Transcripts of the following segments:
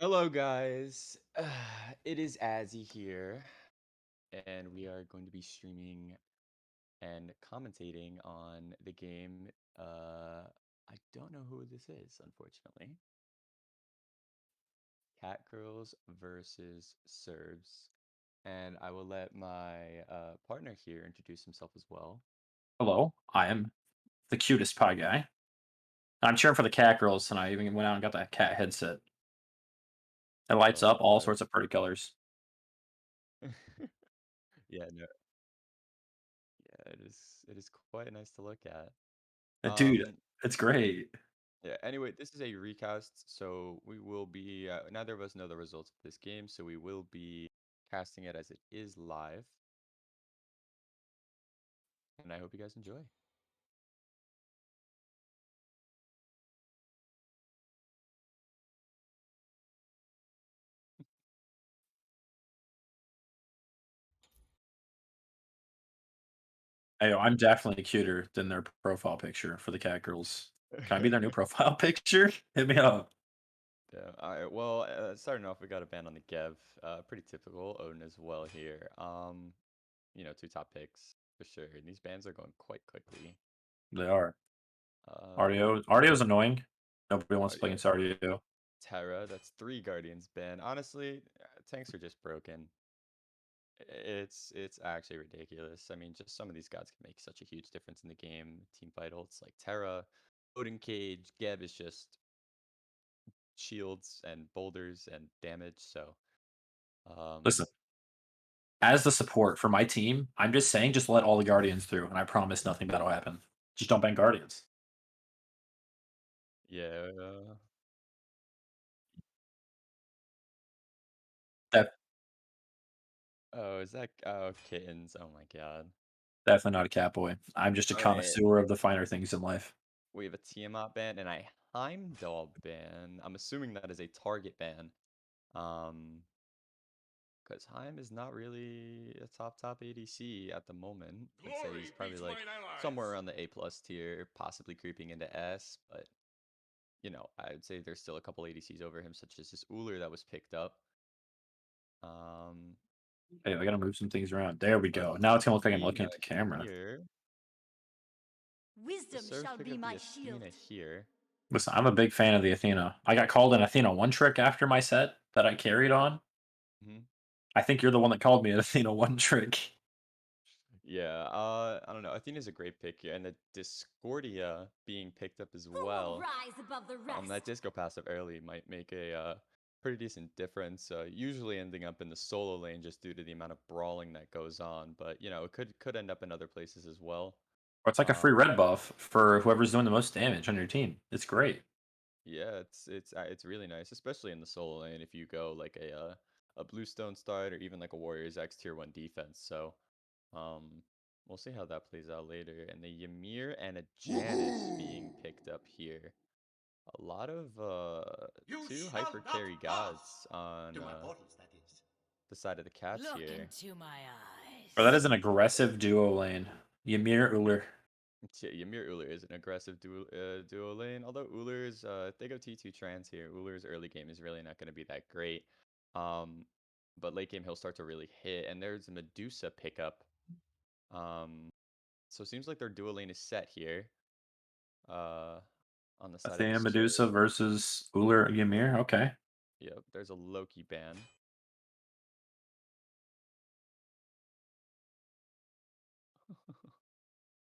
Hello, guys. It is Azzy here, and we are going to be streaming and commentating on the game. I don't know who this is, unfortunately. Catgirls versus Cerbs, and I will let my partner here introduce himself as well. Hello, I am the cutest pie guy. I'm cheering for the cat girls, and I even went out and got that cat headset. It lights Oh up all God. sorts of pretty colors. Yeah, no, yeah, it is quite nice to look at. Dude, Um, it's great. Yeah, anyway, this is a recast, so we will be neither of us know the results of this game, so we will be casting it as it is live, and I hope you guys enjoy. Hey, I'm definitely cuter than their profile picture for the cat girls. Can I be their new profile picture? Hit me up. Yeah, all right. Well, starting off, we got a ban on the Gev. Pretty typical. Odin as well here. Two top picks for sure. And these bans are going quite quickly. They are. Um, Ardio's annoying. Nobody wants to play yeah, against Ardio. Terra. That's three Guardians ban. Honestly, tanks are just broken. It's actually ridiculous. I mean, just some of these gods can make such a huge difference in the game. Team Vital, it's like Terra, Odin Cage, Geb is just shields and boulders and damage. So, um, Listen, as the support for my team, I'm just saying, just let all the Guardians through, and I promise nothing bad will happen. Just don't ban Guardians. yeah. That Oh, is that? Oh, kittens. Oh my God. definitely not a cat boy. I'm just a All right. connoisseur of the finer things in life. We have a Tiamat ban and a Heimdall ban. I'm assuming that is a target ban. Um, because Heim is not really a top ADC at the moment. I'd say he's Glory be probably to like mine somewhere allies. around the A plus tier, possibly creeping into S. But I'd say there's still a couple ADCs over him, such as this Uller that was picked up. Um, Hey, I gotta move some things around. There we but go. Now it's gonna look like I'm looking Athena at the camera. here, the Wisdom Surf shall pick be up the my Athena shield. here. Listen, I'm a big fan of the Athena. I got called an Athena one trick after my set that I carried on. Hmm. I think you're the one that called me an Athena one trick. Yeah, I don't know. Athena's a great pick here, and the Discordia being picked up as Who will well. rise above the That rest? disco passive early might make a pretty decent difference. Usually ending up in the solo lane just due to the amount of brawling that goes on, but it could end up in other places as well. Or it's like a Um, free red buff for whoever's doing the most damage on your team. It's great. yeah, it's really nice, especially in the solo lane if you go like a Bluestone start or even like a Warriors X tier one defense. So um, we'll see how that plays out later. And the Ymir and a Janice being Woohoo! picked up here. A lot of You two shall hyper not carry gods pass! on To my portals, that is. the side of the cats Look here. into my Or that eyes. is an aggressive duo lane. Ymir Uller. Yeah, Ymir Uller is an aggressive duo lane, although Uller's, if they go T2 trans here, Uller's early game is really not going to be that great. Um, but late game he'll start to really hit, and there's a Medusa pickup. Um, so it seems like their duo lane is set here, uh, on the side of the Athena Surf. Medusa versus Uller Ymir. Okay. Yep, there's a Loki ban.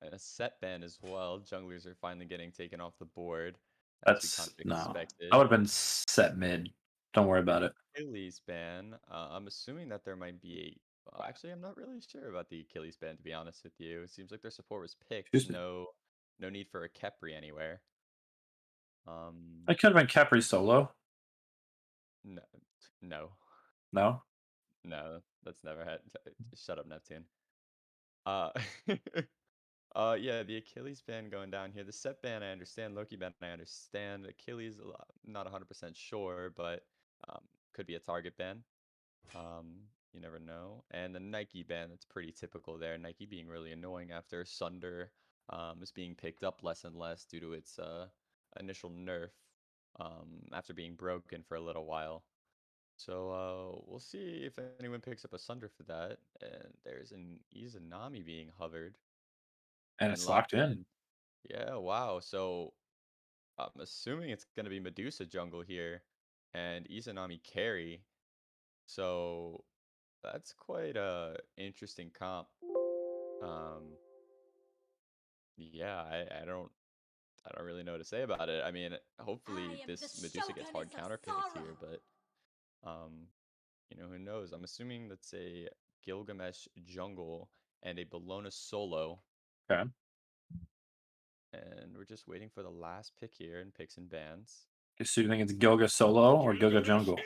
And a set ban as well. Junglers are finally getting taken off the board, as we kind That's of no. I expected. would have been set mid. Don't worry The about it. Achilles ban. I'm assuming that there might be a. Well, actually, I'm not really sure about the Achilles ban, to be honest with you. It seems like their support was picked. Excuse me. No need for a Kepri anywhere. Um, It could have been Capri solo. no, no, No. no. That's never had. Shut up, Neptune. Uh, yeah, the Achilles ban going down here. The set ban, I understand. Loki ban, I understand. Achilles, not 100% sure, but could be a target ban. You never know. And the Nike ban, that's pretty typical there. Nike being really annoying after Sunder is being picked up less and less due to its initial nerf after being broken for a little while. So we'll see if anyone picks up a Sunder for that. And there's an Izanami being hovered And and it's locked locked in. in. Yeah, wow. So I'm assuming it's gonna be Medusa jungle here and Izanami carry. So that's quite a interesting comp. Um, yeah, I don't really know what to say about it. I mean, hopefully I am the this Medusa gets hard shoguness of counterpicked here, sorrow. but who knows? I'm assuming that's a Gilgamesh jungle and a Bologna solo, Okay. and we're just waiting for the last pick here in picks and bans. So you think it's Gilga solo or Gilga jungle?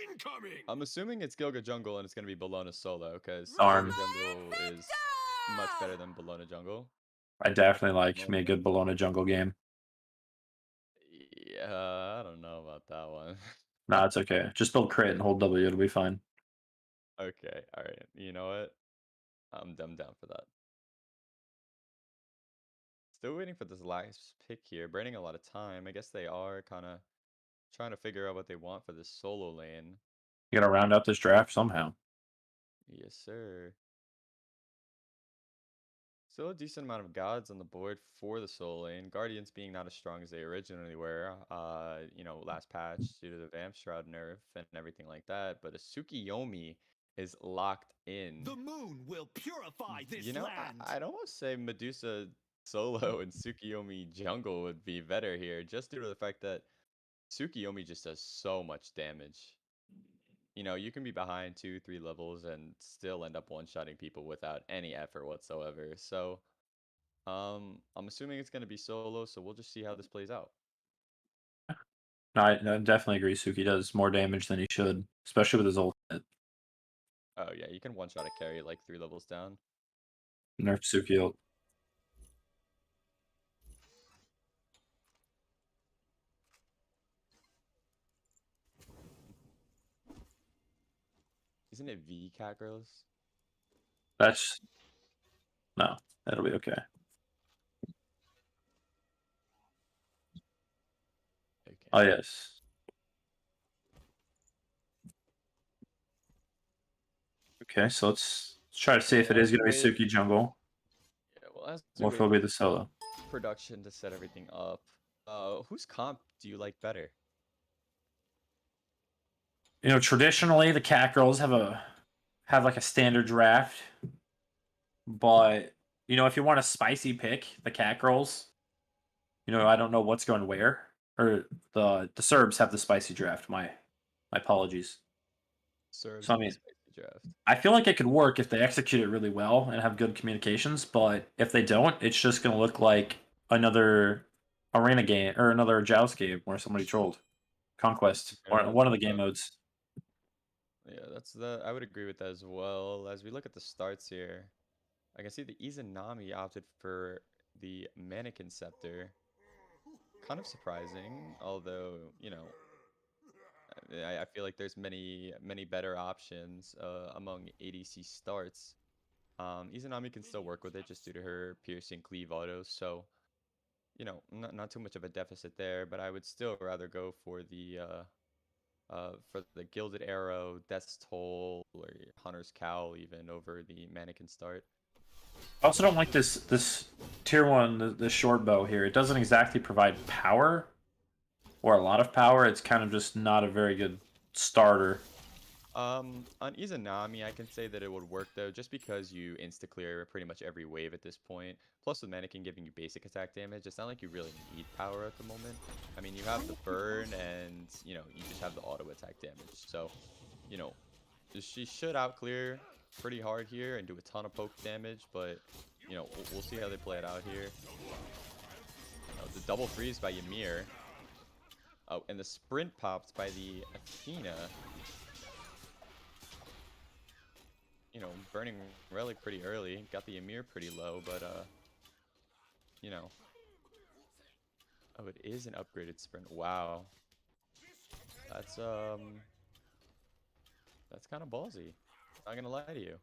I'm assuming it's Gilga jungle and it's gonna be Bologna solo because Darn. Gilga jungle is much better than Bologna jungle. I definitely At the like me a moment. good Bologna jungle game. Yeah, I don't know about that one. Nah, it's okay. Just build crit and hold W. It'll be fine. Okay, all right. You know what? I'm down for that. Still waiting for this last pick here, burning a lot of time. I guess they are kind of trying to figure out what they want for this solo lane. You gotta round out this draft somehow. Yes, sir. Still a decent amount of gods on the board for the solo lane. Guardians being not as strong as they originally were, last patch due to the Vamp Shroud nerf and everything like that. But a Tsukiyomi is locked in. The moon will purify this land. I'd almost say Medusa solo and Tsukiyomi jungle would be better here, just due to the fact that Tsukiyomi just does so much damage. You can be behind 2, 3 levels and still end up one-shotting people without any effort whatsoever. So, I'm assuming it's gonna be solo, so we'll just see how this plays out. No, I definitely agree. Suki does more damage than he should, especially with his ultimate. Oh yeah, you can one-shot a carry like 3 levels down. Nerf Suki ult. Isn't it V-Catgirls? That's no, that'll be okay. Okay. Oh yes. Okay, so let's try to see if it is As we gonna be wait, Suki jungle yeah, well, as we or if wait it'll be for the solo. production to set everything up, whose comp do you like better? Traditionally the cat girls have like a standard draft, but if you want a spicy pick, the cat girls, I don't know what's going where. Or the Cerbs have the spicy draft. My apologies. Serves So I of the mean, spicy draft. I feel like it could work if they execute it really well and have good communications, but if they don't, it's just going to look like another arena game or another joust game where somebody trolled. Conquest or Yeah, one of the game modes. yeah, I would agree with that as well. As we look at the starts here, I can see the Izanami opted for the Mannequin Scepter. Kind of surprising, although, I feel like there's many better options among ADC starts. Izanami can still work with it just due to her piercing cleave autos, so not too much of a deficit there. But I would still rather go for the Gilded Arrow, Death's Toll, or Hunter's Cowl even over the Mannequin start. I also don't like this tier one, the short bow here. It doesn't exactly provide power or a lot of power. It's kind of just not a very good starter. On Izanami, I can say that it would work though, just because you insta-clear pretty much every wave at this point. Plus with Mannequin giving you basic attack damage, it's not like you really need power at the moment. I mean, you have the burn and, you just have the auto attack damage. So, you know, she should outclear pretty hard here and do a ton of poke damage, but, we'll see how they play it out here. The double freeze by Ymir. Oh, and the sprint popped by the Athena. Burning Relic pretty early. Got the Ymir pretty low, but, you know. Oh, it is an upgraded sprint. Wow. That's kind of ballsy. Not gonna lie to you.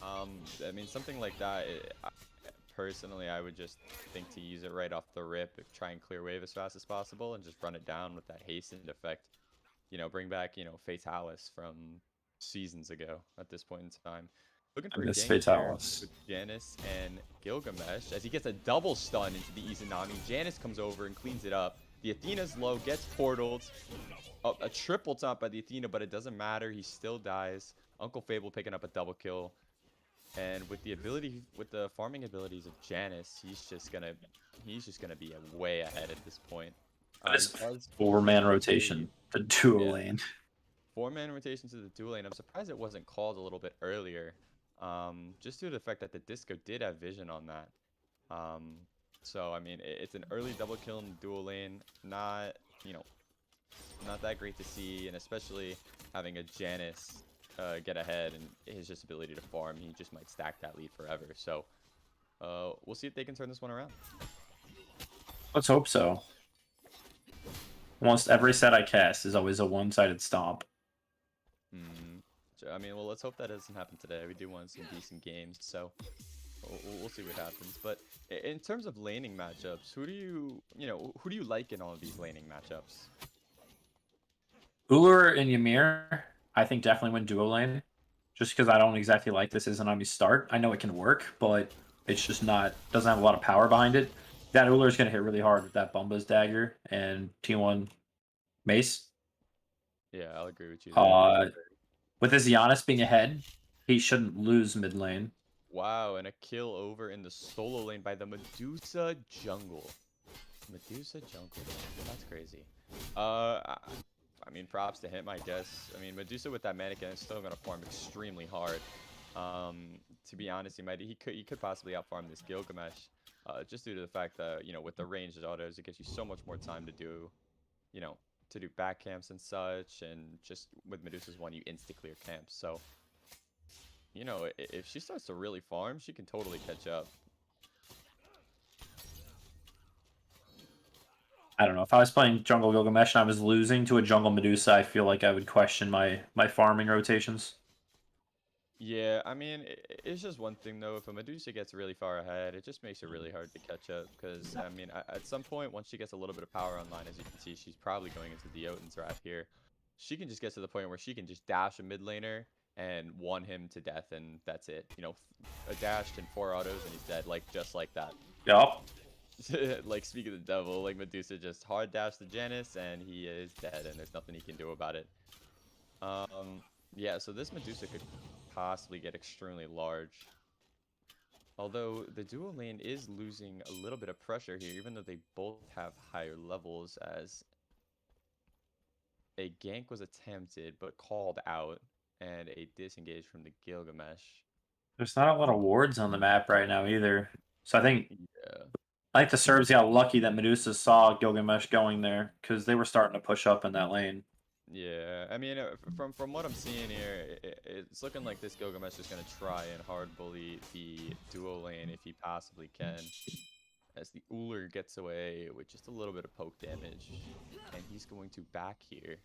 I mean, something like that, personally, I would just think to use it right off the rip, try and clear wave as fast as possible, and just run it down with that hastened effect. Bring back, Fatalis from seasons ago at this point in time. Looking I for a miss gank here Fatalis. with Janice and Gilgamesh as he gets a double stun into the Izanami. Janice comes over and cleans it up. The Athena's low, gets portaled. Oh, a triple taunt by the Athena, but it doesn't matter. He still dies. Uncle Fable picking up a double kill. And with the farming abilities of Janice, he's just gonna be way ahead at this point. But He it's does 4-man save. rotation. The dual Yeah, lane. 4-man rotation to the dual lane. I'm surprised it wasn't called a little bit earlier. Just due to the fact that the Disco did have vision on that. Um, so I mean, it's an early double kill in the dual lane. Not, not that great to see, and especially having a Janice get ahead and his just ability to farm, he just might stack that lead forever. So we'll see if they can turn this one around. Let's hope so. Almost every set I cast is always a one-sided stomp. So, I mean, well, let's hope that doesn't happen today. We do want some decent games, so we'll see what happens. But in terms of laning matchups, who do you like in all of these laning matchups? Ullr and Ymir, I think definitely win dual lane. Just because I don't exactly like this Izanami start. I know it can work, but it's just doesn't have a lot of power behind it. That Ullr is going to hit really hard with that Bumba's dagger and T1 mace. Yeah, I'll agree with you there. With his Giannis being ahead, he shouldn't lose mid lane. Wow, and a kill over in the solo lane by the Medusa jungle. Medusa jungle, that's crazy. I mean, props to him, I guess. I mean, Medusa with that mannequin is still gonna farm extremely hard. To be honest, he could possibly outfarm this Gilgamesh, just due to the fact that with the ranged autos, it gives you so much more time to do, back camps and such, and just with Medusa's one, you insta clear camps. So, if she starts to really farm, she can totally catch up. I don't know. If I was playing jungle Gilgamesh and I was losing to a jungle Medusa, I feel like I would question my farming rotations. Yeah, I mean, it's just one thing though. If a Medusa gets really far ahead, it just makes it really hard to catch up. Because, I mean, at some point, once she gets a little bit of power online, as you can see, she's probably going into the Jotun's Wrath here. She can just get to the point where she can just dash a mid laner and one him to death, and that's it. A dashed and 4 autos, and he's dead, just like that. Yup. Like, speak of the devil, like Medusa just hard dashed the Janus, and he is dead, and there's nothing he can do about it. Yeah, so this Medusa could possibly get extremely large. Although the dual lane is losing a little bit of pressure here, even though they both have higher levels, as a gank was attempted but called out, and a disengage from the Gilgamesh. There's not a lot of wards on the map right now either. So Yeah. I think the Cerbs got lucky that Medusa saw Gilgamesh going there because they were starting to push up in that lane. Yeah, I mean, from what I'm seeing here, it's looking like this Gilgamesh is going to try and hard bully the duo lane if he possibly can. As the Ullr gets away with just a little bit of poke damage. And he's going to back here.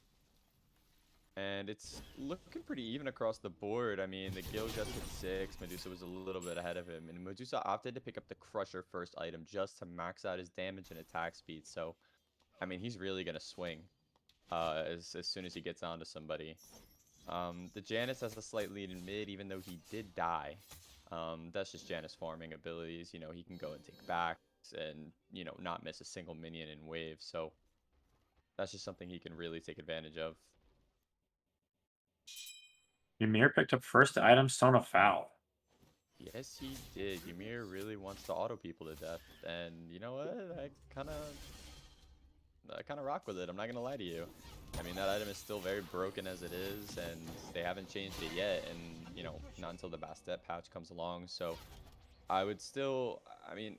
And it's looking pretty even across the board. I mean, the Gil just hit 6. Medusa was a little bit ahead of him. And Medusa opted to pick up the Crusher first item just to max out his damage and attack speed. So, I mean, he's really going to swing as soon as he gets onto somebody. The Janus has a slight lead in mid, even though he did die. That's just Janus farming abilities. He can go and take backs and, not miss a single minion in wave. So that's just something he can really take advantage of. Ymir picked up first item, Stone of Foul. Yes, he did. Ymir really wants to auto people to death. And you know what? I kind of rock with it. I'm not going to lie to you. I mean, that item is still very broken as it is, and they haven't changed it yet, and, not until the Bastet patch comes along. So I would still, I mean,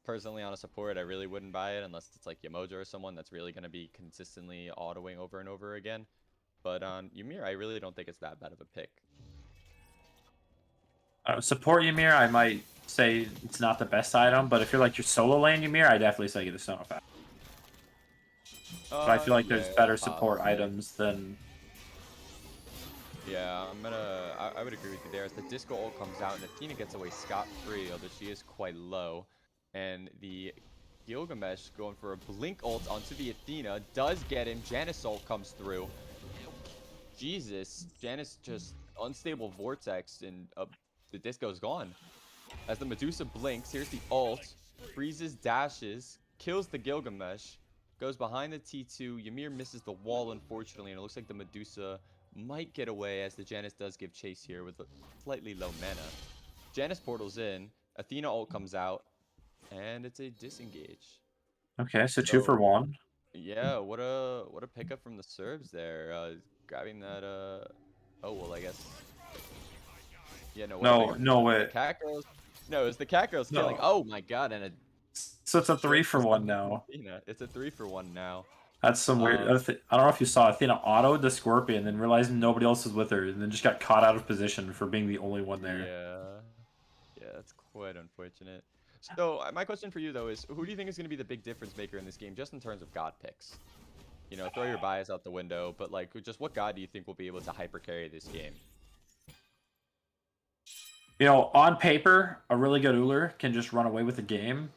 personally on a support, I really wouldn't buy it unless it's like Yamoja or someone that's really going to be consistently autoing over and over again. But on Ymir, I really don't think it's that bad of a pick. Support Ymir, I might say it's not the best item, but if you're like your solo lane Ymir, I definitely say get the Stone of Foul. But I feel like Yeah, there's better possibly. support items than... Yeah, I would agree with you there. As the Disco ult comes out and Athena gets away scot-free, although she is quite low. And the Gilgamesh going for a Blink ult onto the Athena does get him. Janus ult comes through. Jesus, Janus just unstable vortex and the disco's gone. As the Medusa blinks, here's the ult, freezes, dashes, kills the Gilgamesh, goes behind the T2. Ymir misses the wall, unfortunately, and it looks like the Medusa might get away as the Janus does give chase here with a slightly low mana. Janus portals in, Athena ult comes out, and it's a disengage. Okay, so 2 for So 1. yeah, what a pickup from the Cerbs there. Grabbing that oh well, I guess. Yeah, no, what a No, pickup from no the way. Cat Girls. No, it's the Cat Girls killing. No. Oh my god, and a So it's a 3 short for 1 disengage from now. Athena. It's a 3 for 1 now. That's some weird. I don't know if you saw Athena autoed the Scorpion, then realized nobody else was with her, and then just got caught out of position for being the only one there. Yeah. Yeah, that's quite unfortunate. So, my question for you, though, is who do you think is going to be the big difference maker in this game, just in terms of god picks? You know, throw your bias out the window, but, like, just what god do you think will be able to hyper carry this game? You know, on paper, a really good Uller can just run away with the game,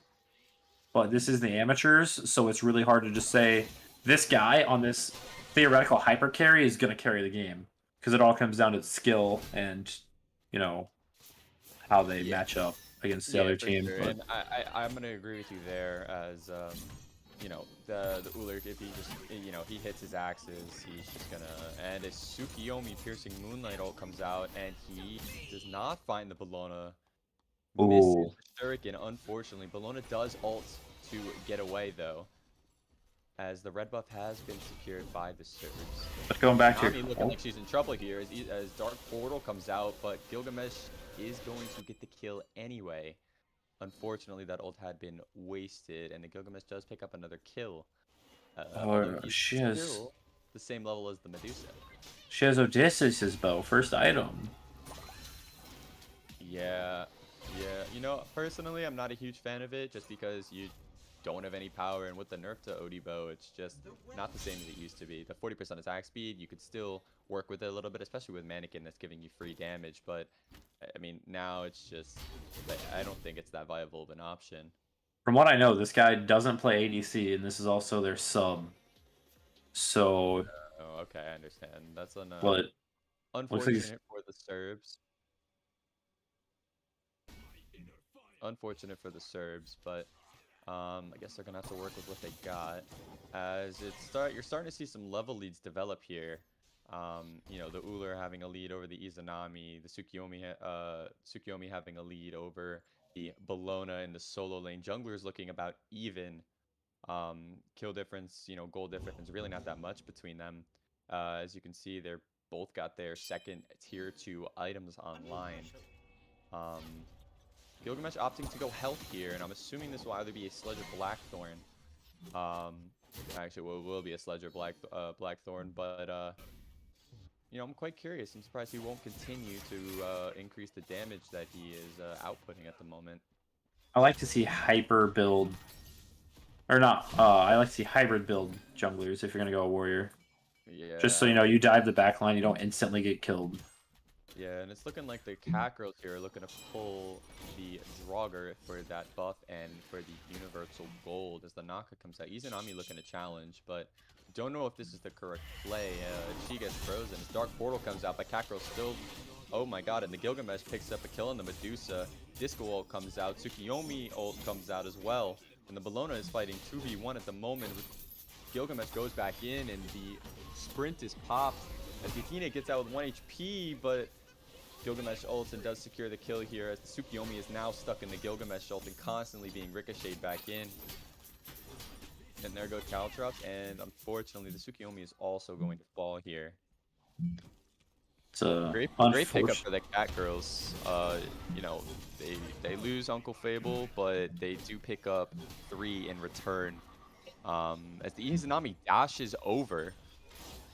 but this is the amateurs, so it's really hard to just say this guy on this theoretical hyper carry is going to carry the game, because it all comes down to skill and, you know, how they Yeah. match up against the Yeah, other for team. sure. But And I'm gonna agree with you there. As you know, the Uller, if he just he hits his axes, he's just gonna. And a Tsukiyomi piercing moonlight ult comes out, and he does not find the Bellona. Misses ooh, the shuriken. Unfortunately, Bellona does ult to get away though, as the red buff has been secured by the Cerbs. but going back to Nami your looking like she's in trouble here as Dark Portal comes out, but Gilgamesh is going to get the kill anyway. Unfortunately, that ult had been wasted, and the Gilgamesh does pick up another kill. Although he's she has still the same level as the Medusa. Odysseus' bow, first item. Yeah, yeah. You know, personally, I'm not a huge fan of it just because you don't have any power, and with the nerf to Odie bow, it's just not the same as it used to be. The 40% attack speed, you could still work with it a little bit, especially with Mannequin that's giving you free damage, but I mean, now it's just, like, I don't think it's that viable of an option. From what I know, this guy doesn't play ADC, and this is also their sub. So, Oh, okay, I understand. That's an well, it looks like he's unfortunate for the Serbs. Unfortunate for the Serbs, but I guess they're gonna have to work with what they got. As you're starting to see some level leads develop here. You know, the Uller having a lead over the Izanami, the Tsukiyomi having a lead over the Bellona in the solo lane. Junglers looking about even. Kill difference, you know, goal difference, really not that much between them. As you can see, they're both got their second tier 2 items online. Gilgamesh opting to go health here, and I'm assuming this will either be a Sledge or Blackthorn. Actually, will be a Sledge or Blackthorn, but you know, I'm quite curious. I'm surprised he won't continue to increase the damage that he is outputting at the moment. I like to see hyper build, or not. I like to see hybrid build junglers if you're gonna go a warrior. Yeah, Just so you know, you dive the backline, you don't instantly get killed. yeah, and it's looking like the Cat Girls here are looking to pull the Draugr for that buff and for the Universal Gold as the Naka comes out. Izanami looking to challenge, but don't know if this is the correct play. She gets frozen. As Dark Portal comes out, but Cat Girl still... Oh my god, and the Gilgamesh picks up a kill on the Medusa. Disco ult comes out. Tsukiyomi ult comes out as well. And the Bellona is fighting 2v1 at the moment. Gilgamesh goes back in, and the sprint is popped as Athena gets out with 1 HP, but Gilgamesh ults and does secure the kill here as the Tsukiyomi is now stuck in the Gilgamesh ult and constantly being ricocheted back in. And there go Caltrops, and unfortunately the Tsukiyomi is also going to fall here. It's a Great pickup for the Cat Girls. You know, they lose Uncle Fable, but they do pick up 3 in return. As the Izanami dashes over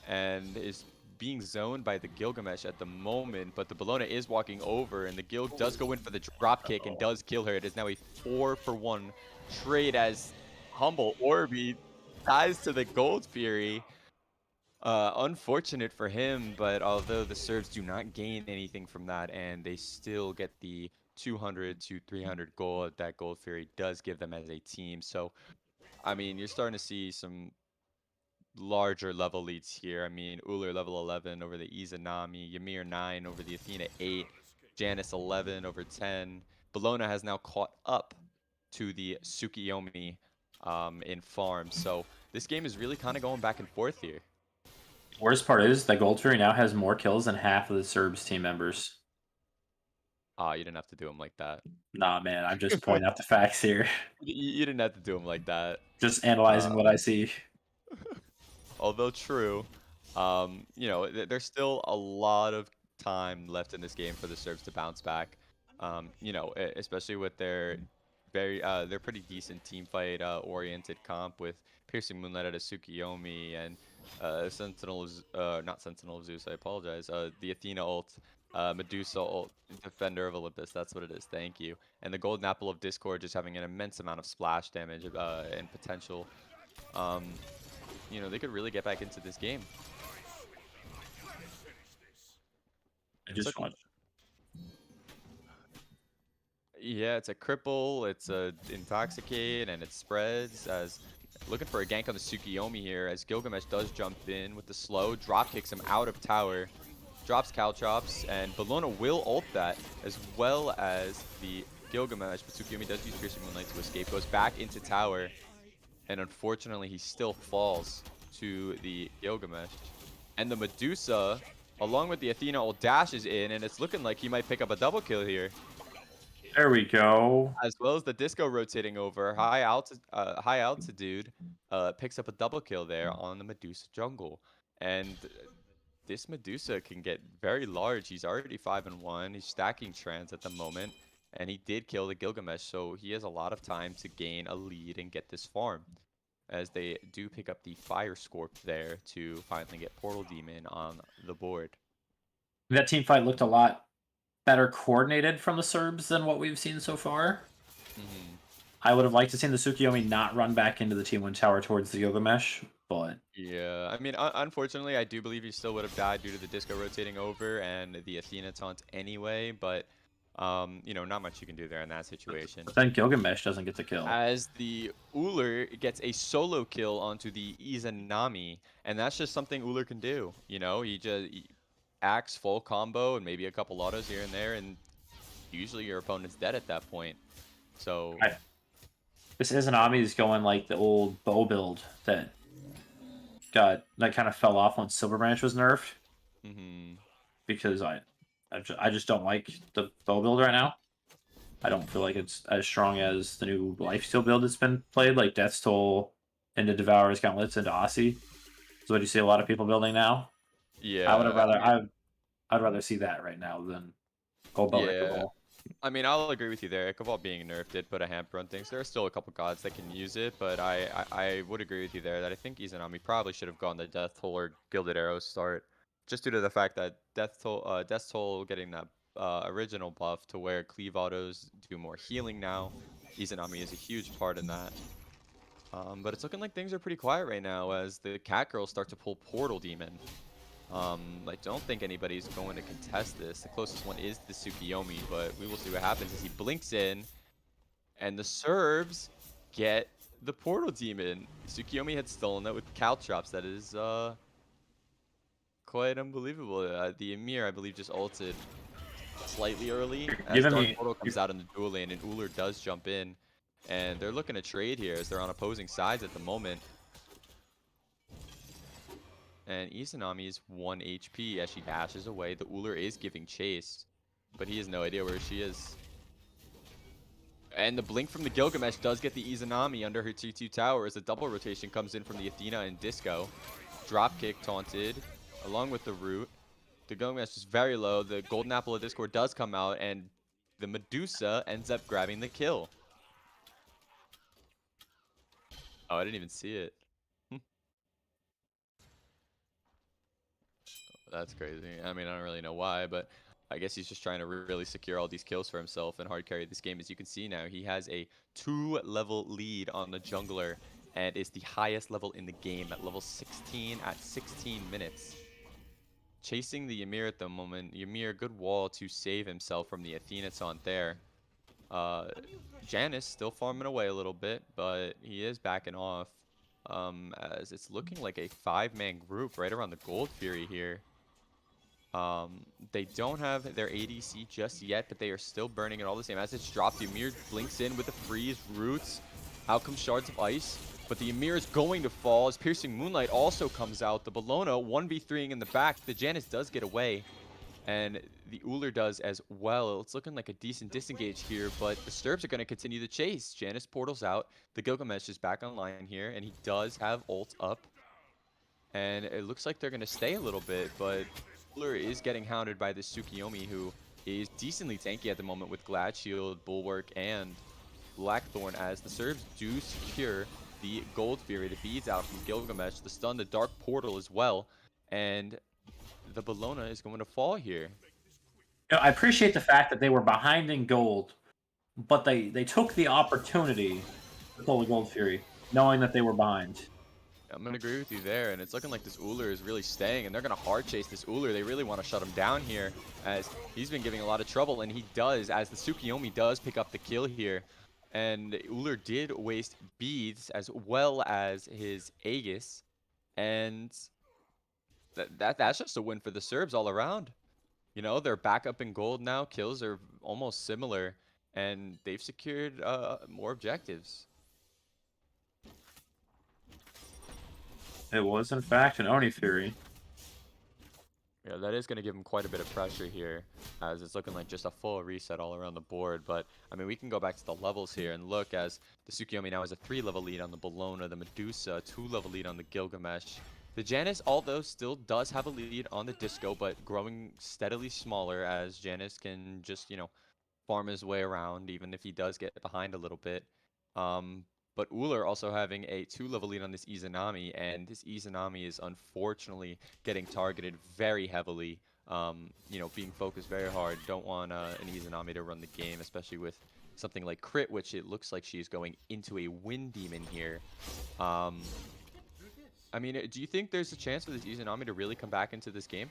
and is being zoned by the Gilgamesh at the moment, but the Bellona is walking over, and the Gil does go in for the drop kick and does kill her. It is now a 4-for-1 trade as Humble Orbi ties to the Gold Fury. Unfortunate for him, but although the Serbs do not gain anything from that, and they still get the 200 to 300 gold that Gold Fury does give them as a team. So, I mean, you're starting to see some larger level leads here. I mean, Uller level 11 over the Izanami, Ymir 9 over the Athena 8, Janice 11 over 10. Bologna has now caught up to the Tsukiyomi in farm. So this game is really kind of going back and forth here. Worst part is that Gold Fury now has more kills than half of the Cerbs team members. You didn't have to do him like that. Nah, man, I'm just pointing out the facts here. You didn't have to do him like that. Just analyzing what I see. Although true, you know, there's still a lot of time left in this game for the Serbs to bounce back. You know, especially with their their pretty decent team fight oriented comp with Piercing Moonlight at a Tsukiyomi and not Sentinel of Zeus, I apologize. The Athena ult, Medusa ult, Defender of Olympus, that's what it is, thank you. And the Golden Apple of Discord just having an immense amount of splash damage and potential. You know, they could really get back into this game. I just want. Yeah, it's a cripple, it's a intoxicate, and it spreads as looking for a gank on the Tsukiyomi here as Gilgamesh does jump in with the slow, drop kicks him out of tower, drops Caltrops, and Bologna will ult that as well as the Gilgamesh, but Tsukiyomi does use Piercing Moonlight to escape, goes back into tower, and unfortunately he still falls to the Gilgamesh. And the Medusa, along with the Athena ult, dashes in, and it's looking like he might pick up a double kill here. There we go. As well as the disco rotating over, high altitude picks up a double kill there on the Medusa jungle. And this Medusa can get very large. He's already 5-1. He's stacking trans at the moment. And he did kill the Gilgamesh, so he has a lot of time to gain a lead and get this farm. As they do pick up the Fire Scorp there to finally get Portal Demon on the board. That team fight looked a lot better coordinated from the Serbs than what we've seen so far. I would have liked to see the Tsukiyomi not run back into the T1 tower towards the Gilgamesh, but... Yeah, I mean, unfortunately, I do believe he still would have died due to the disco rotating over and the Athena taunt anyway, but, you know, not much you can do there in that situation. But then Gilgamesh doesn't get the kill. As the Uller gets a solo kill onto the Izanami, and that's just something Uller can do. You know, he acts full combo and maybe a couple autos here and there, and usually your opponent's dead at that point. So this Izanami is going like the old bow build that kind of fell off when Silver Branch was nerfed. Because I just don't like the bow build right now. I don't feel like it's as strong as the new lifesteal build that's been played, like Death's Toll into Devourer's Gauntlets into Aussie. So what do you see a lot of people building now? Yeah, I'd rather see that right now than Gold Belt Ichabod. I mean, I'll agree with you there. Ichabod being nerfed did put a hamper on things. There are still a couple gods that can use it, but I would agree with you there that I think Izanami probably should have gone the Death Toll or Gilded Arrow start, just due to the fact that Death's Toll getting that original buff to where cleave autos do more healing now. Izanami is a huge part in that. But it's looking like things are pretty quiet right now as the Catgirls start to pull Portal Demon. I don't think anybody's going to contest this. The closest one is the Tsukiyomi, but we will see what happens as he blinks in. And the Cerbs get the Portal Demon. Tsukiyomi had stolen it with Caltrops. That is quite unbelievable. The Ymir, I believe, just ulted slightly early. As Dark Portal comes out in the dual lane, and Uller does jump in. And they're looking to trade here as they're on opposing sides at the moment. And Izanami is 1 HP as she dashes away. The Uller is giving chase, but he has no idea where she is. And the blink from the Gilgamesh does get the Izanami under her 2-2 tower as a double rotation comes in from the Athena and Disco. Dropkick taunted along with the root. The Gilgamesh is very low. The Golden Apple of Discord does come out, and the Medusa ends up grabbing the kill. Oh, I didn't even see it. That's crazy. I mean, I don't really know why, but I guess he's just trying to really secure all these kills for himself and hard carry this game. As you can see now, he has a 2-level lead on the jungler and is the highest level in the game at level 16 at 16 minutes. Chasing the Ymir at the moment. Ymir, good wall to save himself from the Athena taunt there. Janice still farming away a little bit, but he is backing off. as it's looking like a 5-man group right around the Gold Fury here. They don't have their ADC just yet, but they are still burning it all the same. As it's dropped, the Ymir blinks in with the freeze, roots. Out comes Shards of Ice, but the Ymir is going to fall as Piercing Moonlight also comes out. The Bologna 1v3ing in the back. The Janus does get away, and the Uller does as well. It's looking like a decent disengage here, but the Cerbs are going to continue the chase. Janus portals out. The Gilgamesh is back online here, and he does have ult up. And it looks like they're going to stay a little bit, but Uller is getting hounded by this Tsukiyomi, who is decently tanky at the moment with Glad Shield, Bulwark, and Blackthorn, as the Cerbs do secure the Gold Fury. The beads out from Gilgamesh, the stun, the Dark Portal as well, and the Bologna is going to fall here. I appreciate the fact that they were behind in gold, but they took the opportunity to pull the Gold Fury, knowing that they were behind. I'm going to agree with you there, and it's looking like this Uller is really staying, and they're going to hard chase this Uller. They really want to shut him down here, as he's been giving a lot of trouble, and he does, as the Tsukiyomi does pick up the kill here. And Uller did waste beads as well as his Aegis, and that's just a win for the Cerbs all around. You know, they're back up in gold now. Kills are almost similar, and they've secured more objectives. It was, in fact, an Oni Fury. Yeah, that is going to give him quite a bit of pressure here, as it's looking like just a full reset all around the board. But, I mean, we can go back to the levels here and look, as the Tsukiyomi now has a 3-level lead on the Bologna, the Medusa, a 2-level lead on the Gilgamesh. The Janus, although still does have a lead on the Disco, but growing steadily smaller, as Janus can just, you know, farm his way around, even if he does get behind a little bit. But Uller also having a 2-level lead on this Izanami, and this Izanami is unfortunately getting targeted very heavily. You know, being focused very hard. Don't want an Izanami to run the game, especially with something like Crit, which it looks like she's going into a Wind Demon here. I mean, do you think there's a chance for this Izanami to really come back into this game?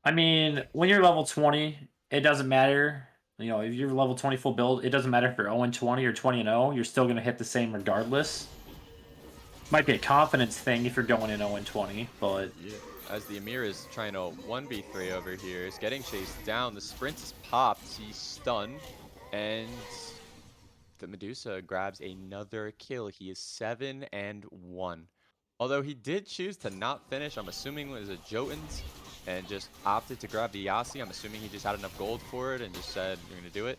I mean, when you're level 20, it doesn't matter. You know, if you're level 20 full build, it doesn't matter if you're 0-20 or 20-0. You're still going to hit the same regardless. Might be a confidence thing if you're going in 0-20, but... Yeah. As the Ymir is trying to 1v3 over here, is getting chased down. The sprint is popped. He's stunned. And the Medusa grabs another kill. He is 7-1. Although he did choose to not finish, I'm assuming it was a Jotuns, and just opted to grab the Yasi. I'm assuming he just had enough gold for it and just said, you're going to do it.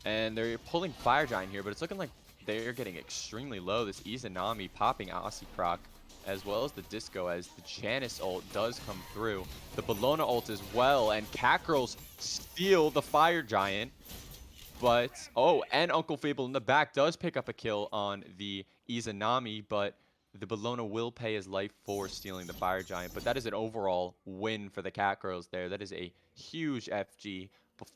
And they're pulling Fire Giant here, but it's looking like they're getting extremely low. This Izanami popping Aussie proc, as well as the Disco, as the Janus ult does come through. The Bologna ult as well, and QSL steal the Fire Giant. But, oh, and Uncle Fable in the back does pick up a kill on the Izanami, but the Bologna will pay his life for stealing the Fire Giant. But that is an overall win for the QSL there. That is a huge FG,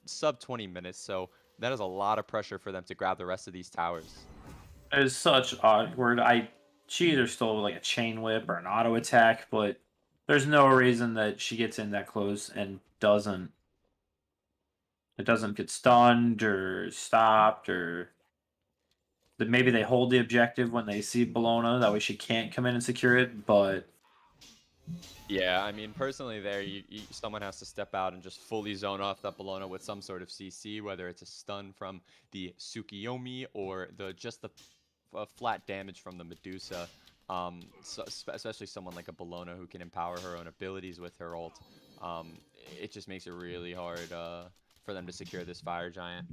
sub 20 minutes, so that is a lot of pressure for them to grab the rest of these towers. It is such awkward. She either stole like a chain whip or an auto attack, but there's no reason that she gets in that close and doesn't get stunned or stopped, or that maybe they hold the objective when they see Bologna, that way she can't come in and secure it. But yeah, I mean, personally there, someone has to step out and just fully zone off that Bologna with some sort of CC, whether it's a stun from the Tsukiyomi or just the flat damage from the Medusa. Especially someone like a Bologna who can empower her own abilities with her ult. It just makes it really hard for them to secure this Fire Giant.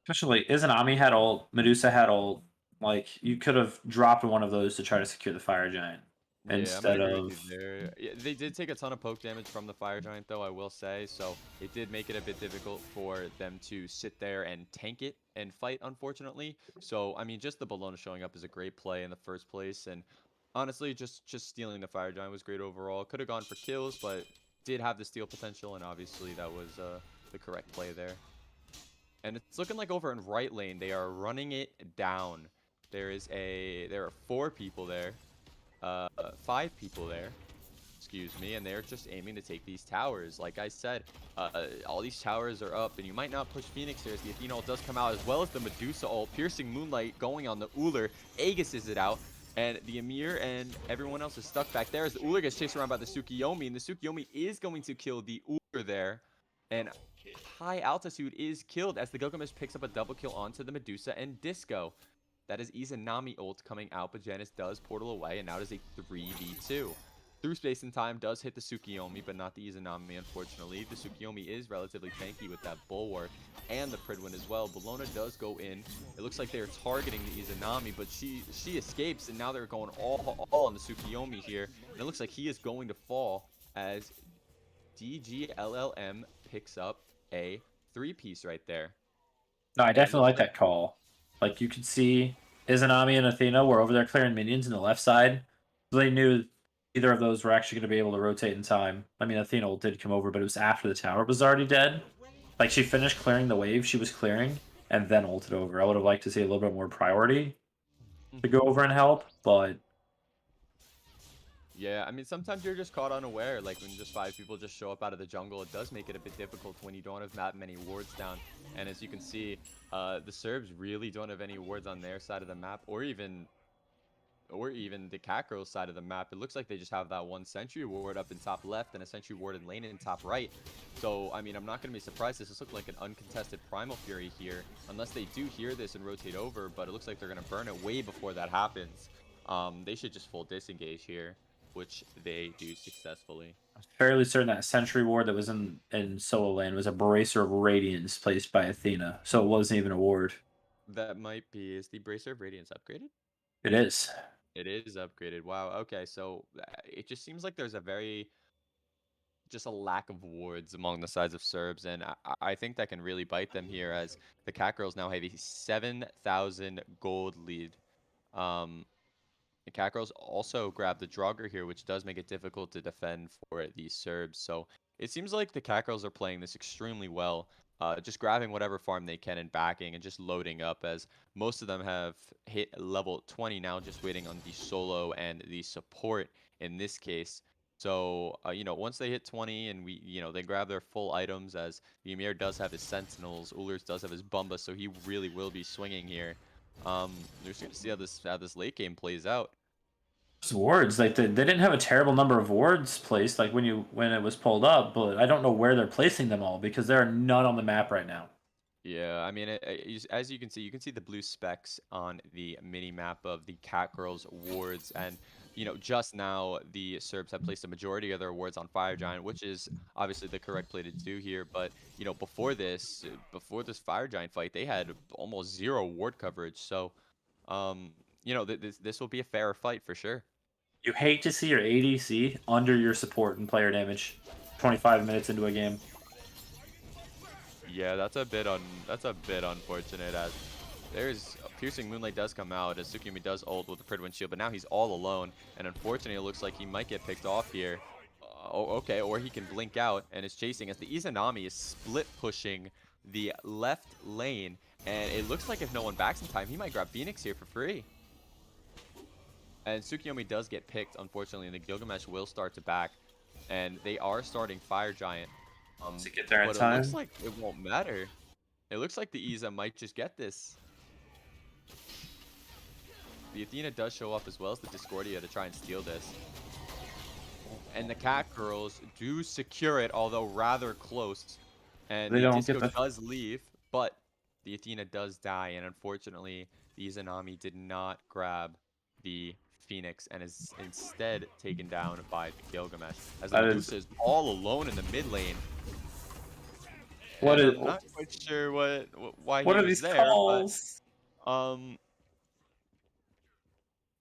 especially Izanami had ult, Medusa had ult. Like, you could have dropped one of those to try to secure the Fire Giant. Yeah, Instead I'm gonna agree of with you there. Yeah, they did take a ton of poke damage from the Fire Giant, though, I will say. So it did make it a bit difficult for them to sit there and tank it and fight, unfortunately. So, I mean, just the Bologna showing up is a great play in the first place. And honestly, just stealing the Fire Giant was great overall. Could have gone for kills, but did have the steal potential. And obviously, that was the correct play there. And it's looking like over in right lane, they are running it down. There are 4 people there. 5 people there, excuse me, and they're just aiming to take these towers. Like I said, all these towers are up, and you might not push Phoenix here as the Athena ult does come out, as well as the Medusa ult. Piercing Moonlight going on the Uller. Aegis is it out. And the Amir and everyone else is stuck back there as the Uller gets chased around by the Tsukiyomi. And the Tsukiyomi is going to kill the Uller there. And High Altitude is killed as the Gilgamesh picks up a double kill onto the Medusa and Disco. That is Izanami ult coming out, but Janus does portal away, and now it is a 3v2. Through space and time does hit the Tsukiyomi, but not the Izanami, unfortunately. The Tsukiyomi is relatively tanky with that Bulwark and the Pridwin as well. Bologna does go in. It looks like they're targeting the Izanami, but she escapes, and now they're going all on the Tsukiyomi here. And it looks like he is going to fall as DGLLM picks up a 3-piece right there. No, I definitely like like that call. Like, you could see Izanami and Athena were over there clearing minions in the left side. So they knew either of those were actually going to be able to rotate in time. I mean, Athena did come over, but it was after the tower was already dead. Like, she finished clearing the wave she was clearing and then ulted over. I would have liked to see a little bit more priority to go over and help, but yeah, I mean, sometimes you're just caught unaware. Like, when just 5 people just show up out of the jungle, it does make it a bit difficult when you don't have that many wards down. And as you can see, the Cerbs really don't have any wards on their side of the map, or even the QSL side of the map. It looks like they just have that one sentry ward up in top left and a sentry ward in lane in top right. So, I mean, I'm not going to be surprised. This looks like an uncontested Primal Fury here, unless they do hear this and rotate over, but it looks like they're going to burn it way before that happens. They should just full disengage here, which they do successfully. I was fairly certain that sentry ward that was in solo lane was a Bracer of Radiance placed by Athena, so it wasn't even a ward. That might be. Is the Bracer of Radiance upgraded? It is. It is upgraded. Wow. Okay, so it just seems like there's just a lack of wards among the sides of Cerbs, and I think that can really bite them here as the QSL now have a 7,000 gold lead. The QSL also grab the Draugr here, which does make it difficult to defend for the Cerbs. So it seems like the QSL are playing this extremely well, just grabbing whatever farm they can and backing and just loading up, as most of them have hit level 20 now, just waiting on the solo and the support in this case. So, once they hit 20 and they grab their full items, as the Ymir does have his Sentinels, Ullers does have his Bumba, so he really will be swinging here. We're just going to see how this late game plays out. Wards, like they didn't have a terrible number of wards placed, like when it was pulled up, but I don't know where they're placing them all because there are none on the map right now. Yeah, I mean, as you can see the blue specks on the mini map of the QSL wards, and just now the Cerbs have placed a majority of their wards on Fire Giant, which is obviously the correct play to do here. But before this Fire Giant fight, they had almost 0 ward coverage. So, this will be a fair fight for sure. You hate to see your ADC under your support and player damage 25 minutes into a game. Yeah, that's a bit unfortunate, as there's Piercing Moonlight does come out as Tsukiyomi does ult with the Pridwin shield, but now he's all alone, and unfortunately it looks like he might get picked off here. Okay, or he can blink out and is chasing as the Izanami is split pushing the left lane, and it looks like if no one backs in time, he might grab Phoenix here for free. And Tsukiyomi does get picked, unfortunately, and the Gilgamesh will start to back, and they are starting Fire Giant. To get there in but time. It looks like it won't matter. It looks like the Iza might just get this. The Athena does show up as well as the Discordia to try and steal this. And the QSL do secure it, although rather close. And They the don't Disco get the... does leave, but the Athena does die, and unfortunately, the Izanami did not grab the Phoenix and is instead taken down by the Gilgamesh, as the Medusa is all alone in the mid lane. I'm not quite sure why he was there. Calls? But,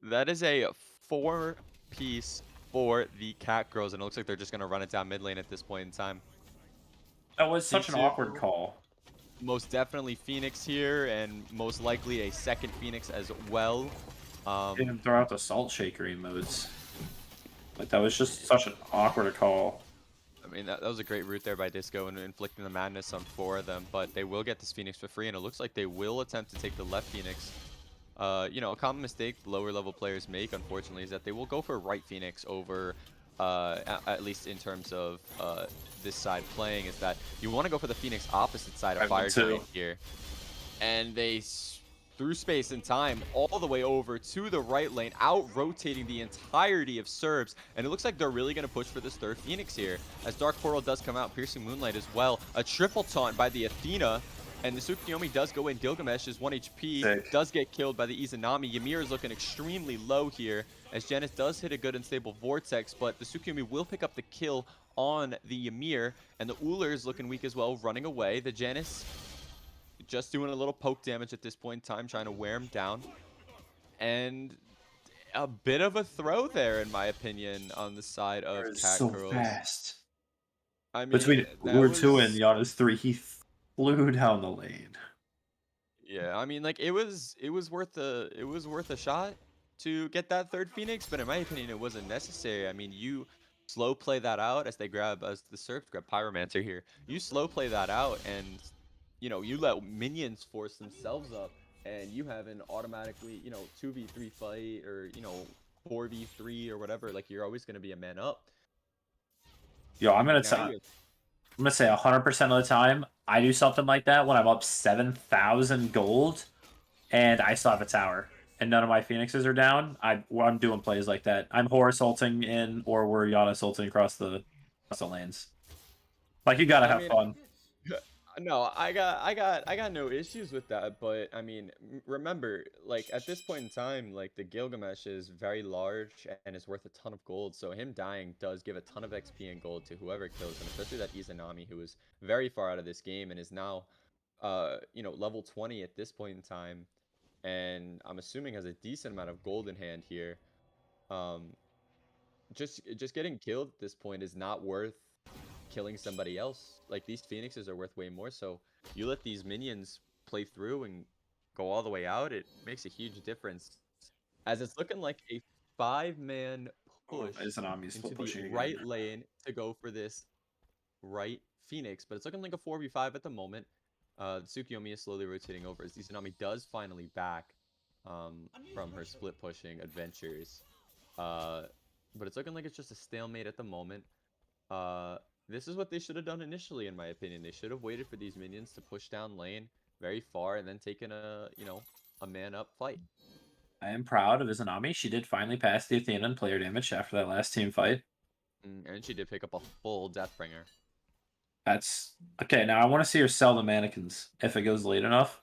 that is a 4-piece for the QSL, and it looks like they're just gonna run it down mid lane at this point in time. That was such an awkward call. Most definitely Phoenix here, and most likely a second Phoenix as well. Didn't throw out the salt shaker emotes. Like, that was just such an awkward call. I mean, that was a great route there by Disco and inflicting the madness on 4 of them, but they will get this Phoenix for free, and it looks like they will attempt to take the left Phoenix. A common mistake lower level players make, unfortunately, is that they will go for right Phoenix over, at least in terms of this side playing, is that you want to go for the Phoenix opposite side of Fire Giant here. And they through space and time all the way over to the right lane, out-rotating the entirety of Cerbs. And it looks like they're really going to push for this third Phoenix here, as Dark Portal does come out, Piercing Moonlight as well. A triple taunt by the Athena, and the Tsukuyomi does go in. Gilgamesh is 1 HP, Sick. does get killed by the Izanami. Ymir is looking extremely low here, as Janus does hit a good and stable Vortex, but the Tsukuyomi will pick up the kill on the Ymir, and the Uller is looking weak as well, running away. The Janus just doing a little poke damage at this point in time, trying to wear him down. And a bit of a throw there, in my opinion, on the side of So Catgirls. fast. I mean, Between that Lure 2 and was... Giannis 3, he flew down the lane. Yeah, I mean, like, it was worth a shot to get that third Phoenix, but in my opinion, it wasn't necessary. I mean, you slow play that out as the Cerbs grab Pyromancer here. You slow play that out, and you let minions force themselves up, and you have an automatically 2v3 fight, or 4v3 or whatever. Like, you're always gonna be a man up. Yo, I'm gonna Now say 100% of the time I do something like that when I'm up 7,000 gold and I still have a tower and none of my phoenixes are down. I'm doing plays like that. I'm Horus ulting in, or we're Giannis ulting across the lanes. Like, you gotta have fun. No, I got no issues with that, but I mean, remember, like, at this point in time, like, the Gilgamesh is very large and is worth a ton of gold, so him dying does give a ton of XP and gold to whoever kills him, especially that Izanami, who is very far out of this game and is now level 20 at this point in time, and I'm assuming has a decent amount of gold in hand here. Just getting killed at this point is not worth killing somebody else. Like, these Phoenixes are worth way more, so you let these minions play through and go all the way out, it makes a huge difference. As it's looking like a 5-man push Izanami's into pushing the again. right lane to go for this right Phoenix, but it's looking like a 4v5 at the moment. Tsukuyomi is slowly rotating over as Izanami does finally back from her split pushing adventures. But it's looking like it's just a stalemate at the moment. This is what they should have done initially, in my opinion. They should have waited for these minions to push down lane very far and then taken a man-up fight. I am proud of Izanami. She did finally pass the Athena in player damage after that last team fight. And she did pick up a full Deathbringer. That's... Okay, now I want to see her sell the mannequins if it goes late enough.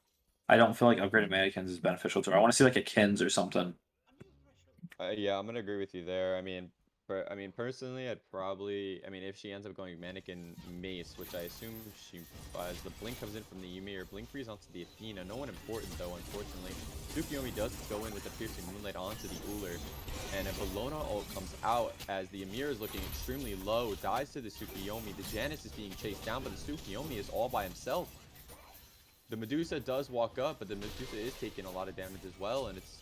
I don't feel like upgraded mannequins is beneficial to her. I want to see, like, a Kins or something. Yeah, I'm gonna agree with you there. I mean, personally, I'd probably, if she ends up going Mannequin Mace, which I assume she, as the Blink comes in from the Ymir, Blink frees onto the Athena. No one important, though, unfortunately. Tsukuyomi does go in with the Piercing Moonlight onto the Uller, and a Bellona ult comes out as the Ymir is looking extremely low, dies to the Tsukuyomi. The Janus is being chased down, but the Tsukuyomi is all by himself. The Medusa does walk up, but the Medusa is taking a lot of damage as well, and it's...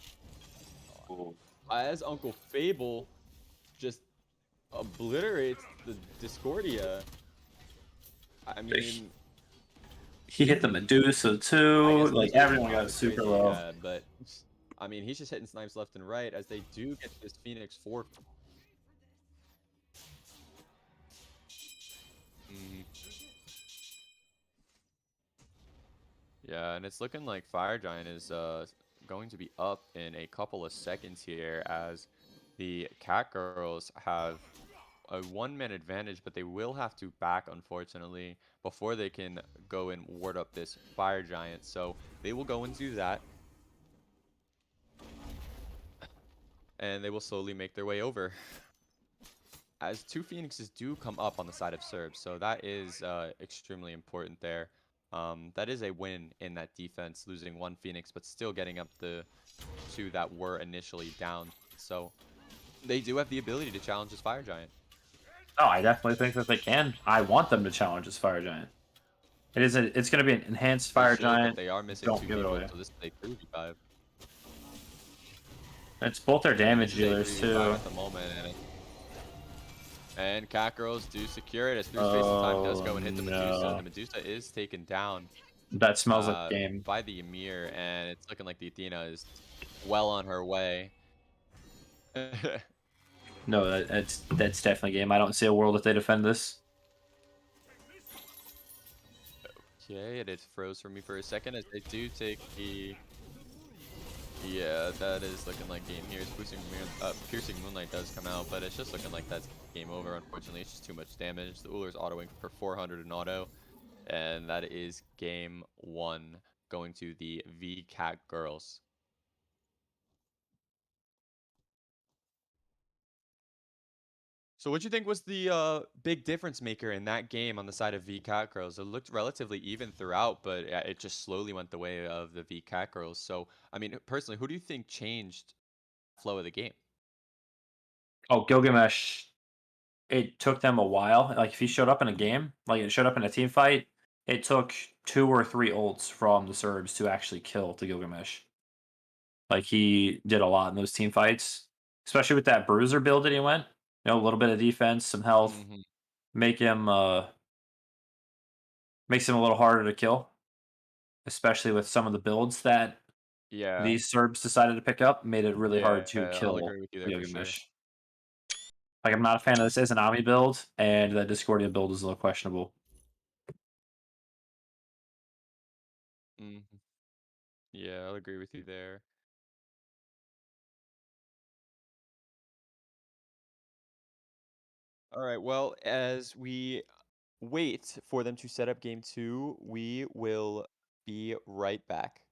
As Uncle Fable just obliterates the Discordia. I mean, he hit the Medusa too. Like, everyone got super low. Yeah, but I mean, he's just hitting snipes left and right as they do get this Phoenix 4. Yeah, and it's looking like Fire Giant is going to be up in a couple of seconds here, as the Catgirls have a 1-man advantage, but they will have to back, unfortunately, before they can go and ward up this Fire Giant. So they will go and do that, and they will slowly make their way over, as 2 Phoenixes do come up on the side of Cerbs. So that is extremely important there. That is a win in that defense, losing 1 Phoenix, but still getting up the 2 that were initially down. So they do have the ability to challenge this Fire Giant. Oh, I definitely think that they can. I want them to challenge this Fire Giant. It's going to be an enhanced Fire Giant. But they are missing Don't 2 give it people, away. so this is a 3v5. It's both their damage dealers This is a 3v5 too. at the moment, and Catgirls do secure it as through space and time does go and hit the Medusa. No. The Medusa is taken down. That smells like game. By the Ymir, and it's looking like the Athena is well on her way. No, that's definitely game. I don't see a world that they defend this. Okay, it froze for me for a second as they do take the Yeah, that is looking like game here. Piercing Moonlight does come out, but it's just looking like that's game over, unfortunately. It's just too much damage. The Ullr's autoing for 400 in auto, and that is game 1 going to the V-Catgirls. So what do you think was the big difference maker in that game on the side of V-Catgirls? It looked relatively even throughout, but it just slowly went the way of the V-Catgirls. So, I mean, personally, who do you think changed flow of the game? Oh, Gilgamesh, it took them a while. Like if he showed up in a game, like it showed up in a team fight, it took 2 or 3 ults from the Cerbs to actually kill the Gilgamesh. Like he did a lot in those team fights, especially with that bruiser build that he went. You know, a little bit of defense, some health, Hmm. make him makes him a little harder to kill, especially with some of the builds that Yeah, these Serbs decided to pick up, made it really hard to yeah, I'll kill agree with you there for sure. Gilgamesh. Like I'm not a fan of this as an Ami build, and the Discordia build is a little questionable. Hmm. Yeah, I'll agree with you there. All right, well, as we wait for them to set up game 2, we will be right back.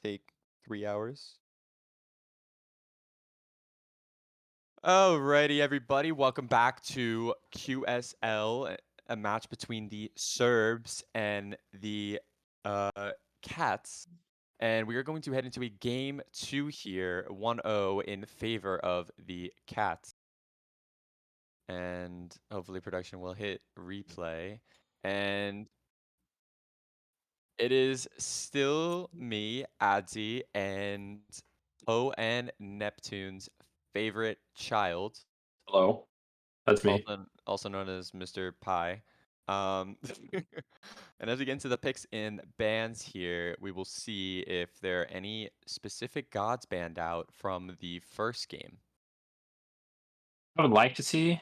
take 3 hours. Alrighty, everybody, welcome back to QSL, a match between the Cerbs and the Cats. And we are going to head into a game 2 here, 1-0 in favor of the Cats. And hopefully production will hit replay. And it is still me, Adzi, and Poe and Neptune's favorite child, Hello, that's me. also known as Mr. Pie. Um, and as we get into the picks in bands here, we will see if there are any specific gods banned out from the first game. I would like to see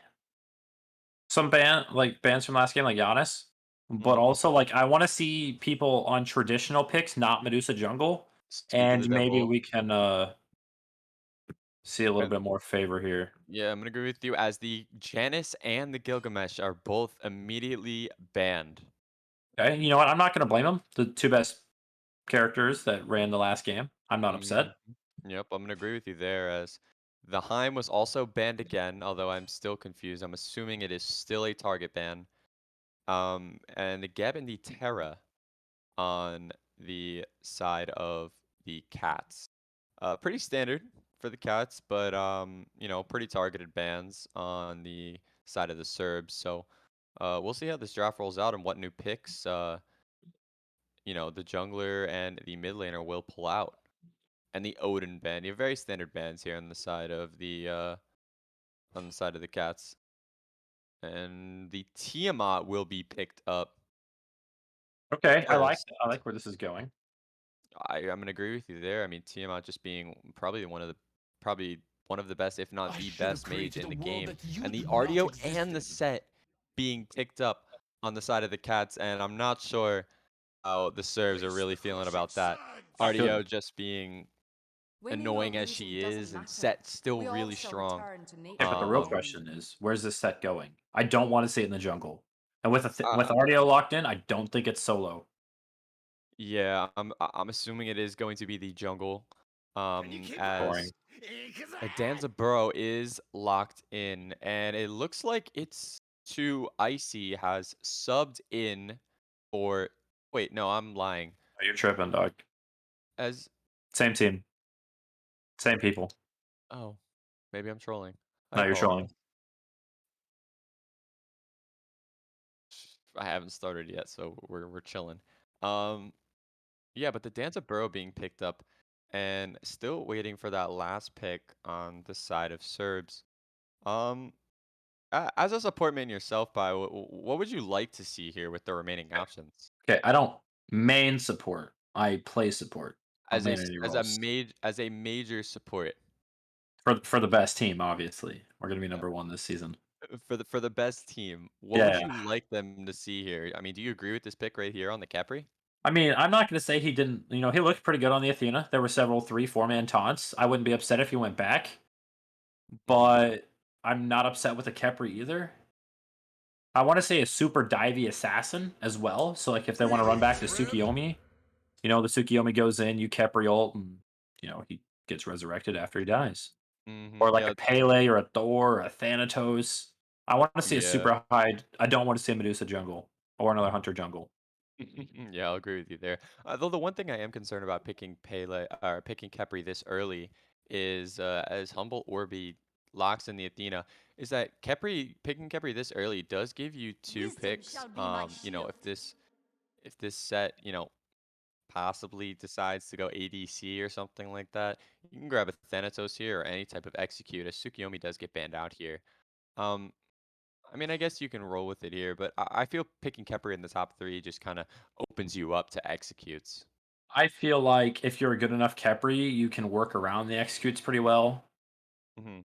some bands from last game, like Giannis, but Mhm. also like I want to see people on traditional picks, not Medusa Jungle, Speak of the and maybe devil. we can see a little And bit more favor here. yeah, I'm gonna agree with you as the Janice and the Gilgamesh are both immediately banned. Okay, you know what? I'm not going to blame them. The two best characters that ran the last game. I'm not Mhm. upset. Yep, I'm gonna agree with you there as the Heim was also banned again, although I'm still confused. I'm assuming it is still a target ban. And the Geb and the Terra on the side of the Cats. Pretty standard for the Cats, but pretty targeted bans on the side of the Serbs. So we'll see how this draft rolls out and what new picks the jungler and the mid laner will pull out. And the Odin band. You have very standard bands here on the side of the Cats. And the Tiamat will be picked up Okay, first. I like where this is going. I'm gonna agree with you there. I mean, Tiamat just being probably one of the best, if not I the should have best mage created in a the world game, that you and the knew not RDO and the existed. set being picked up on the side of the Cats, and I'm not sure how the Servs are Face really the feeling crushing about that. I feel RDO just being Winning or annoying as losing she doesn't is, and matter. set still We all really shall strong. return to okay, nature but the real one Um, day. question is, where's this set going? I don't want to see it in the jungle. And with with uh, RDO locked in, I don't think it's solo. yeah, I'm assuming it is going to be the jungle, Can you keep up? as Boring. a Danza Burrow is locked in, and it looks like it's to Icy has subbed in for. Wait, no, I'm lying. Oh, you're tripping, dog. As Same team, same people. oh, maybe I'm trolling. I No, you're apologize. trolling. I haven't started yet, so we're chilling. Um, yeah, but the Danza Burrow being picked up, and still waiting for that last pick on the side of Serbs. Um, as a support man yourself, Pi, what would you like to see here with the remaining options? Okay, I don't main support. I play support. I don't As a main s- any roles. as a major support For the best team, obviously. We're gonna be number one this season. for the best team, what would Yeah. you like them to see here? I mean, do you agree with this pick right here on the Capri? I mean, I'm not gonna say he didn't. He looked pretty good on the Athena. There were several 3-4 man taunts. I wouldn't be upset if he went back, Hmm. but I'm not upset with the Kepri either. I want to say a super divey assassin as well. So like if they want to run back Greetings, to friend. Tsukiyomi, the Tsukiyomi goes in, you Kepri ult, and he gets resurrected after he dies. Or like a Yeah, Pele or a Thor or a Thanatos. I want to see a yeah. super high. I don't want to see a Medusa jungle or another Hunter jungle. Yeah, I'll agree with you there. Though the one thing I am concerned about picking Pele or picking Kepri this early is as Humble Orbi locks in the Athena, is that picking Kepri this early does give you two Wisdom picks. shall be my shield. If this set, possibly decides to go ADC or something like that, you can grab a Thanatos here or any type of execute, as Tsukiyomi does get banned out here. Um, I mean, I guess you can roll with it here, but I feel picking Kepri in the top three just kind of opens you up to executes. I feel like if you're a good enough Kepri, you can work around the executes pretty well. Hmm.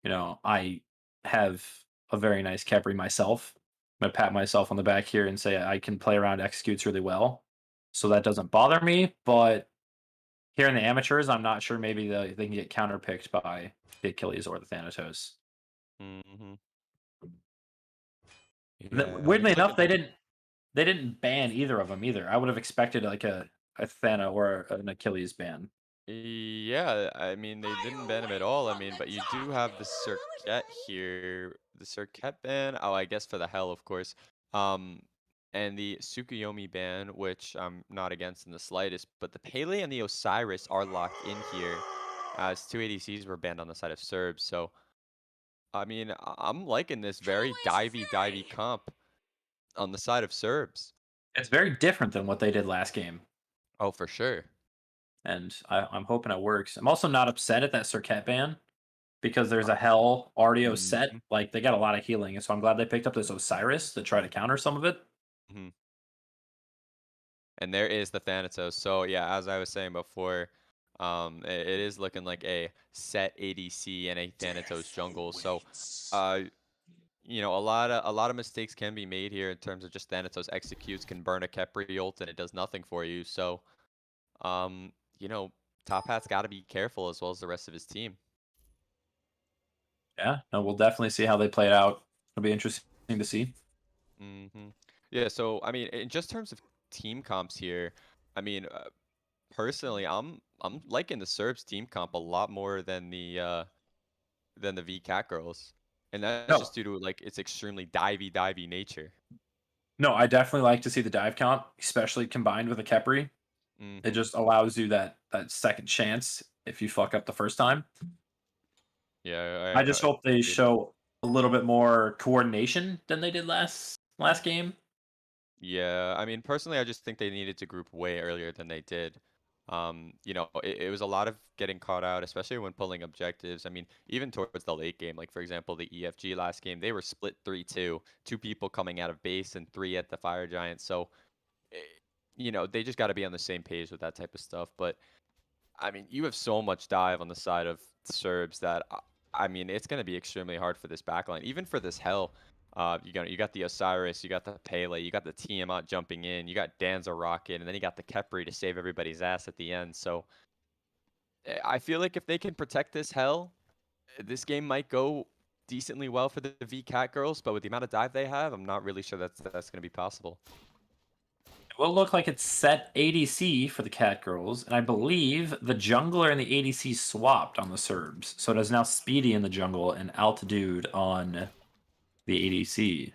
I have a very nice Kepri myself. I'm gonna pat myself on the back here and say I can play around executes really well. So that doesn't bother me, but here in the amateurs, I'm not sure maybe they can get counterpicked by the Achilles or the Thanatos. Hmm. Yeah, Weirdly looks like enough, it. they didn't ban either of them either. I would have expected like a Thana or an Achilles ban. Yeah, I mean, they didn't ban him at all. I mean, but you do have the Circuit here. The Circuit ban. Oh, I guess for the hell, of course. Um, and the Tsukuyomi ban, which I'm not against in the slightest. But the Pele and the Osiris are locked in here, as two ADCs were banned on the side of Cerbs. So, I mean, I'm liking this very divey comp on the side of Cerbs. It's very different than what they did last game, Oh, for sure. and I'm hoping it works. I'm also not upset at that Circuit ban because there's a Hell Ardio set. Mhm, Like they got a lot of healing, and so I'm glad they picked up this Osiris to try to counter some of it. mhm. And there is the Thanatos. So yeah, as I was saying before, it is looking like a set ADC and a Thanatos jungle. So, uh, a lot of mistakes can be made here in terms of just Thanatos executes, can burn a Khepri ult, and it does nothing for you. So, um, you know, Top Hat's got to be careful as well as the rest of his team. Yeah, no, we'll definitely see how they play it out. It'll be interesting to see. Hmm. Yeah. So, I mean, in just terms of team comps here, I mean, personally, I'm liking the Serbs team comp a lot more than the V-Catgirls, and that's No, just due to like its extremely divey nature. no, I definitely like to see the dive count, especially combined with a Khepri. It Hmm. just allows you that second chance if you fuck up the first time. Yeah, I just hope they agreed. show a little bit more coordination than they did last game. Yeah, I mean, personally, I just think they needed to group way earlier than they did. It was a lot of getting caught out, especially when pulling objectives. I mean, even towards the late game, like for example, the EFG last game, they were split 3-2, two people coming out of base and three at the Fire Giant. So, eh, they just got to be on the same page with that type of stuff. But I mean, you have so much dive on the side of Serbs that I mean, it's going to be extremely hard for this backline, even for this hell. You got the Osiris, you got the Pele, you got the Tiamat jumping in, you got Danza rocket, and then you got the Khepri to save everybody's ass at the end. So I feel like if they can protect this hell, this game might go decently well for the V-Cat girls. But with the amount of dive they have, I'm not really sure that's going to be possible. It will look like it's set ADC for the Cat Girls, and I believe the jungler and the ADC swapped on the Serbs. So it is now Speedy in the jungle and Altitude on the ADC.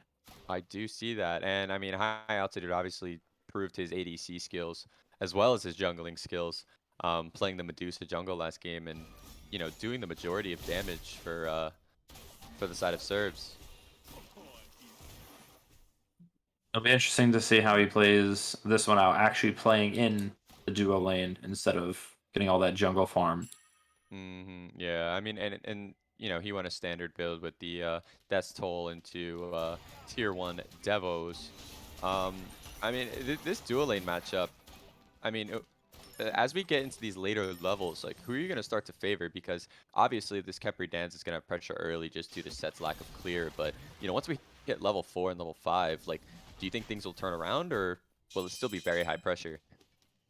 I do see that. And I mean, high altitude obviously proved his ADC skills as well as his jungling skills, playing the Medusa jungle last game and, doing the majority of damage for the side of Serbs. It'll be interesting to see how he plays this one out, actually playing in the duo lane instead of getting all that jungle farm. Yeah, I mean, and he went a standard build with the Death's Toll into tier 1 Devos. Um, I mean, this dual lane matchup, I mean, as we get into these later levels, like who are you going to start to favor? Because obviously this Khepri dance is going to have pressure early just due to Set's lack of clear. But once we hit level 4 and level 5, like, do you think things will turn around, or will it still be very high pressure?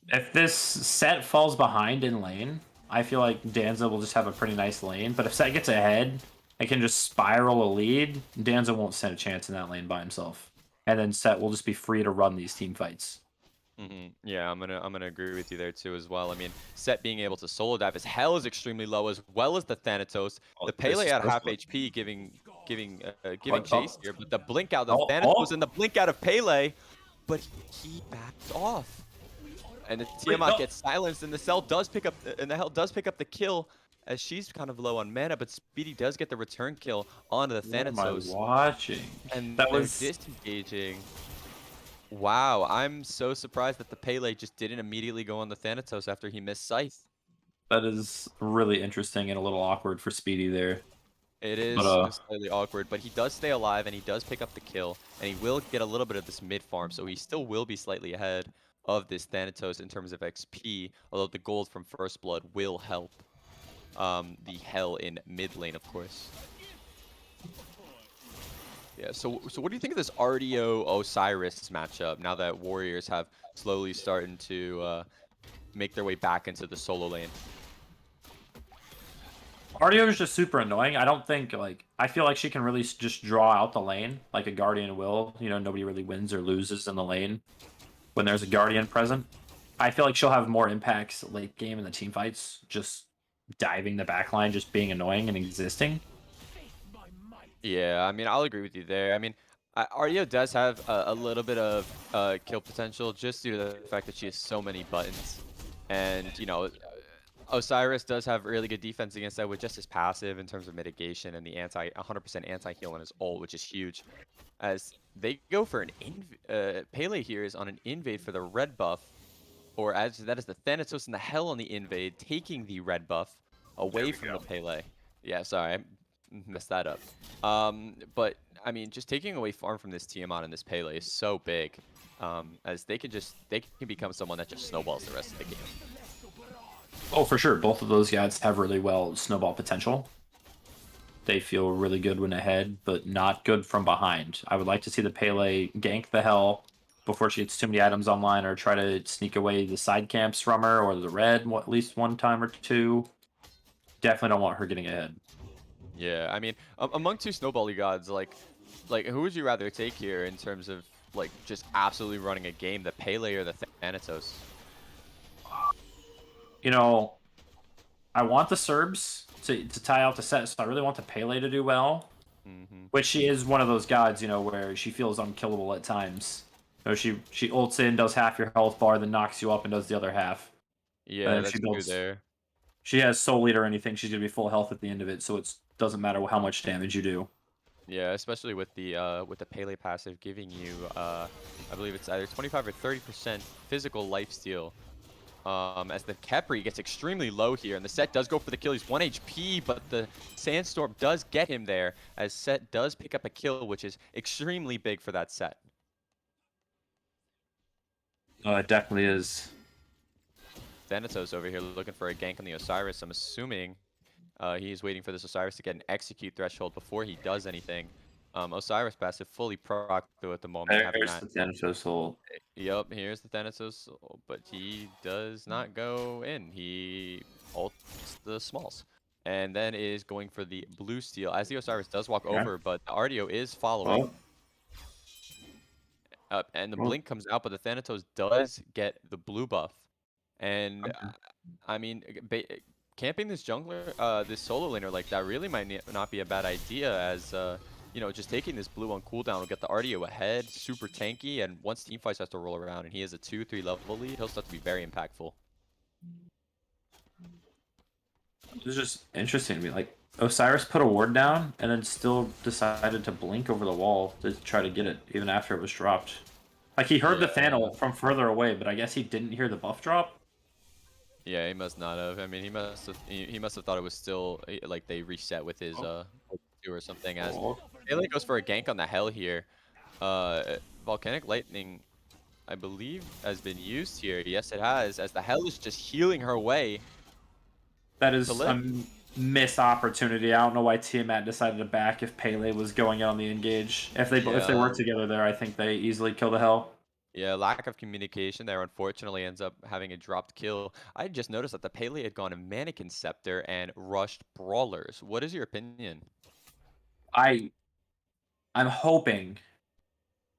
If this Set falls behind in lane, I feel like Danza will just have a pretty nice lane. But if Set gets ahead, it can just spiral a lead. Danza won't stand a chance in that lane by himself. And then Set will just be free to run these team fights. Yeah, I'm gonna agree with you there too as well. I mean, Set being able to solo dive as hell is extremely low, as well as the Thanatos. Oh, The this Pele is at first half blood. HP giving chase Oh, here, but the blink out of oh, Thanatos oh, and the blink out of Pele, but he backs off. And the wait, Tiamat no. gets silenced, and the Cell does pick up, and the Hell does pick up the kill, as she's kind of low on mana, but Speedy does get the return kill onto the What am I Thanatos, watching? and That they're was disengaging. Wow, I'm so surprised that the Pele just didn't immediately go on the Thanatos after he missed Scythe. that is really interesting and a little awkward for Speedy there. It But is slightly awkward, but he does stay alive, and he does pick up the kill, and he will get a little bit of this mid farm, so he still will be slightly ahead of this Thanatos in terms of XP, although the gold from First Blood will help the Hell in mid lane, of course. Yeah, so what do you think of this RDO Osiris matchup now that Warriors have slowly starting to make their way back into the solo lane? Ardio is just super annoying. I don't think I feel like she can really just draw out the lane like a Guardian will. Nobody really wins or loses in the lane when there's a Guardian present. I feel like she'll have more impacts late game in the team fights, just diving the backline, just being annoying and existing. Yeah, I mean, I'll agree with you there. I mean, Ardio does have a little bit of kill potential just due to the fact that she has so many buttons. And, you know, Osiris does have really good defense against that with just his passive in terms of mitigation and the 100% anti-heal on his ult, which is huge. As they go for an Pele here is on an invade for the red buff, or as that is the Thanatos and the Hell on the invade, taking the red buff away from the Pele. Yeah, sorry, I messed that up. But I mean, just taking away farm from this Tiamat and this Pele is so big, as they can become someone that just snowballs the rest of the game. Oh, for sure. Both of those guys have really well snowball potential. They feel really good when ahead, but not good from behind. I would like to see the Pele gank the Hell before she gets too many items online, or try to sneak away the side camps from her, or the red at least one time or two. Definitely don't want her getting ahead. Yeah, I mean, among two snowbally gods, like who would you rather take here in terms of like just absolutely running a game, the Pele or the Thanatos? You know, I want the Cerbs to tie out the set, so I really want the Pele to do well. Which she is one of those gods, you know, where she feels unkillable at times. You know, she ults in, does half your health bar, then knocks you up and does the other half. Yeah, that's true there. She has Soul Eater or anything, she's gonna be full health at the end of it, so it doesn't matter how much damage you do. Yeah, especially with the Pele passive giving you I believe it's either 25 or 30% physical lifesteal. As the Khepri gets extremely low here, and the Set does go for the kill. He's 1 HP, but the Sandstorm does get him there, as Set does pick up a kill, which is extremely big for that Set. It definitely is. Thanatos over here looking for a gank on the Osiris. I'm assuming he's waiting for this Osiris to get an execute threshold before he does anything. Osiris passive fully proc though at the moment. There's the Thanatos ult. Yep, here's the Thanatos, but he does not go in. He ults the smalls. And then is going for the blue steel as the Osiris does walk over, but the RDO is following. And the blink comes out, but the Thanatos does get the blue buff. And I mean, camping this jungler, this solo laner like that really might not be a bad idea, as you know, just taking this blue on cooldown will get the RDO ahead, super tanky, and once teamfights has to roll around and he has a 2-3 level lead, he'll start to be very impactful. It's just interesting to me. Like, Osiris put a ward down and then still decided to blink over the wall to try to get it, even after it was dropped. Like, he heard the Thanal from further away, but I guess he didn't hear the buff drop. Yeah, he must not have. I mean, he must have thought it was still like they reset with his or something. As Pele goes for a gank on the Hell here. Volcanic Lightning, I believe, has been used here. Yes, it has, as the Hell is just healing her way. That is a missed opportunity. I don't know why Tiamat decided to back if Pele was going out on the engage. If they work together there, I think they easily kill the Hell. Yeah, lack of communication there unfortunately ends up having a dropped kill. I just noticed that the Pele had gone to Mannequin Scepter and rushed Brawlers. What is your opinion? I'm hoping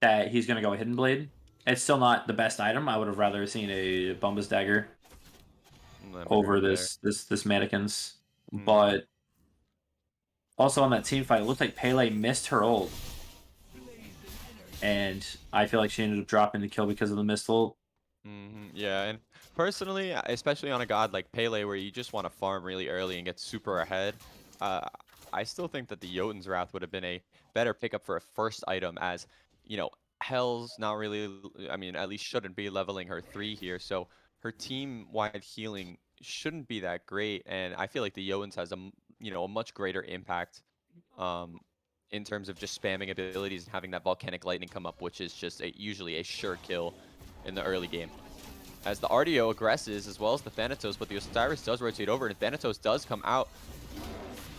that he's going to go Hidden Blade. It's still not the best item. I would have rather seen a Bumba's Dagger over this Mannequins. But also on that team fight, it looked like Pele missed her ult. And I feel like she ended up dropping the kill because of the missed ult. Yeah, and personally, especially on a god like Pele, where you just want to farm really early and get super ahead, I still think that the Jotun's Wrath would have been a better pickup for a first item, as, you know, Hell's not really, I mean, at least shouldn't be leveling her 3 here, so her team-wide healing shouldn't be that great, and I feel like the Jotun's has a much greater impact in terms of just spamming abilities and having that Volcanic Lightning come up, which is just usually a sure kill in the early game. As the RDO aggresses, as well as the Thanatos, but the Osiris does rotate over, and Thanatos does come out,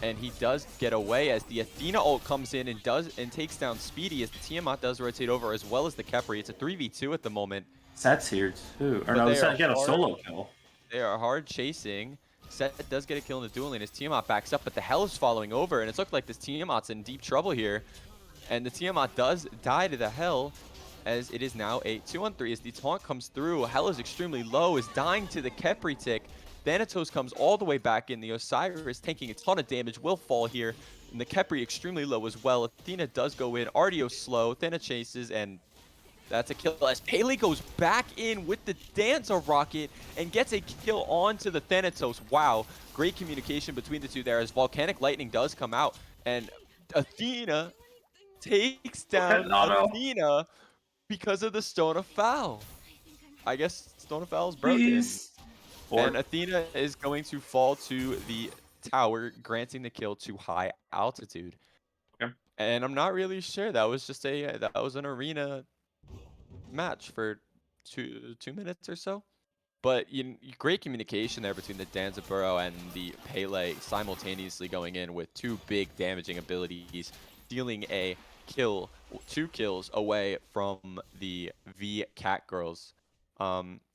and he does get away as the Athena ult comes in and takes down Speedy, as the Tiamat does rotate over, as well as the Khepri. It's a 3v2 at the moment. Set's here too. Or no, Set get a solo kill. They are hard chasing. Set does get a kill in the duel lane as Tiamat backs up, but the Hell is following over, and it's looked like this Tiamat's in deep trouble here. And the Tiamat does die to the Hell, as it is now a 2-on-3 as the taunt comes through. Hell is extremely low, is dying to the Khepri tick. Thanatos comes all the way back in. The Osiris taking a ton of damage, will fall here. And the Khepri extremely low as well. Athena does go in. Artio slow. Thana chases, and that's a kill as Pele goes back in with the Dancer Rocket and gets a kill onto the Thanatos. Wow, great communication between the two there as Volcanic Lightning does come out. And Athena takes down Athena because of the Stone of Foul. I guess Stone of Foul is broken. Jeez. And Athena is going to fall to the tower, granting the kill to high altitude. Okay. And I'm not really sure. That was just that was an arena match for two minutes or so. But great communication there between the Danzaburo and the Pele simultaneously going in with two big damaging abilities, dealing a kill, 2 kills away from the V-Catgirls.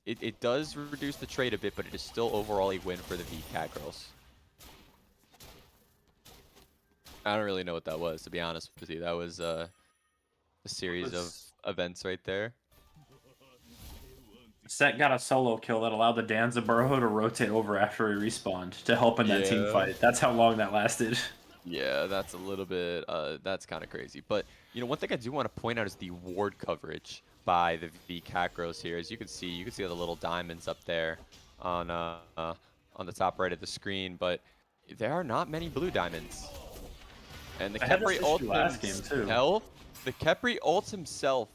It does reduce the trade a bit, but it is still overall a win for the V-Catgirls. I don't really know what that was, to be honest with you. That was a series of events right there. Set got a solo kill that allowed the Danzaburo to rotate over after he respawned to help in that team fight. That's how long that lasted. Yeah, that's a little bit, that's kind of crazy. But, one thing I do want to point out is the ward coverage by the V-Catgirls here. As you can see the little diamonds up there on the top right of the screen, but there are not many blue diamonds. And the Khepri ult himself,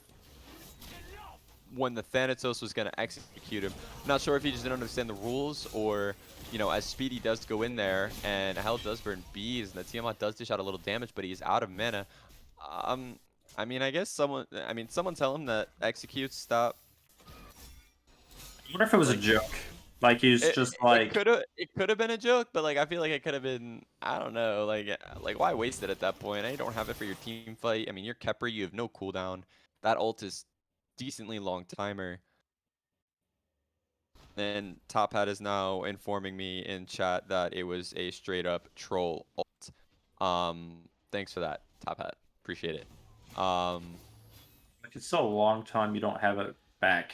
when the Thanatos was going to execute him. I'm not sure if he just didn't understand the rules or, as Speedy does go in there and Hell does burn bees and the Tiamat does dish out a little damage, but he's out of mana. I mean, I guess someone tell him that executes stop. I wonder if it was a joke. Like he's just like it could have been a joke, but like I feel like it could have been, I don't know, like why waste it at that point? You don't have it for your team fight. I mean, you're Khepri, you have no cooldown. That ult is decently long timer. And Top Hat is now informing me in chat that it was a straight up troll ult. Thanks for that, Top Hat. Appreciate it. like it's so a long time you don't have it back.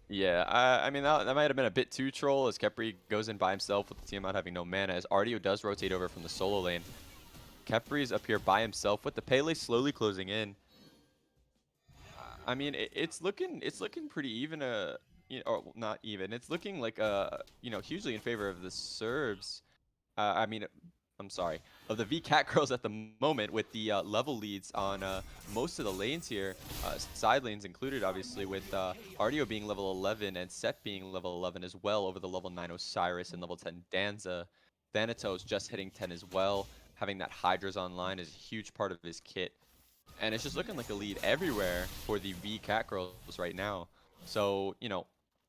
Yeah, I mean that might have been a bit too troll as Khepri goes in by himself with the team out having no mana as Artio does rotate over from the solo lane. Khepri is up here by himself with the Pele slowly closing in. I mean, it's looking pretty even. Or not even. It's looking like hugely in favor of the Cerbs. I'm sorry, of the V-Catgirls at the moment with the level leads on most of the lanes here, side lanes included, obviously, with Artio being level 11 and Set being level 11 as well over the level 9 Osiris and level 10 Danza. Thanatos just hitting 10 as well. Having that Hydra's online is a huge part of his kit. And it's just looking like a lead everywhere for the V-Catgirls right now. So,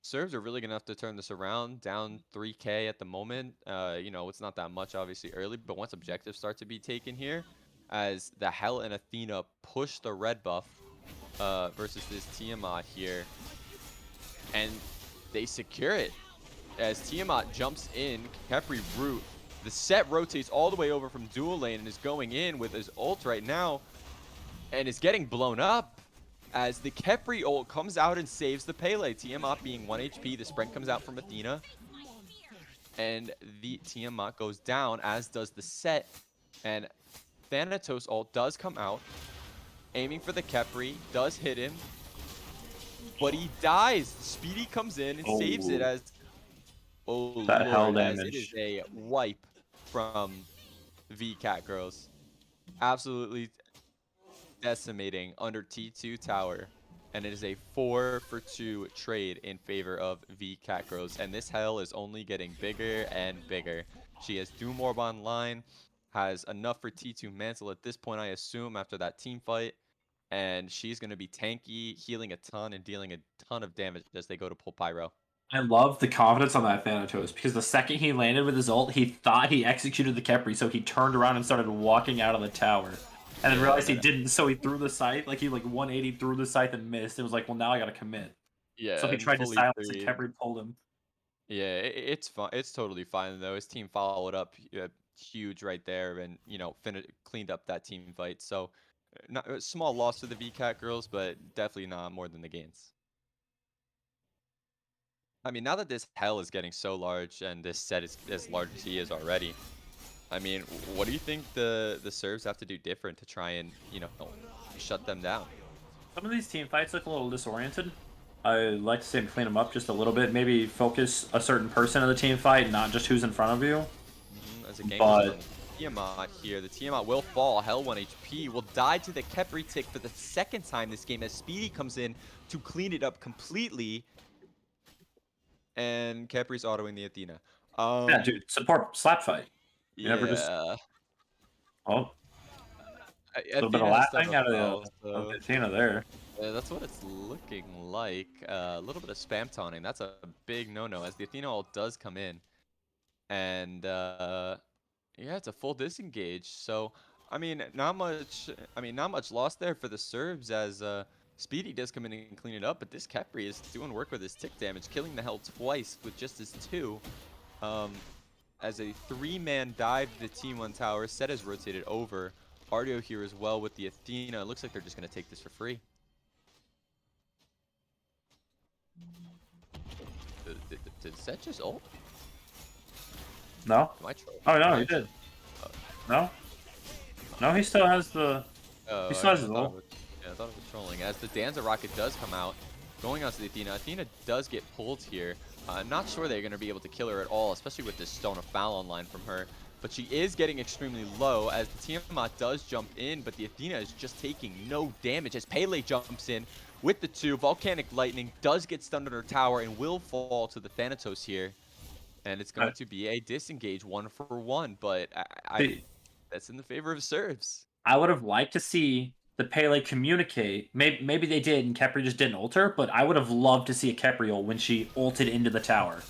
Cerbs are really going to have to turn this around, down 3K at the moment. It's not that much, obviously, early, but once objectives start to be taken here, as the Hell and Athena push the red buff versus this Tiamat here, and they secure it. As Tiamat jumps in, Khepri root, the Set rotates all the way over from dual lane and is going in with his ult right now, and is getting blown up. As the Khepri ult comes out and saves the Pele. Tiamat being 1 HP. The sprint comes out from Athena. And the Tiamat goes down, as does the Set. And Thanatos ult does come out. Aiming for the Khepri. Does hit him. But he dies. Speedy comes in and saves it as... Oh, that Lord, hell as damage. it is a wipe from V-Catgirls. Absolutely decimating under T2 tower, and it is a 4-for-2 trade in favor of V-Catgirls, and this Hell is only getting bigger and bigger. She has Doom Orb online, has enough for T2 Mantle at this point, I assume, after that team fight, and she's going to be tanky, healing a ton and dealing a ton of damage as they go to pull Pyro. I love the confidence on that Thanatos because the second he landed with his ult, he thought he executed the Khepri, so he turned around and started walking out of the tower. And then realized he didn't, so he threw the scythe. Like, he 180 threw the scythe and missed. It was like, well, now I gotta commit. Yeah. So he tried to silence and Khepri pulled him. Yeah, it's fine. It's totally fine, though. His team followed up huge right there and, cleaned up that team fight. So, not a small loss to the V-Catgirls, but definitely not more than the gains. I mean, now that this hell is getting so large and this set is as large as he is already, I mean, what do you think the Cerbs have to do different to try and, you know, shut them down? Some of these team fights look a little disoriented. I'd like to see him clean them up just a little bit. Maybe focus a certain person in the team fight, not just who's in front of you. As the game goes But on the Tiamat here, the Tiamat will fall. Hell 1 HP will die to the Khepri tick for the second time this game as Speedy comes in to clean it up completely. And Khepri's autoing the Athena. yeah, dude, support slap fight. You never just Yeah. oh, a little bit of Athena has laughing several out fouls, of so Athena there. yeah, that's what it's looking like. A little bit of spam taunting. That's a big no-no as the Athena ult does come in. And yeah, it's a full disengage. So, I mean, not much loss there for the Cerbs as Speedy does come in and clean it up, but this Khepri is doing work with his tick damage, killing the hell twice with just his 2. As a 3-man dive to the Team 1 tower, set is rotated over. Ardio here as well with the Athena. It looks like they're just going to take this for free. Did Set just ult? No? Am I trolling? Oh no, Am I he did. Oh. No? No, he still has the Oh, he still has his I thought it ult. was, yeah, I thought it was trolling. As the Danza rocket does come out, going on to the Athena. Athena does get pulled here. Not sure they're going to be able to kill her at all, especially with this Stone of Foul online from her. But she is getting extremely low as the Tiamat does jump in, but the Athena is just taking no damage as Pele jumps in with the 2. Volcanic Lightning does get stunned on her tower and will fall to the Thanatos here. And it's going to be a disengage 1-for-1, but that's in the favor of Cerbs. I would have liked to see the Pele communicate. Maybe they did and Khepri just didn't ult her, but I would have loved to see a Khepri ult when she ulted into the tower.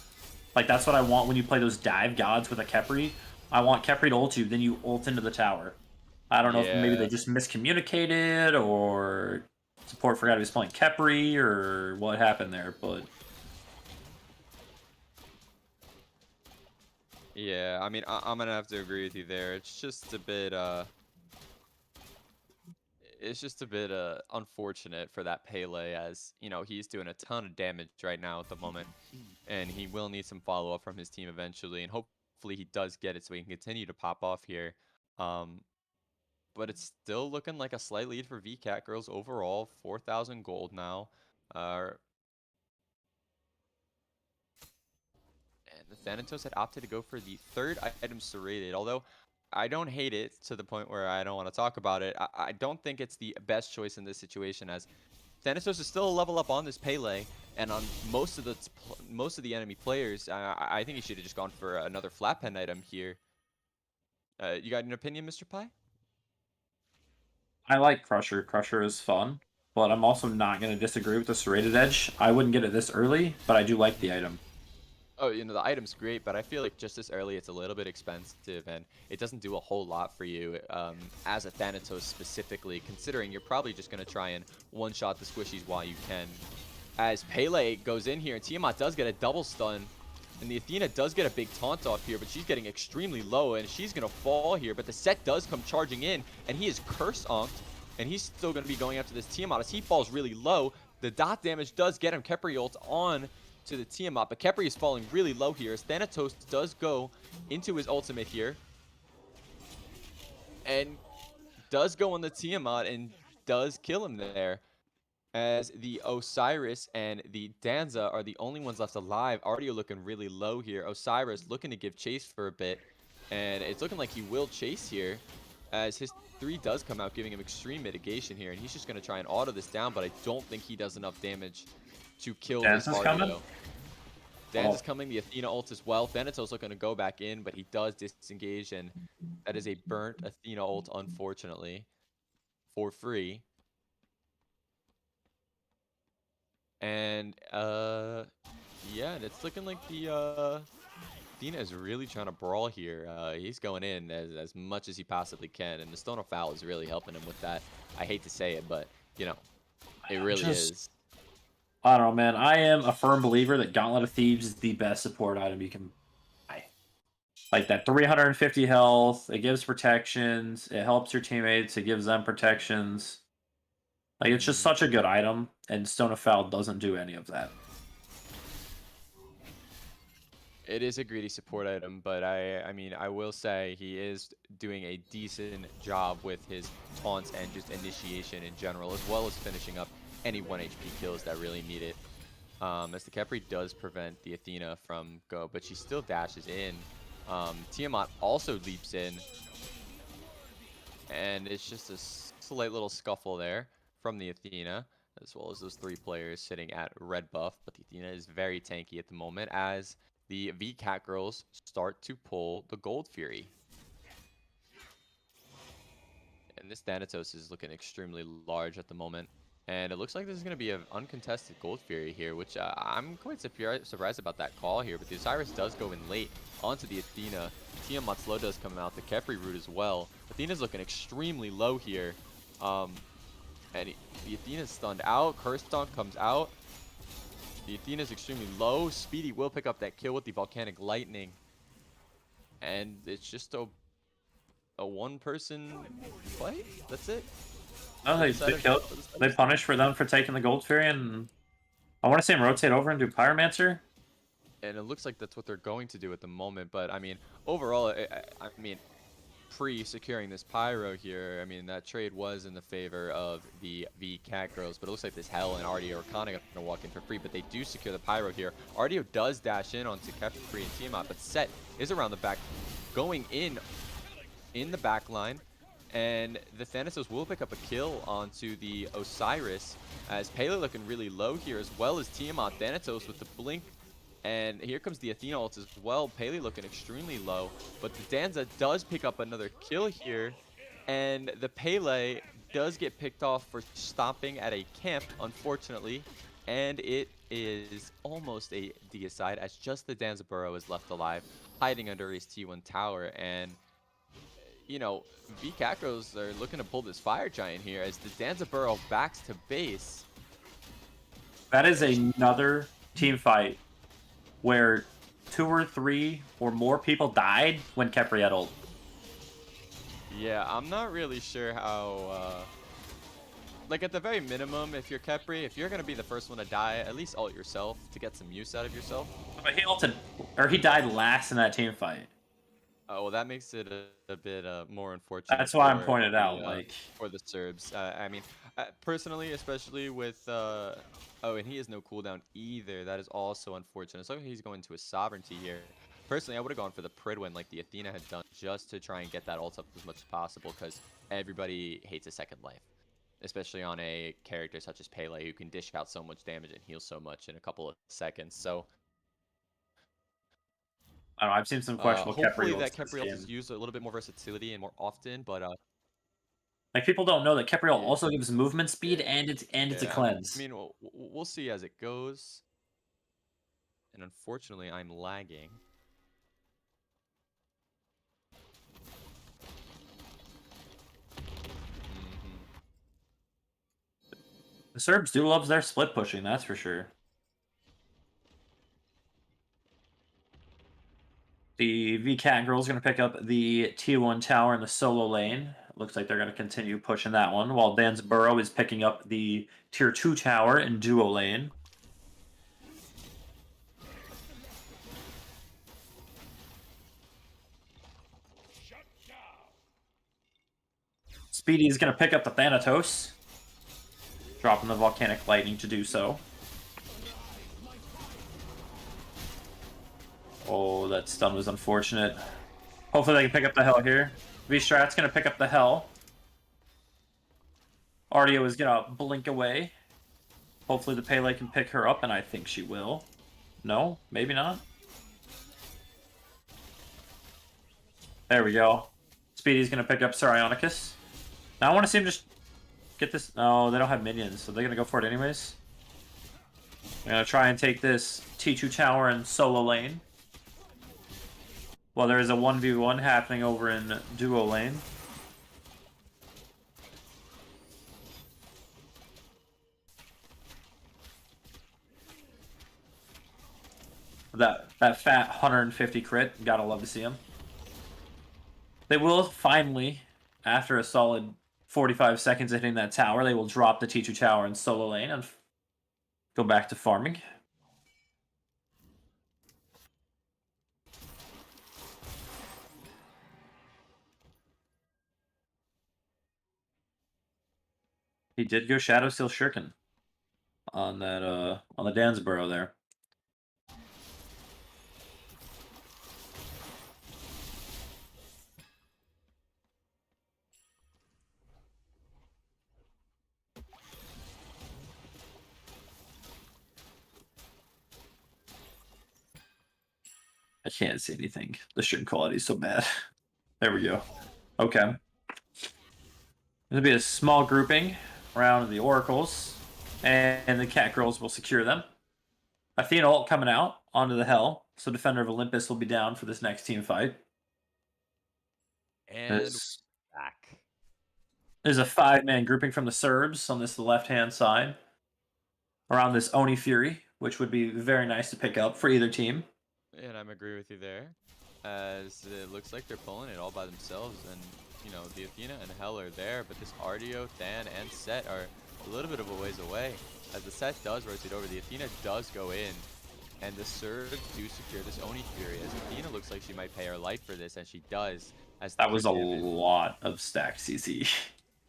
Like, that's what I want when you play those dive gods with a Khepri. I want Khepri to ult you, then you ult into the tower. I don't know if maybe they Yeah. just miscommunicated or support forgot he was playing Khepri or what happened there, but Yeah, I mean, I'm gonna have to agree with you there. It's just a bit, unfortunate for that Pele as, you know, he's doing a ton of damage right now at the moment. And he will need some follow-up from his team eventually. And hopefully he does get it so he can continue to pop off here. But it's still looking like a slight lead for V-Catgirls overall. 4,000 gold now. And the Thanatos had opted to go for the 3rd item serrated, although I don't hate it to the point where I don't want to talk about it. I don't think it's the best choice in this situation as Thanatos is still a level up on this Pele, and on most of the enemy players, I think he should have just gone for another flat pen item here. You got an opinion, Mr. Pie? I like Crusher. Crusher is fun, but I'm also not going to disagree with the serrated edge. I wouldn't get it this early, but I do like the item. Oh, you know, the item's great, but I feel like just this early, it's a little bit expensive, and it doesn't do a whole lot for you as a Thanatos specifically, considering you're probably just going to try and one-shot the squishies while you can. As Pele goes in here, and Tiamat does get a double stun, and the Athena does get a big taunt off here, but she's getting extremely low, and she's going to fall here, but the set does come charging in, and he is curse-onked, and he's still going to be going after this Tiamat as he falls really low. The dot damage does get him. Khepri ult on to the Tiamat, but Khepri is falling really low here as Thanatos does go into his ultimate here and does go on the Tiamat and does kill him there as the Osiris and the Danza are the only ones left alive. Ardio looking really low here. Osiris looking to give chase for a bit, and it's looking like he will chase here as his 3 does come out, giving him extreme mitigation here, and he's just going to try and auto this down, but I don't think he does enough damage to kill this Ardio. Danza's coming, the Athena ult as well. Thanatos looking to go back in, but he does disengage, and that is a burnt Athena ult, unfortunately, for free. And, yeah, and it's looking like the, Athena is really trying to brawl here. He's going in as much as he possibly can, and the Stone of Foul is really helping him with that. I hate to say it, but, you know, it really is. I don't know, man. I am a firm believer that Gauntlet of Thieves is the best support item you can buy. Like that 350 health, it gives protections, it helps your teammates, it gives them protections. Like it's just such a good item, and Stone of Foul doesn't do any of that. It is a greedy support item, but I mean, I will say he is doing a decent job with his taunts and just initiation in general, as well as finishing up any 1 HP kills that really need it. As the Khepri does prevent the Athena from go, but she still dashes in. Tiamat also leaps in, and it's just a slight little scuffle there from the Athena, as well as those 3 players sitting at red buff, but the Athena is very tanky at the moment as the V-Catgirls start to pull the Gold Fury. And this Thanatos is looking extremely large at the moment. And it looks like there's going to be an uncontested Gold Fury here, which I'm quite surprised about that call here. But the Osiris does go in late onto the Athena. Tiamat's slow does come out, the Khepri root as well. Athena's looking extremely low here. The Athena's stunned out. Curse Dunk comes out. The Athena's extremely low. Speedy will pick up that kill with the Volcanic Lightning. And it's just a one-person fight? That's it? No, they punish for them for taking the Gold Fury, and I want to see him rotate over and do Pyromancer. And it looks like that's what they're going to do at the moment. But, I mean, overall, I mean, pre-securing this Pyro here, I mean, that trade was in the favor of the V-Catgirls, but it looks like this Hell and Artio are kind of going to walk in for free, but they do secure the Pyro here. Artio does dash in onto Khepri and Tiamat, but Set is around the back, going in the back line, and the Thanatos will pick up a kill onto the Osiris, as Pele looking really low here, as well as Tiamat. Thanatos with the blink. And here comes the Athena ult as well. Pele looking extremely low. But the Danza does pick up another kill here. And the Pele does get picked off for stopping at a camp, unfortunately. And it is almost a deicide, as just the Danza Burrow is left alive, hiding under his T1 tower. And, you know, V-Catgirls are looking to pull this Fire Giant here, as the Danza Burrow backs to base. That is another team fight where 2 or 3 or more people died when Khepri had ult. Yeah, I'm not really sure how, like at the very minimum, if you're Khepri, if you're going to be the first one to die, at least ult yourself to get some use out of yourself. But he ulted, or he died last in that team fight. Oh, well, that makes it a bit more unfortunate. That's why I'm pointing out, like, for the Cerbs. I mean, personally, especially with oh, and he has no cooldown either. That is also unfortunate. So he's going to a sovereignty here. Personally, I would have gone for the Pridwin like the Athena had done, just to try and get that ult up as much as possible, because everybody hates a second life, especially on a character such as Pele, who can dish out so much damage and heal so much in a couple of seconds. So I don't know, I've seen some questionable hopefully Khepri that ults Khepri ult is used a little bit more versatility and more often, but like, people don't know that Khepri ult yeah. also gives movement speed and it's a cleanse. I mean, we'll see as it goes. And unfortunately, I'm lagging. The Cerbs do love their split pushing, that's for sure. The V-Catgirls are going to pick up the T1 tower in the solo lane. Looks like they're going to continue pushing that one, while Dan's Burrow is picking up the tier 2 tower in duo lane. Speedy is going to pick up the Thanatos, dropping the Volcanic Lightning to do so. Oh, that stun was unfortunate. Hopefully they can pick up the Hell here. V-Strat's going to pick up the Hell. Artio is going to blink away. Hopefully the Pele can pick her up, and I think she will. No? Maybe not? There we go. Speedy's going to pick up Sarionicus. Now I want to see him just get this. No, they don't have minions, so they're going to go for it anyways. I'm going to try and take this T2 tower in solo lane. Well, there is a 1v1 happening over in duo lane. That fat 150 crit, gotta love to see him. They will finally, after a solid 45 seconds of hitting that tower, they will drop the T2 tower in solo lane and go back to farming. He did go Shadow Steel Shuriken on that on the Dansborough there. I can't see anything. The shooting quality is so bad. There we go. Okay. There'll be a small grouping around the Oracles, and the Catgirls will secure them. Athena ult coming out onto the Hell, so Defender of Olympus will be down for this next team fight. And There's back. a 5-man grouping from the Cerbs on this left-hand side around this Oni Fury, which would be very nice to pick up for either team. And I'm agree with you there, as it looks like they're pulling it all by themselves, and you know the Athena and Hell are there, but this Ardio, Than, and Set are a little bit of a ways away. As the Set does rotate over, the Athena does go in, and the Cerbs do secure this Oni Fury. As Athena looks like she might pay her life for this, and she does. As That was a lot of stack CC.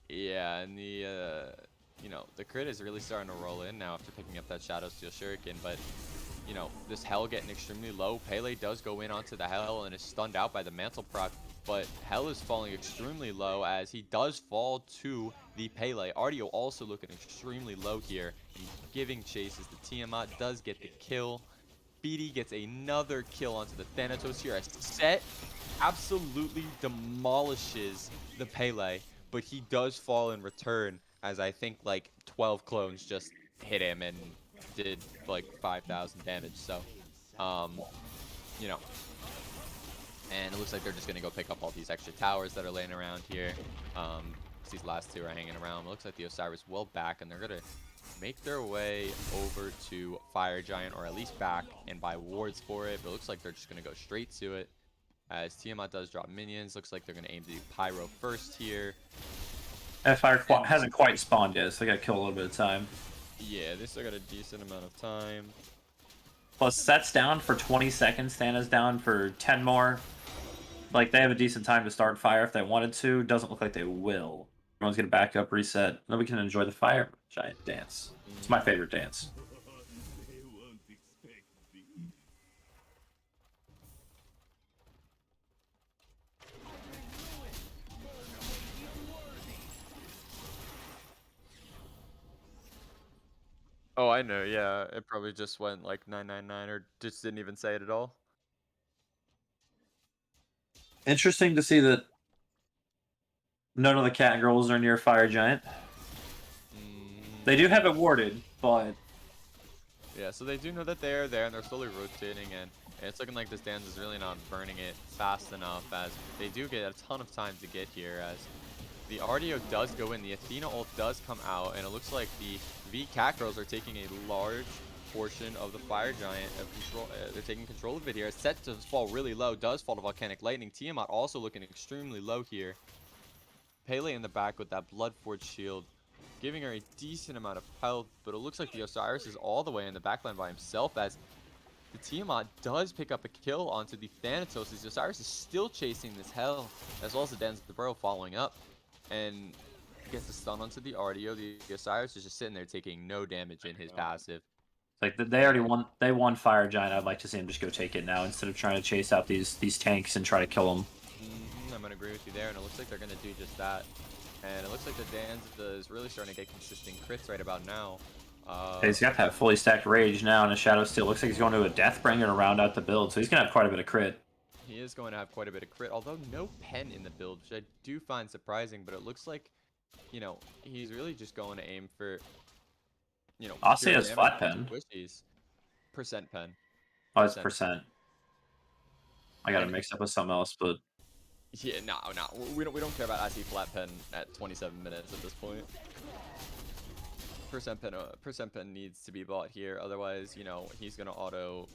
Yeah, and the you know, the crit is really starting to roll in now after picking up that Shadow Steel Shuriken, but you know, this Hell getting extremely low. Pele does go in onto the Hell and is stunned out by the Mantle proc, but Hell is falling extremely low as he does fall to the Pele. Ardio also looking extremely low here, and giving chase as the Tiamat does get the kill. BD gets another kill onto the Thanatos here as Set absolutely demolishes the Pele, but he does fall in return, as I think like 12 clones just hit him and did like 5,000 damage. So, you know, and it looks like they're just gonna go pick up all these extra towers that are laying around here. These last two are hanging around. It looks like the Osiris will back, and they're gonna make their way over to Fire Giant, or at least back and buy wards for it. But it looks like they're just gonna go straight to it. As Tiamat does drop minions, looks like they're gonna aim to do Pyro first here. Fire hasn't quite spawned yet, so they gotta kill a little bit of time. Yeah, they still got a decent amount of time. Plus, Set's down for 20 seconds, Thana's down for 10 more. Like, they have a decent time to start fire if they wanted to. Doesn't look like they will. Everyone's gonna back up, reset, and then we can enjoy the Fire Giant dance. It's my favorite dance. Oh, I know, yeah. It probably just went like 999 or just didn't even say it at all. Interesting to see that none of the Catgirls are near Fire Giant. They do have it warded, but Yeah, so they do know that they're there and they're slowly rotating, and it's looking like this dance is really not burning it fast enough, as they do get a ton of time to get here, as the Ardio does go in, the Athena ult does come out, and it looks like the V-Catgirls are taking a large portion of the Fire Giant of control. They're taking control of it here. Set does fall really low, does fall to Volcanic Lightning. Tiamat also looking extremely low here. Pele in the back with that Bloodforge shield, giving her a decent amount of health, but it looks like the Osiris is all the way in the backline by himself, as the Tiamat does pick up a kill onto the Thanatos, as the Osiris is still chasing this Hell, as well as the Dansborough following up, and gets a stun onto the Ardio. The Osiris is just sitting there taking no damage in his passive. like they already won. They won Fire Giant. I'd like to see them just go take it now instead of trying to chase out these tanks and try to kill them. I'm gonna agree with you there, and it looks like they're gonna do just that. And it looks like the Danza is really starting to get consistent crits right about now. He's got that fully stacked Rage now, and a Shadow Steel. Looks like he's going to a Deathbringer to round out the build, so he's gonna have quite a bit of crit. He is going to have quite a bit of crit, although no pen in the build, which I do find surprising, but it looks like, you know, he's really just going to aim for, you know, I'll say pure his damage flat onto pen. Wishies. Percent pen. Oh, it's percent. I got to mix up with something else, but Yeah, no, we don't care about IC flat pen at 27 minutes at this point. Percent pen needs to be bought here, otherwise, you know, he's gonna auto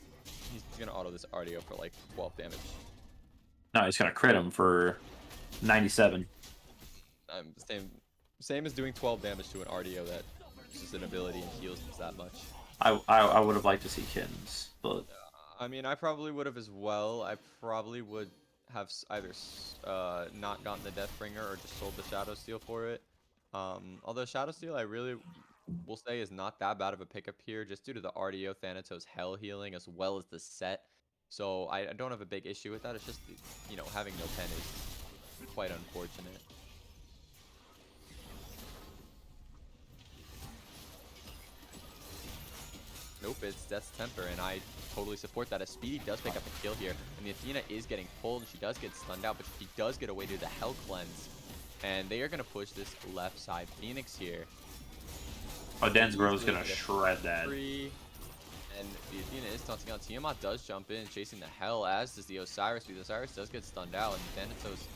this Ardio for like 12 damage. no, he's gonna crit him for 97. Same as doing 12 damage to an RDO that uses an ability and heals that much. I would have liked to see Kittens, but I mean, I probably would have as well. I probably would have either not gotten the Deathbringer or just sold the Shadow Steel for it. Although Shadow Steel, I really will say is not that bad of a pickup here, just due to the RDO Thanatos Hell healing as well as the set. So I don't have a big issue with that. It's just, you know, having no pen is quite unfortunate. Nope, it's Death's Temper, and I totally support that. As Speedy does pick up a kill here, and the Athena is getting pulled, and she does get stunned out, but she does get away to the Hell Cleanse. And they are going to push this left side Phoenix here. oh, Densboro's gonna shred that. And the Athena is taunting out. Tiamat does jump in, chasing the Hell, as does the Osiris. The Osiris does get stunned out, and Thanatos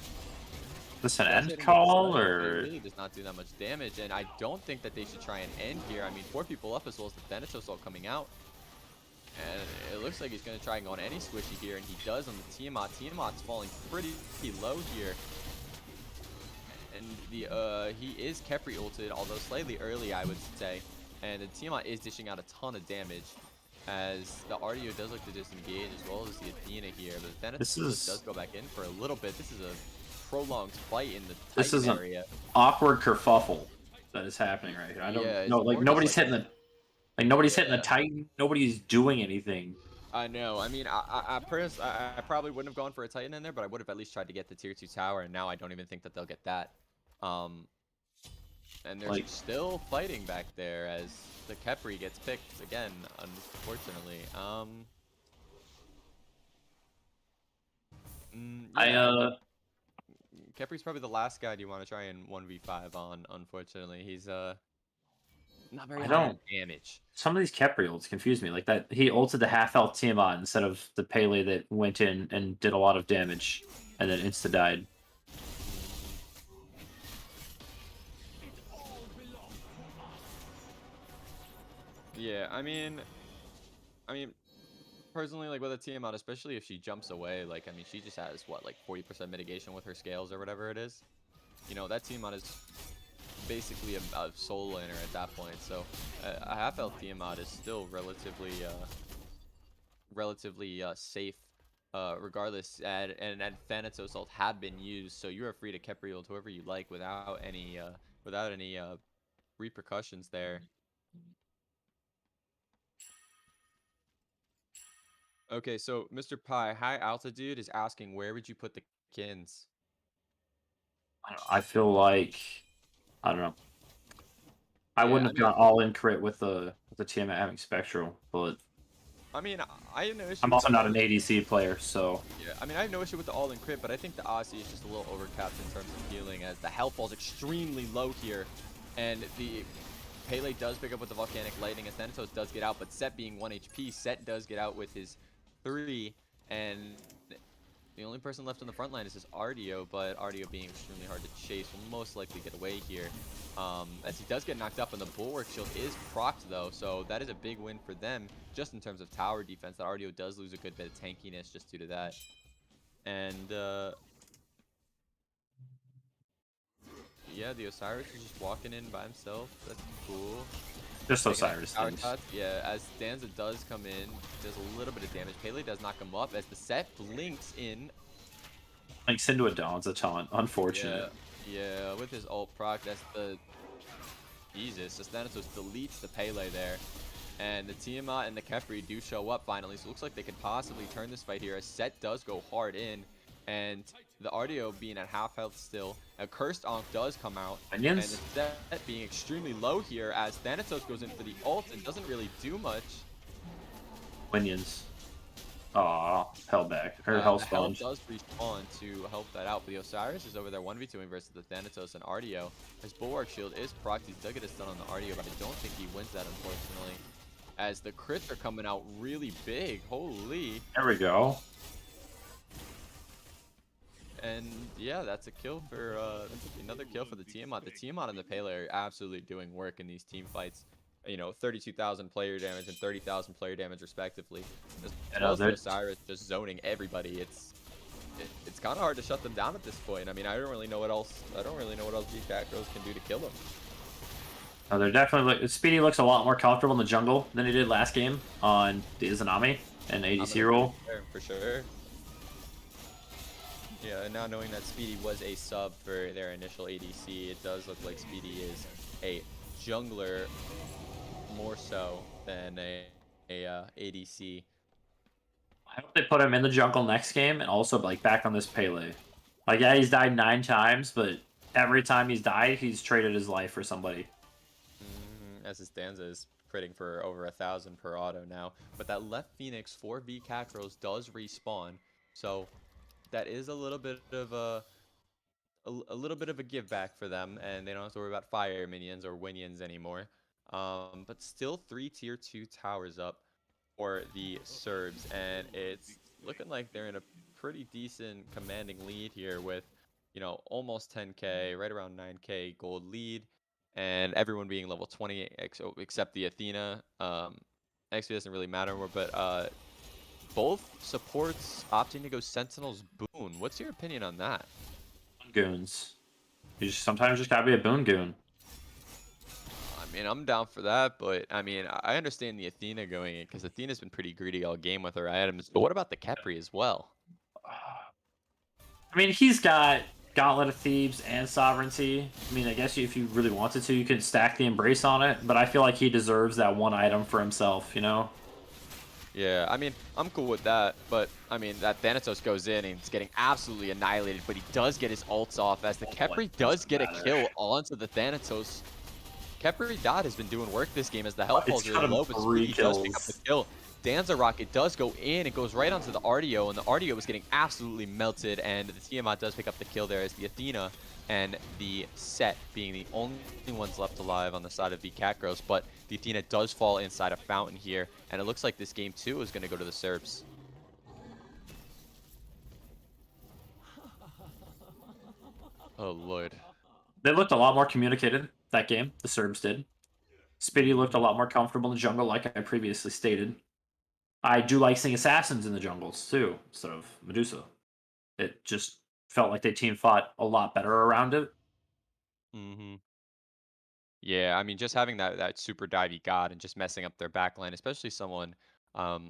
This an does end hit him with the call, stun, but or it really does not do that much damage, and I don't think that they should try and end here. I mean, 4 people up as well as the Thanatos all coming out. And it looks like he's going to try and go on any squishy here, and he does on the Tiamat. Tiamat's falling pretty low here. And the he is Kepri ulted, although slightly early, I would say. And the Tiamat is dishing out a ton of damage, as the RDO does look to disengage, as well as the Athena here. But the Thanatos does go back in for a little bit. This is a prolonged fight in the Titan area. Awkward kerfuffle that is happening right here. I don't know, like nobody's hitting the, nobody's hitting the Titan. Nobody's doing anything. I know. I mean, I probably wouldn't have gone for a Titan in there, but I would have at least tried to get the tier 2 tower, and now I don't even think that they'll get that. And they're still fighting back there as the Kepri gets picked again, unfortunately. Kepri's probably the last guy you want to try and 1v5 on, unfortunately. He's not very high on damage. Some of these Kepri ults confuse me. Like that, he ulted the half-health Tiamat instead of the Pele that went in and did a lot of damage and then insta-died. Yeah, I mean, personally, like with a Tiamat, especially if she jumps away, like, I mean, she just has, what, like 40% mitigation with her scales or whatever it is. You know, that Tiamat is basically a soul laner at that point, so a half-health Tiamat is still relatively safe, regardless, and Thanatos ult had been used, so you are free to Kepri ult whoever you like without any repercussions there. Okay, so Mr. Pi, High Altitude is asking, where would you put the Kins? I feel like, I don't know. I wouldn't have gone all in crit with the Tiamat having Spectral, but I mean, I have no issue. I'm also not an ADC player, so yeah. I mean, I have no issue with the all in crit, but I think the Aussie is just a little overcapped in terms of healing, as the health falls extremely low here, and the Pele does pick up with the Volcanic Lightning, as Thanatos does get out, but Set being 1 HP, Set does get out with his 3, and the only person left on the front line is this RDO, but RDO being extremely hard to chase will most likely get away here. As he does get knocked up, and the Bulwark Shield is procced though, so that is a big win for them, just in terms of tower defense. The RDO does lose a good bit of tankiness just due to that. And yeah, the Osiris is just walking in by himself. That's cool. Just Osiris things. Yeah, as Danza does come in, does a little bit of damage. Pele does knock him up as the Set blinks in. Links into a Danza taunt. Unfortunate. Yeah, with his ult proc, that's the... Jesus, Thanatos deletes the Pele there. And the Tiamat and the Kepri do show up finally, so it looks like they could possibly turn this fight here, as Set does go hard in. And the RDO being at half health still. A Cursed Ankh does come out. Minions? And the Set being extremely low here, as Thanatos goes in for the ult and doesn't really do much. Minions. Aw, held back. Or hell sponge. Hell does respawn to help that out, but the Osiris is over there 1v2ing versus the Thanatos and RDO. His Bulwark Shield is procced. He does get a stun on the RDO, but I don't think he wins that, unfortunately. As the crits are coming out really big. Holy. There we go. And yeah, that's a kill for that's another kill for the Tiamat. The Tiamat and the Pele are absolutely doing work in these team fights. You know, 32,000 player damage and 30,000 player damage respectively. As well as the Osiris just zoning everybody. it's kind of hard to shut them down at this point. I mean, I don't really know what else. I don't really know what else V-Catgirls can do to kill them. No, they're definitely Speedy looks a lot more comfortable in the jungle than he did last game on the Izanami and I'm ADC gonna agree role. there for sure. Yeah, and now knowing that Speedy was a sub for their initial ADC, it does look like Speedy is a jungler more so than a ADC. I hope they put him in the jungle next game and also like back on this Pele. Like, yeah, he's died 9 times, but every time he's died, he's traded his life for somebody. As his Danza is critting for over 1,000 per auto now. But that left Phoenix for V-Catgirls does respawn. So that is a little bit of a little bit of a give back for them, and they don't have to worry about fire minions or winions anymore. But still 3 tier 2 towers up for the Cerbs, and it's looking like they're in a pretty decent commanding lead here with, you know, almost 10k, right around 9k gold lead, and everyone being level 20 except the Athena. XP doesn't really matter more, but both supports opting to go Sentinel's Boon. What's your opinion on that? Goons. You sometimes just gotta be a boon goon. I mean, I'm down for that, but I mean, I understand the Athena going in because Athena's been pretty greedy all game with her items. But what about the Khepri as well? I mean, he's got Gauntlet of Thebes and Sovereignty. I mean, I guess if you really wanted to, you could stack the Embrace on it, but I feel like he deserves that one item for himself, you know? Yeah, I mean, I'm cool with that, but I mean, that Thanatos goes in and he's getting absolutely annihilated, but he does get his ults off as the Khepri does get a kill onto the Thanatos. Khepri Dot has been doing work this game as the health falls really low, but Speedy does pick up the kill. Danza Rocket does go in, it goes right onto the RDO, and the RDO is getting absolutely melted, and the Tiamat does pick up the kill there as the Athena and the Set being the only ones left alive on the side of V-Catgirls, but the Athena does fall inside a fountain here, and it looks like this game too is going to go to the Cerbs. Oh lord. They looked a lot more communicated that game, the Serbs did. Speedy looked a lot more comfortable in the jungle, like I previously stated. I do like seeing assassins in the jungles too, instead of Medusa. It just felt like they team fought a lot better around it. Mm-hmm. Yeah, I mean, just having that super divey god and just messing up their backline, especially someone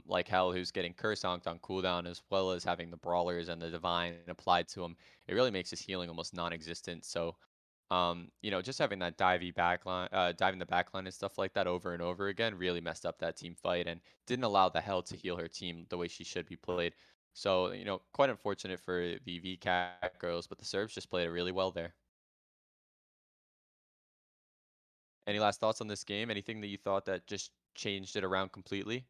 like Hell who's getting curse honked on cooldown, as well as having the brawlers and the divine applied to him, it really makes his healing almost non-existent. So, you know, just having that divey backline, diving the backline and stuff like that over and over again really messed up that team fight and didn't allow the Hell to heal her team the way she should be played. So, you know, quite unfortunate for the V-Cat girls, but the Serbs just played it really well there. Any last thoughts on this game? Anything that you thought that just changed it around completely?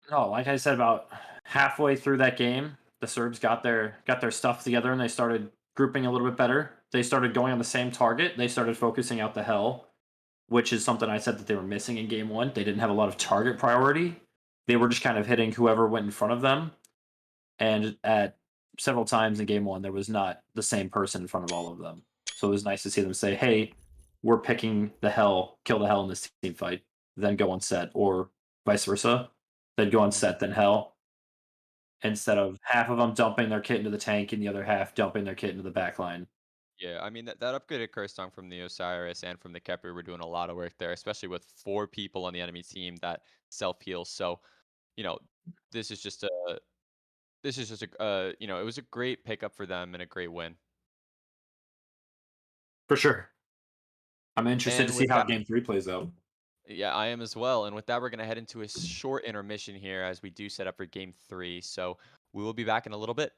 No, like I said, about halfway through that game, the Serbs got their stuff together and they started grouping a little bit better. They started going on the same target. They started focusing out the Hell, which is something I said that they were missing in game one. They didn't have a lot of target priority. They were just kind of hitting whoever went in front of them. And at several times in game one, there was not the same person in front of all of them. So it was nice to see them say, hey, we're picking the Hell, kill the Hell in this team fight, then go on set, or vice versa. They'd go on set, then Hell, instead of half of them dumping their kit into the tank and the other half dumping their kit into the back line. Yeah, I mean that upgraded curse song from the Osiris and from the Kepri were doing a lot of work there, especially with 4 people on the enemy team that self heal. So, you know, this is just a you know, it was a great pickup for them and a great win. For sure. I'm interested to And see with how that, game 3 plays out. yeah, I am as well. And with that, we're gonna head into a short intermission here as we do set up for game 3. So we will be back in a little bit.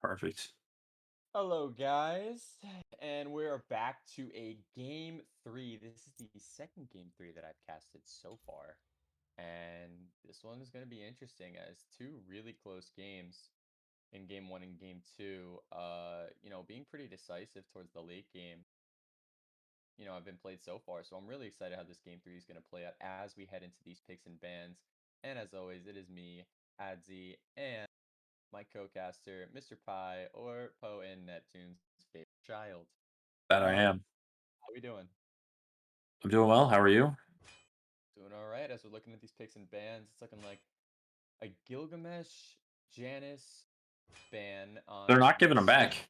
Perfect. Hello, guys, and we're back to a game three. This is the second game three that I've casted so far, and this one is going to be interesting as two really close games in game one and game two. Being pretty decisive towards the late game. I've been played so far, so I'm really excited how this game three is going to play out as we head into these picks and bans. And as always, it is me, Adzi, and my co-caster, Mr. Pie, or Poe and Neptune's favorite child. That I Um, am. how we doing? I'm doing well. How are you? Doing all right. As we're looking at these picks and bans, it's looking like a Gilgamesh, Janice ban They're on not the giving them Cerbs. back.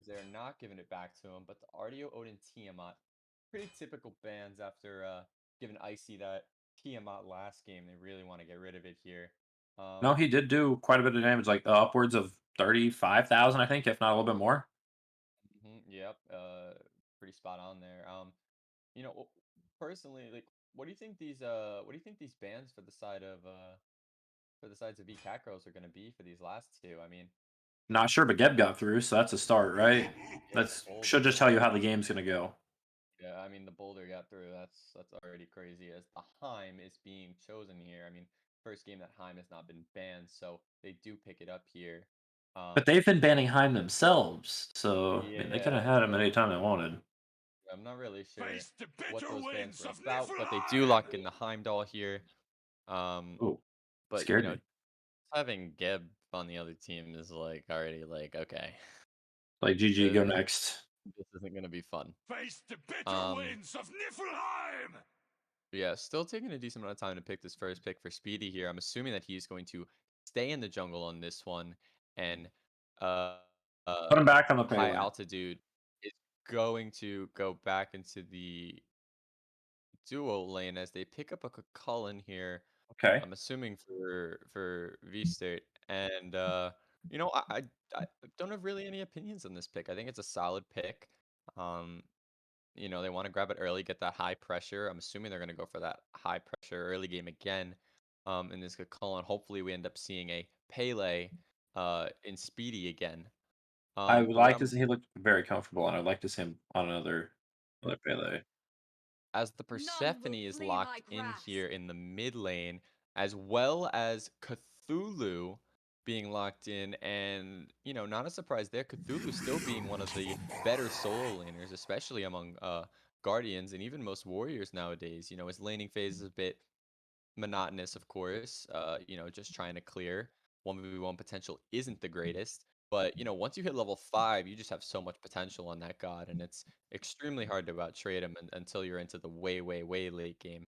They're not giving it back to him, but the RDO Odin Tiamat, pretty typical bans after giving Icy that Tiamat last game. They really want to get rid of it here. No, he did do quite a bit of damage, like upwards of 35,000, I think, if not a little bit more. Yep, pretty spot on there. You know, personally, like, what do you think these bans for the side of for the sides of V-Catgirls are going to be for these last two? I mean, Not sure, but Geb got through, so that's a start, right? yeah, That's Boulder. should just tell you how the game's gonna go. Yeah, I mean the Boulder got through. That's already crazy. As the Heim is being chosen here. I mean, first game that Heim has not been banned, so they do pick it up here. But they've been banning Heim themselves, so I mean, they could have Yeah, had him so anytime they wanted. I'm not really sure Face the what bitter those bans winds were of about, but they do lock in Niflheim! the Heimdall here. Um, Oh, but scared me. having Geb on the other team is like already like okay, Like GG, go uh, next. this isn't gonna be fun. Face the bitter Um, winds of Niflheim! yeah, still taking a decent amount of time to pick this first pick for Speedy here. I'm assuming that he's going to stay in the jungle on this one, and uh, Put him back on the high Pele. altitude is going to go back into the duo lane as they pick up a Cullen here. Okay. I'm assuming for V State, and I don't have really any opinions on this pick. I think it's a solid pick. Um, they want to grab it early, get that high pressure. I'm assuming they're going to go for that high pressure early game again. In this Cullen, hopefully we end up seeing a Pele in Speedy again. I would But what like I'm to see he looked very comfortable, and I'd like to see him on another Pele. as the None will Persephone is flee locked like in rats. here in the mid lane, as well as Cthulhu being locked in, and not a surprise there. Cthulhu still being one of the better solo laners, especially among Guardians and even most warriors nowadays. His laning phase is a bit monotonous, of course. Just trying to clear 1v1 potential isn't the greatest. But once you hit level 5, you just have so much potential on that god, and it's extremely hard to trade him until you're into the way, way, way late game.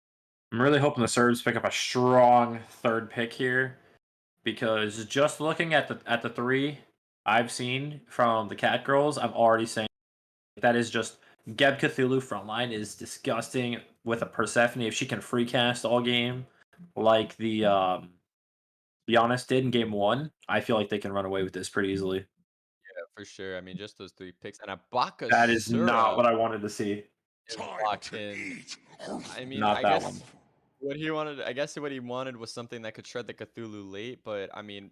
I'm really hoping the Serbs pick up a strong third pick here, because just looking at the three I've seen from the Cat Girls, I'm already saying that is just Geb Cthulhu frontline is disgusting with a Persephone if she can free cast all game like the Honest did in game one. I feel like they can run away with this pretty easily. Yeah, for sure. I mean, just those 3 picks. And Abaka That is not Sura what I wanted to see. is Time locked to in. eat! I mean, Not I that guess one. what he wanted was something that could shred the Cthulhu late, but I mean,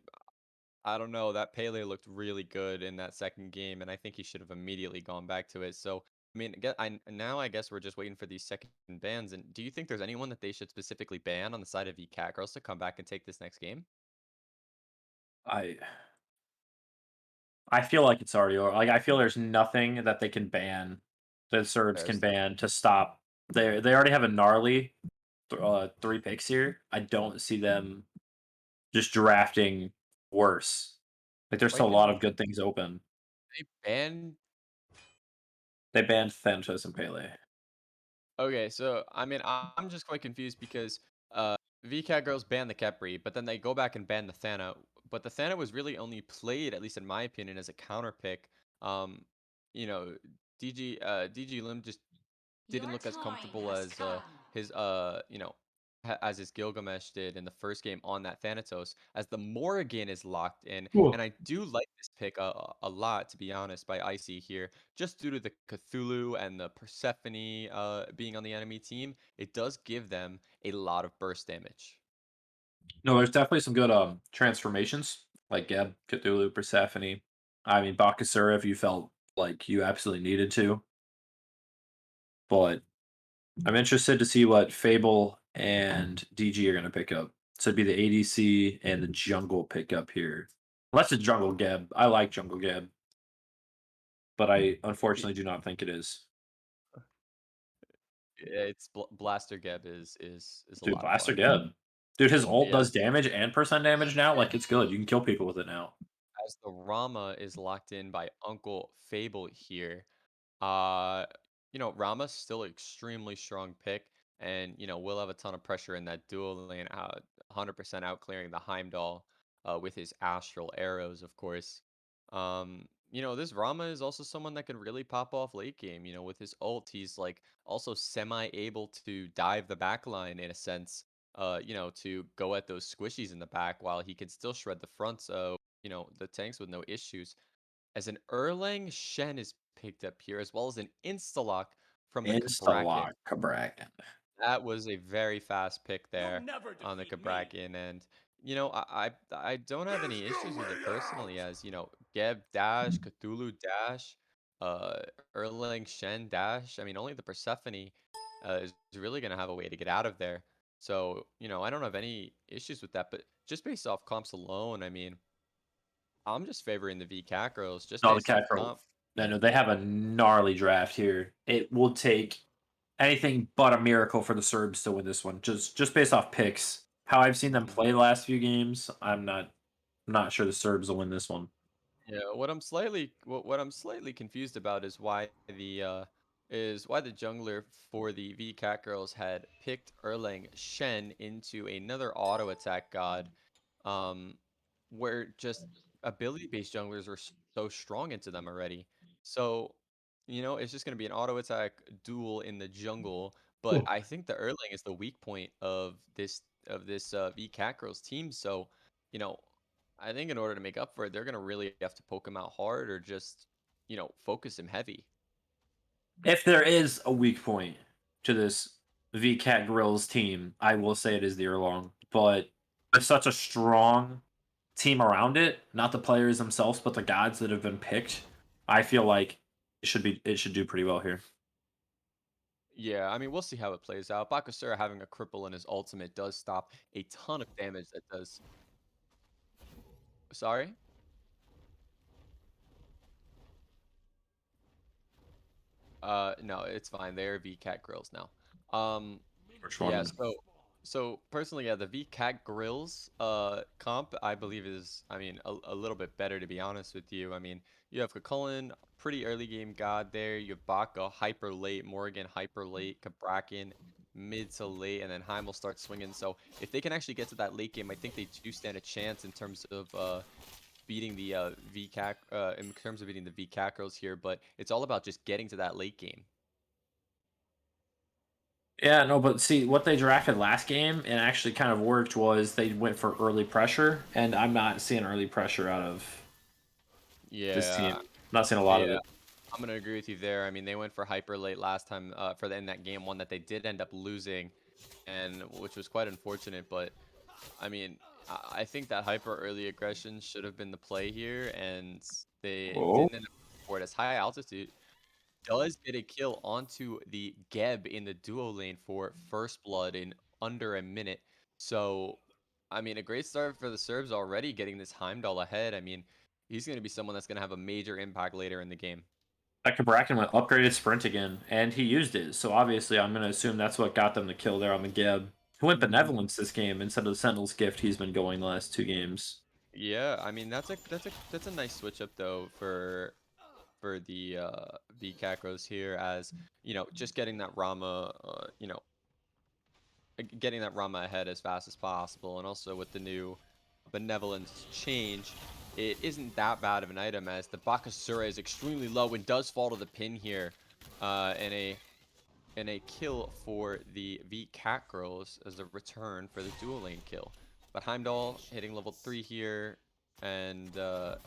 I don't know. That Pele looked really good in that second game, and I think he should have immediately gone back to it. So, I mean, now I guess we're just waiting for these second bans. And do you think there's anyone that they should specifically ban on the side of Cat Girls to come back and take this next game? I I feel like it's already over. Like I feel there's nothing that they can ban, that Serbs can There's ban to stop. They already have a gnarly 3 picks here. I don't see them just drafting worse. Like there's still quite a lot convinced of good things open. they banned. They banned Thanatos and Pele. Okay, so I mean, I'm just quite confused because VCAT girls banned the Kepri, but then they go back and ban the Thana. But the Thana was really only played, at least in my opinion, as a counter pick. Um, you know, DG Lim just didn't Your look as time comfortable has as come. his as his Gilgamesh did in the first game on that Thanatos, as the Morrigan is locked in. And Cool. I do like this pick a lot, to be honest, by Icy here, just due to the Cthulhu and the Persephone being on the enemy team. It does give them a lot of burst damage. No, there's definitely some good transformations like Geb, Cthulhu, Persephone. I mean, Bakasura if you felt like you absolutely needed to. But I'm interested to see what Fable and DG are going to pick up. So it'd be the ADC and the jungle pickup here. Unless it's Jungle Geb. I like Jungle Geb, but I Y- unfortunately do not think it is. Yeah, it's Blaster Geb is a Dude, lot of Blaster fun. Geb. Dude, his ult Yeah, does damage and percent damage now. Like, it's good. You can kill people with it now. as the Rama is locked in by Uncle Fable here. Uh, Rama's still extremely strong pick, and will have a ton of pressure in that dual lane, out 100% out clearing the Heimdall with his astral arrows, of course. This Rama is also someone that can really pop off late game. With his ult, he's like also semi able to dive the back line in a sense. To go at those squishies in the back while he can still shred the front. So the tanks with no issues as an Erlang Shen is picked up here, as well as an Instalock from the Cabrakan. Insta-lock Cabrakan. That was a very fast pick You'll there never on the defeat me. Cabrakan, and I don't have any issues with it personally, Warriors! as Geb dash, Cthulhu dash, uh, Erlang Shen dash. I mean, only the Persephone is really gonna have a way to get out of there. So I don't have any issues with that, but just based off comps alone, I mean. I'm just favoring the V-Catgirls just No, the based off cat girl. comp. No, they have a gnarly draft here. It will take anything but a miracle for the Cerbs to win this one. Just based off picks. How I've seen them Mhm. play the last few games, I'm not sure the Cerbs will win this one. Yeah, what I'm slightly confused about is why the jungler for the V-Catgirls had picked Erlang Shen into another auto attack god, um, where just ability-based junglers were so strong into them already. So, it's just gonna be an auto attack duel in the jungle. But Ooh. I think the Erlang is the weak point of this V-Catgirls team. So, you know, I think in order to make up for it, they're gonna really have to poke him out hard or just, focus him heavy. If there is a weak point to this VCat Grills team, I will say it is the Erlong. But with such a strong team around it, not the players themselves, but the gods that have been picked, I feel like it should do pretty well here. Yeah, I mean, we'll see how it plays out. Bakasura having a cripple in his ultimate does stop a ton of damage that does. Sorry? No, it's fine. They're VCat grills now. Um, Which yeah, one? so personally, yeah, the VCat grills comp I believe is, I mean, a little bit better to be honest with you. I mean, you have Kakulin, pretty early game god there. You have Baka hyper late, Morgan hyper late, Cabrakan mid to late, and then Heim will start swinging. So if they can actually get to that late game, I think they do stand a chance in terms of beating the VCAC in terms of beating the VCAC girls here. But it's all about just getting to that late game. Yeah, no, but see what they drafted last game and actually kind of worked was they went for early pressure, and I'm not seeing early pressure out of this team. Yeah, Not seeing a lot of yeah. it. I'm gonna agree with you there. I mean, they went for hyper late last time in that game one that they did end up losing, and which was quite unfortunate. But I mean, I think that hyper early aggression should have been the play here, and they Oh, didn't end up for it as high altitude. Does get a kill onto the Geb in the duo lane for first blood in under a minute. So, I mean, a great start for the Serbs already getting this Heimdall ahead. I mean, he's going to be someone that's going to have a major impact later in the game. that Bracken went upgraded sprint again, and he used it. So obviously, I'm going to assume that's what got them the kill there on the Geb. Who went Mhm. benevolence this game instead of the Sentinel's gift he's been going the last two games. Yeah, I mean that's a nice switch up though for the V-Cacros here as, just getting that Rama getting that Rama ahead as fast as possible, and also with the new benevolence change, it isn't that bad of an item as the Bakasura is extremely low and does fall to the pin here, in a kill for the V-Cat Girls as a return for the dual lane kill. But Heimdall hitting level 3 here, and the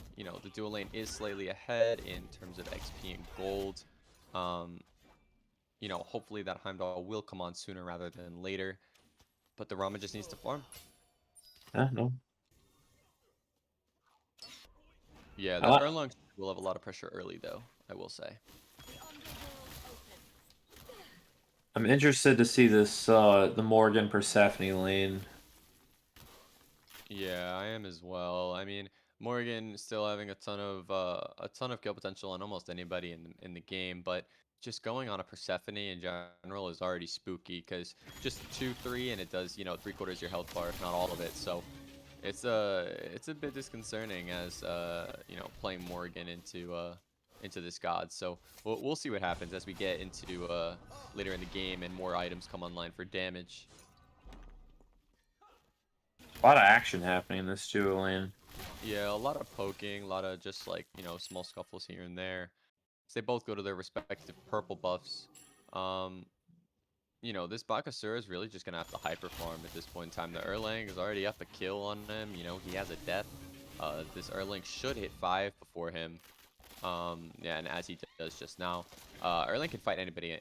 dual lane is slightly ahead in terms of XP and gold. Um, hopefully that Heimdall will come on sooner rather than later. But the Rama just needs to farm. Yeah, no. Yeah, I the li- Erlang will have a lot of pressure early, though, I will say. I'm interested to see this the Morgan Persephone lane. Yeah, I am as well. I mean, Morgan still having a ton of kill potential on almost anybody in the game, but just going on a Persephone in general is already spooky because just 2-3 and it does, 3/4 your health bar, if not all of it. So it's a bit disconcerting as playing Morgan into this god. So we'll see what happens as we get into later in the game and more items come online for damage. A lot of action happening in this duo lane. Yeah, a lot of poking, a lot of just like, small scuffles here and there. So they both go to their respective purple buffs. Um, this Bakasura is really just gonna have to hyper farm at this point in time. The Erlang is already up a kill on him. He has a death. This Erlang should hit 5 before him. Yeah, and as he does just now, Erlang can fight anybody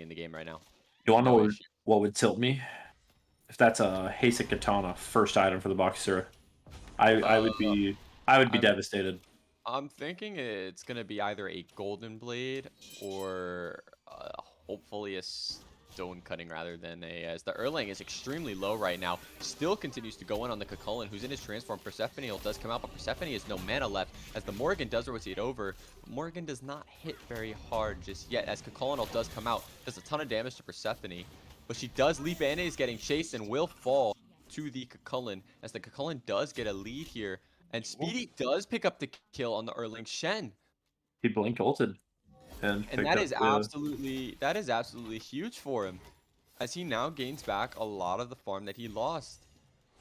in the game right now. You want to No know issue. what would tilt me? If that's a Hasek Katana first item for the Bakasura. I would be I'm devastated. I'm thinking it's gonna be either a golden blade or hopefully a stone cutting rather than as the Erlang is extremely low right now. Still continues to go in on the Cucullin, who's in his transform. Persephone does come out, but Persephone has no mana left as the Morgan does rotate over. Morgan does not hit very hard just yet as Cucullin does come out. Does a ton of damage to Persephone, but she does leap and is getting chased and will fall to the Cucullin as the Cucullin does get a lead here. And Speedy does pick up the kill on the Erling Shen. He blink ulted and And picked up the. that is absolutely huge for him. As he now gains back a lot of the farm that he lost.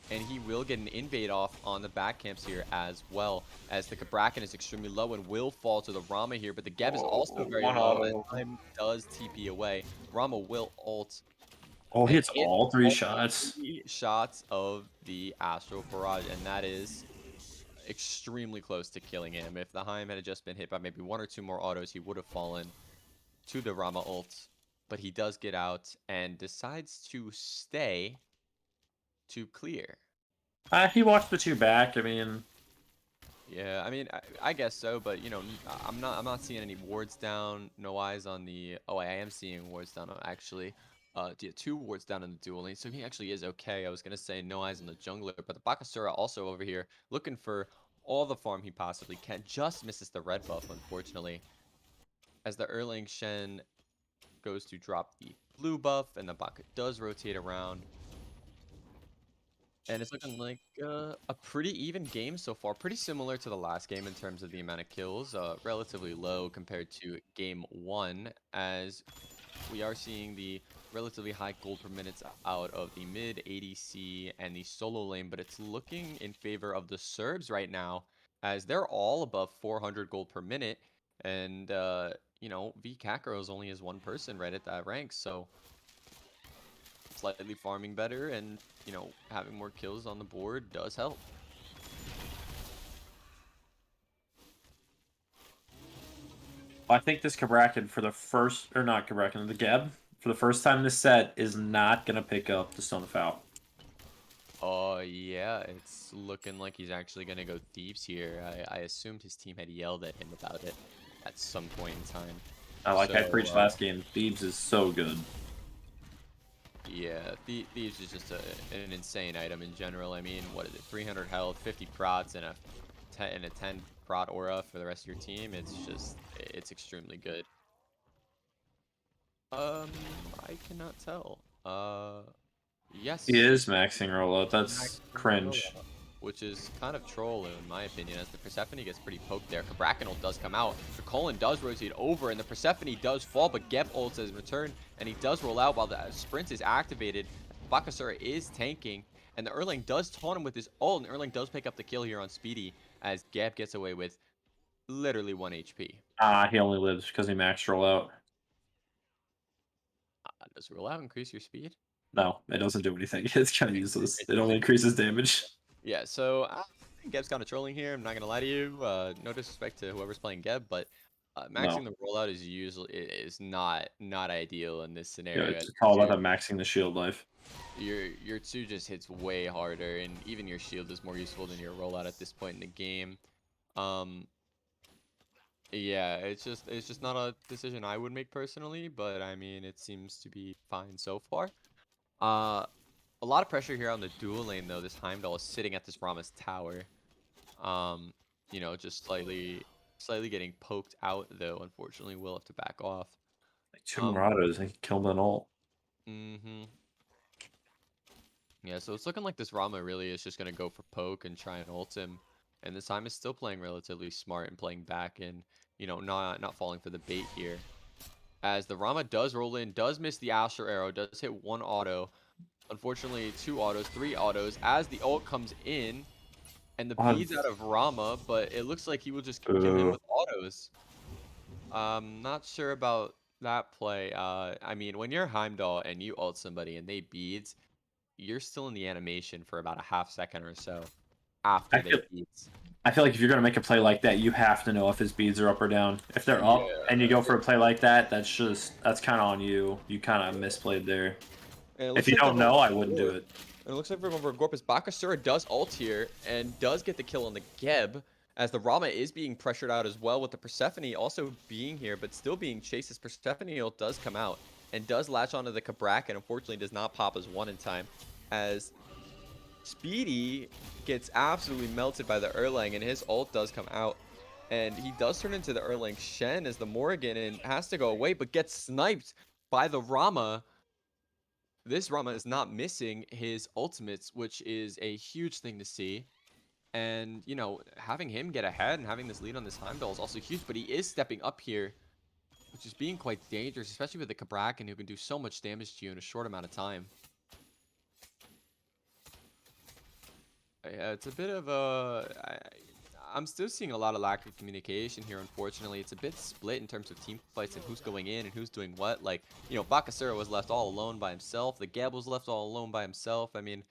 And he will get an invade off on the back camps here as well. As the Bracken is extremely low and will fall to the Rama here. But the Geb is also very One low as auto. time does TP away. Rama will ult Oh, he and hits hit all 3 all shots. 3 shots of the Astral Barrage. And that is extremely close to killing him. If the Heim had just been hit by maybe 1 or 2 more autos, he would have fallen to the Rama ult. But he does get out and decides to stay to clear. He watched the 2 back. I mean, Yeah, I mean, I guess so, but I'm not seeing any wards down. No eyes on the. Oh, I am seeing wards down actually. Yeah, 2 wards down in the duel lane, so he actually is okay. I was gonna say no eyes on the jungler, but the Bakasura also over here looking for all the farm he possibly can. Just misses the red buff, unfortunately, as the Erlang Shen goes to drop the blue buff, and the Baka does rotate around. And it's looking like a pretty even game so far. Pretty similar to the last game in terms of the amount of kills. Relatively low compared to game 1, as we are seeing the relatively high gold per minutes out of the mid ADC and the solo lane. But it's looking in favor of the Cerbs right now, as they're all above 400 gold per minute. And, V-Catgirls only has 1 person right at that rank. So slightly farming better and, having more kills on the board does help. I think this Kabrakan for the first, or not Kabrakan, the Geb, for the first time this set is not going to pick up the Stone of Foul. Oh, yeah, it's looking like he's actually going to go Thieves here. I assumed his team had yelled at him about it at some point in time. I preached last game, Thieves is so good. Yeah, Thieves is just an insane item in general. I mean, what is it? 300 health, 50 prots, and a 10 prot aura for the rest of your team. It's extremely good. I cannot tell. Yes. He is maxing rollout. That's cringe. Which is kind of troll in my opinion, as the Persephone gets pretty poked there. Bracknell does come out. The Colin does rotate over, and the Persephone does fall, but Geb ults his return, and he does roll out while the sprint is activated. Bakasura is tanking, and the Erlang does taunt him with his ult, and Erlang does pick up the kill here on Speedy, as Geb gets away with literally 1 HP. He only lives because he maxed rollout. Does rollout increase your speed? No, it doesn't do anything. It's kind of useless. It only increases damage. Yeah, so I think Geb's kind of trolling here. I'm not gonna lie to you. No disrespect to whoever's playing Geb, but maxing the rollout is not ideal in this Yeah, scenario. it's all about maxing the shield life. Your 2 just hits way harder, and even your shield is more useful than your rollout at this point in the game. Yeah, it's just not a decision I would make personally, but I mean, it seems to be fine so far. Uh, a lot of pressure here on the dual lane though. This Heimdall is sitting at this Rama's tower. Um, just slightly getting poked out though. Unfortunately, will have to back off. Like two Um, Marauders, they killed an ult. mm-hmm. Yeah, so it's looking like this Rama really is just gonna go for poke and try and ult him. And this time is still playing relatively smart and playing back and, not falling for the bait here. As the Rama does roll in, does miss the Astral Arrow, does hit one auto. Unfortunately, two autos, three autos, as the ult comes in, and the What? beads out of Rama, but it looks like he will just kill him Uh, with autos. Not sure about that play. I mean, when you're Heimdall and you ult somebody and they beads, you're still in the animation for about a half second or so I after they feel beads. I feel like if you're gonna make a play like that, you have to know if his beads are up or down. If they're Yeah. up and you go for a play like that, that's kind of on you. You kind of misplayed there. And it If looks you like they're don't going know, I for wouldn't do Gorp. it. And it looks like they're going for Gorpus. Bakasura does ult here and does get the kill on the Geb, as the Rama is being pressured out as well, with the Persephone also being here, but still being chased as Persephone ult does come out and does latch onto the Kabrak, and unfortunately does not pop as one in time, as Speedy gets absolutely melted by the Erlang, and his ult does come out. And he does turn into the Erlang Shen as the Morrigan and has to go away, but gets sniped by the Rama. This Rama is not missing his ultimates, which is a huge thing to see. And, having him get ahead and having this lead on this Heimdall is also huge, but he is stepping up here, which is being quite dangerous, especially with the Kabrakan, who can do so much damage to you in a short amount of time. Yeah, it's a bit of I'm still seeing a lot of lack of communication here, unfortunately. It's a bit split in terms of team fights and who's going in and who's doing what. Like, Bakasura was left all alone by himself. The Gab was left all alone by himself. I mean,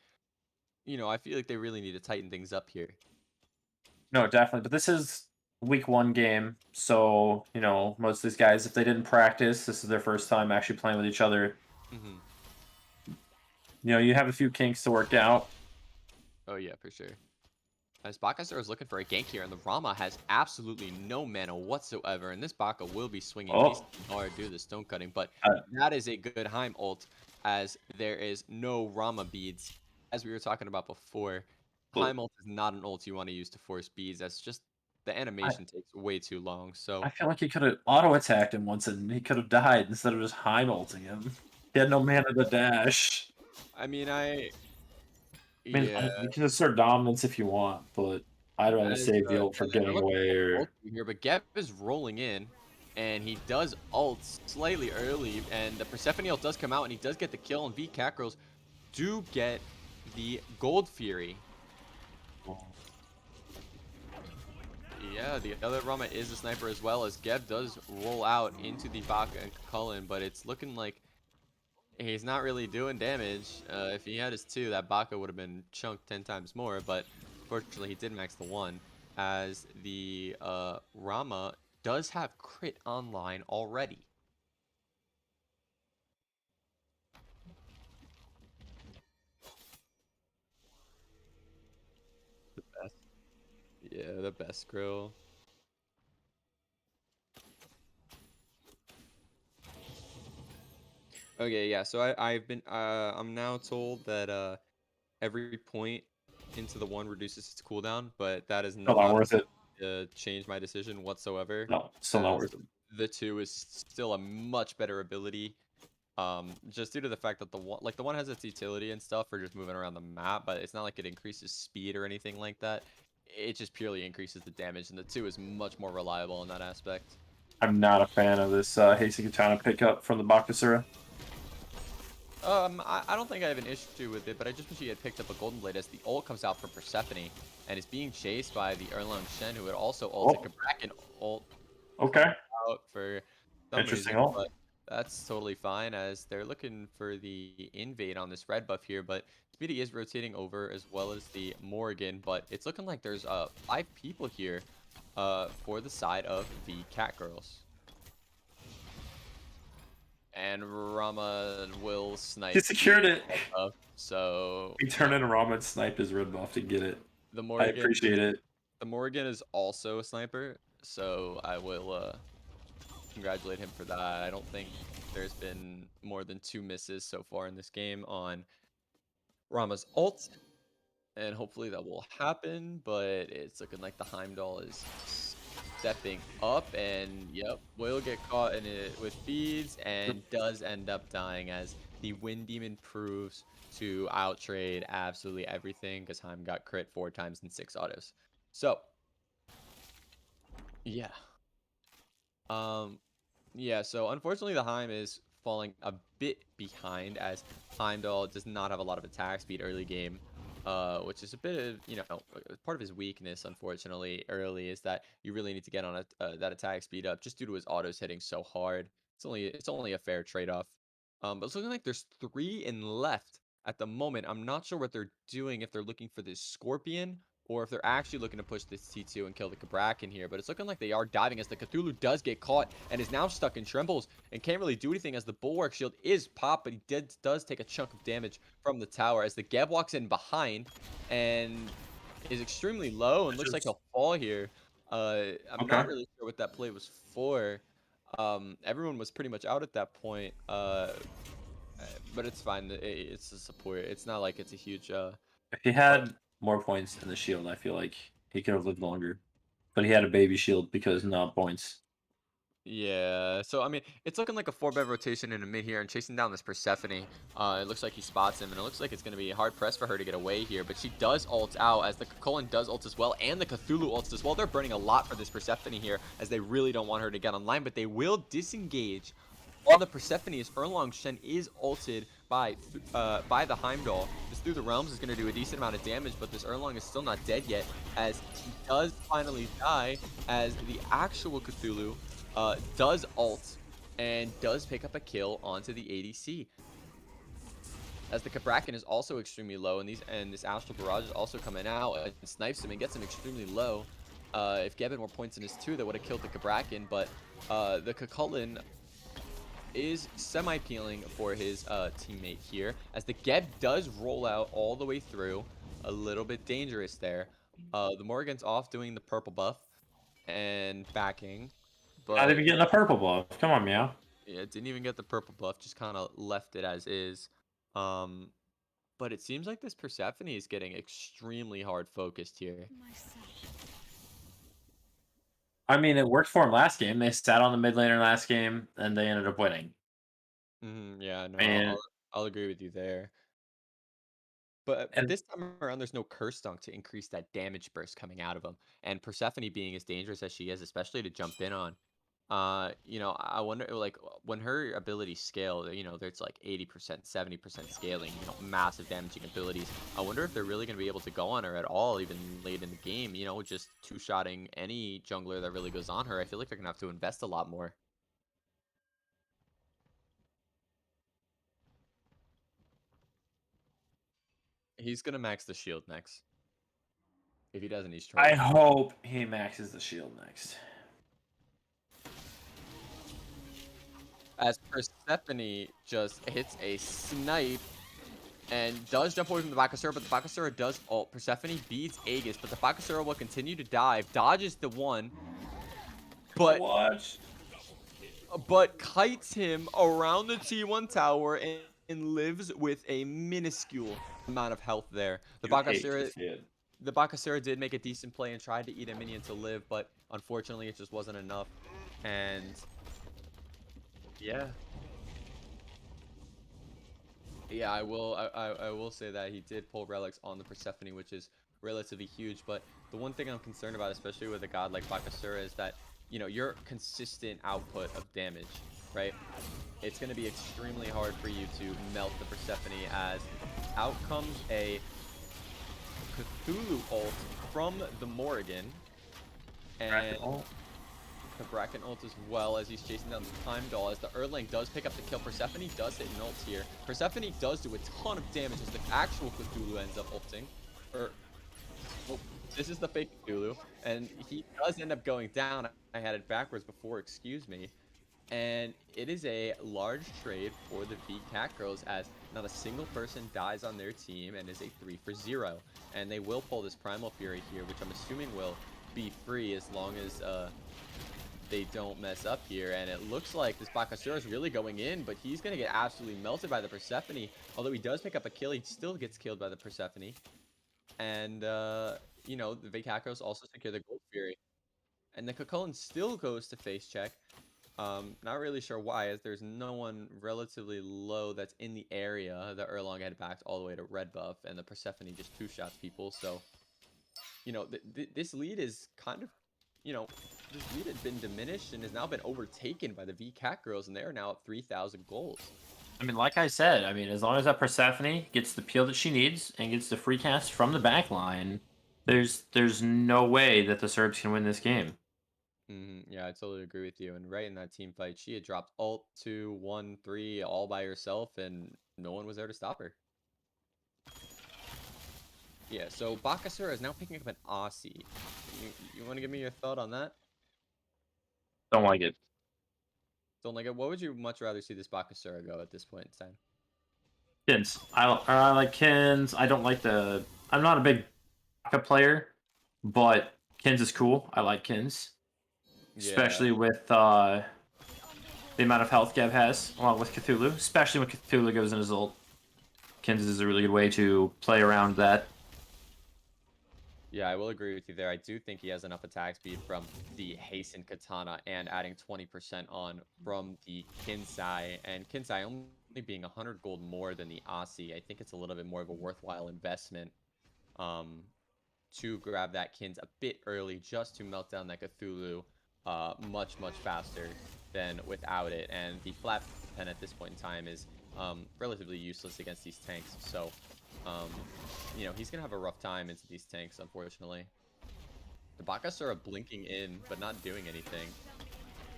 I feel like they really need to tighten things up here. No, definitely. But this is week one game, so most of these guys, if they didn't practice, this is their first time actually playing with each other. Mm-hmm. You have a few kinks to work out. Oh, yeah, for sure. As Bakasura is looking for a gank here, and the Rama has absolutely no mana whatsoever, and this Baka will be swinging Oh. decently hard due to the stone cutting, but Uh, that is a good Heim ult, as there is no Rama beads. As we were talking about before, Heim ult is not an ult you want to use to force beads. That's just, the animation takes way too long, so... I feel like he could have auto-attacked him once and he could have died instead of just Heim-ulting him. He had no mana to dash. I mean, I mean, you can assert dominance if you want, but I'd rather as, save the ult for I'm getting looking away for or... ult here, but Gep is rolling in, and he does ult slightly early, and the Persephone ult does come out, and he does get the kill, and V-Catgirls do get the Gold Fury. Yeah, the other Rama is a sniper as well, as Geb does roll out into the Baka and Cullen, but it's looking like he's not really doing damage. If he had his 2, that Baka would have been chunked 10 times more, but fortunately he did max the 1, as the Rama does have crit online already. The best. Yeah, the best grill. Okay, yeah, so I'm now told that every point into the 1 reduces its cooldown, but that is Still not not worth it. to change my decision whatsoever. No, still not As worth it. the 2 is still a much better ability. Just due to the fact that the one has its utility and stuff for just moving around the map, but it's not like it increases speed or anything like that. It just purely increases the damage, and the 2 is much more reliable in that aspect. I'm not a fan of this Hasty Katana pickup from the Bakasura. I don't think I have an issue with it, but I just wish he had picked up a Golden Blade, as the ult comes out from Persephone, and is being chased by the Erlang Shen, who would also ult a Kabrakan ult Okay. out for some Interesting reason, ult. but that's totally fine, as they're looking for the invade on this red buff here, but Speedy is rotating over as well as the Morrigan, but it's looking like there's 5 people here for the side of the Catgirls. And Rama will snipe. He secured it. Buff, so He turned into Rama and sniped his red buff to get it. the I Morrigan, appreciate it. the Morrigan is also a sniper, so I will congratulate him for that. I don't think there's been more than 2 misses so far in this game on Rama's ult, and hopefully that will happen, but it's looking like the Heimdall is stepping up, and yep, will get caught in it with beads and does end up dying as the Wind Demon proves to outtrade absolutely everything because Heim got crit 4 times in 6 autos. So, yeah. Yeah, so unfortunately the Heim is falling a bit behind as Heimdall does not have a lot of attack speed early game, which is a bit of, part of his weakness, unfortunately, early is that you really need to get on that attack speed up just due to his autos hitting so hard. It's only a fair trade-off. But it's looking like there's 3 in left at the moment. I'm not sure what they're doing, if they're looking for this Scorpion or if they're actually looking to push this T2 and kill the Kabrak in here. But it's looking like they are diving as the Cthulhu does get caught and is now stuck in Trembles and can't really do anything as the Bulwark Shield is popped, but he does take a chunk of damage from the tower as the Geb walks in behind and is extremely low and looks like he'll fall here. I'm Okay. not really sure what that play was for. Everyone was pretty much out at that point, but it's fine. It's a support. It's not like it's a huge... If he had more points in the shield, I feel like he could have lived longer. But he had a baby shield because not points. Yeah, so I mean, it's looking like a 4-bev rotation in the mid here and chasing down this Persephone. It looks like he spots him, and it looks like it's going to be hard pressed for her to get away here. But she does ult out as the Colin does ult as well, and the Cthulhu ults as well. They're burning a lot for this Persephone here as they really don't want her to get online, but they will disengage on the Persephone as Erlong Shen is ulted by the Heimdall. This Through the Realms is going to do a decent amount of damage, but this Erlong is still not dead yet as he does finally die as the actual Cthulhu does ult and does pick up a kill onto the ADC. As the Kabrakan is also extremely low, and this Astral Barrage is also coming out and snipes him and gets him extremely low. If Geb had more points in his 2, that would have killed the Kabrakan, but the Kakulin is semi-peeling for his teammate here, as the Geb does roll out all the way through. A little bit dangerous there. The Morgan's off doing the purple buff and backing. Not even getting a purple buff. Come on, Meow. Yeah, it didn't even get the purple buff, just kind of left it as is. But it seems like this Persephone is getting extremely hard focused here. I mean, it worked for him last game. They sat on the mid laner last game, and they ended up winning. Yeah, no, And I'll agree with you there. But this time around, there's no Curse Dunk to increase that damage burst coming out of him. And Persephone being as dangerous as she is, especially to jump in on, I wonder, like, when her abilities scale, there's like 80%, 70% scaling, massive damaging abilities. I wonder if they're really going to be able to go on her at all, even late in the game, just two-shotting any jungler that really goes on her. I feel like they're going to have to invest a lot more. He's going to max the shield next. If he doesn't, he's I trolling. hope he maxes the shield next. As Persephone just hits a snipe and does jump away from the Bakasura, but the Bakasura does ult. Persephone beats Aegis, but the Bakasura will continue to dive, dodges the one, but kites him around the T1 tower and lives with a minuscule amount of health there. The Bakasura did make a decent play and tried to eat a minion to live, but unfortunately it just wasn't enough. And yeah. Yeah, I will say that he did pull relics on the Persephone, which is relatively huge. But the one thing I'm concerned about, especially with a god like Bakasura, is that, your consistent output of damage, right? It's going to be extremely hard for you to melt the Persephone, as out comes a Cthulhu ult from the Morrigan. And the Bracken ult as well as he's chasing down the Heimdall, as the Erlang does pick up the kill. Persephone does hit an ult here. Persephone does do a ton of damage as the actual Cthulhu ends up ulting. This is the fake Cthulhu, and he does end up going down. I had it backwards before, excuse me. And it is a large trade for the V-Catgirls, as not a single person dies on their team and is a 3-for-0. And they will pull this Primal Fury here, which I'm assuming will be free as long as they don't mess up here. And it looks like this Bakasura is really going in, but he's going to get absolutely melted by the Persephone. Although he does pick up a kill, he still gets killed by the Persephone. And, you know, the V-Catgirls also secure the Gold Fury. And the Cucullin still goes to face check. Not really sure why, as there's no one relatively low that's in the area. The Erlong had backed all the way to red buff, and the Persephone just two-shots people. So, you know, this lead is kind of, you know, this lead had been diminished and has now been overtaken by the V-Catgirls, and they are now at 3,000 gold. I mean, like I said, I mean, as long as that Persephone gets the peel that she needs and gets the free cast from the back line, there's no way that the Cerbs can win this game. Yeah, I totally agree with you. And right in that team fight, she had dropped ult 2, 1, 3 all by herself, and no one was there to stop her. Yeah, so Bakasura is now picking up an Aussie. You want to give me your thought on that? Don't like it. Don't like it. What would you much rather see this Bakasura go at this point in time? Kins. I like Kins. I don't like the. I'm not a big backup player, but Kins is cool. I like Kins, especially with the amount of health Geb has, along with Cthulhu. Especially when Cthulhu goes in his ult. Kins is a really good way to play around that. Yeah, I will agree with you there. I do think he has enough attack speed from the Hasten Katana and adding 20% on from the Kinsai. And Kinsai only being 100 gold more than the Aussie, I think it's a little bit more of a worthwhile investment to grab that Kins a bit early just to melt down that Cthulhu much faster than without it. And the flat pen at this point in time is relatively useless against these tanks. So you know, he's going to have a rough time into these tanks, unfortunately. The Bakasura blinking in, but not doing anything.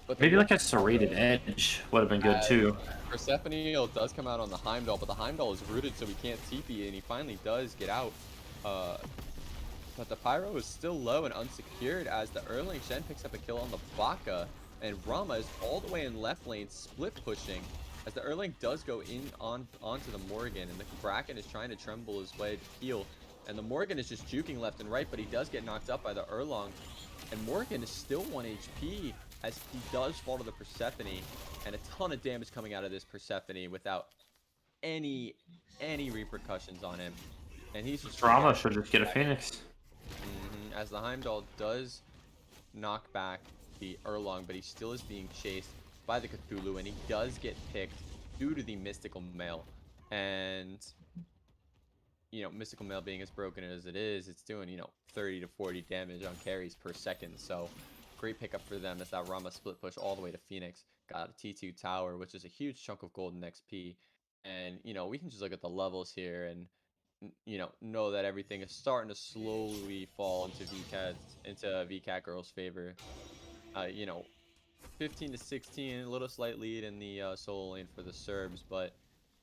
But Maybe like a serrated edge would have been good too. Persephone does come out on the Heimdall, but the Heimdall is rooted, so he can't TP, and he finally does get out. But the Pyro is still low and unsecured as the Erling Shen picks up a kill on the Baka, and Rama is all the way in left lane, split pushing. As the Erling does go in onto the Morgan, and the Kraken is trying to tremble his way to heal. And the Morgan is just juking left and right, but he does get knocked up by the Erlong. And Morgan is still 1 HP as he does fall to the Persephone. And a ton of damage coming out of this Persephone without any repercussions on him. And he's just... Drama should just get a Phoenix. As the Heimdall does knock back the Erlong, but he still is being chased by the Cthulhu, and he does get picked due to the Mystical Mail. And, you know, Mystical Mail being as broken as it is, it's doing, you know, 30 to 40 damage on carries per second. So, great pickup for them as that Rama split push all the way to Phoenix. Got a T2 tower, which is a huge chunk of golden XP. And, you know, we can just look at the levels here and, you know that everything is starting to slowly fall into V-Catgirls' favor. You know, 15 to 16, a little slight lead in the solo lane for the Cerbs, but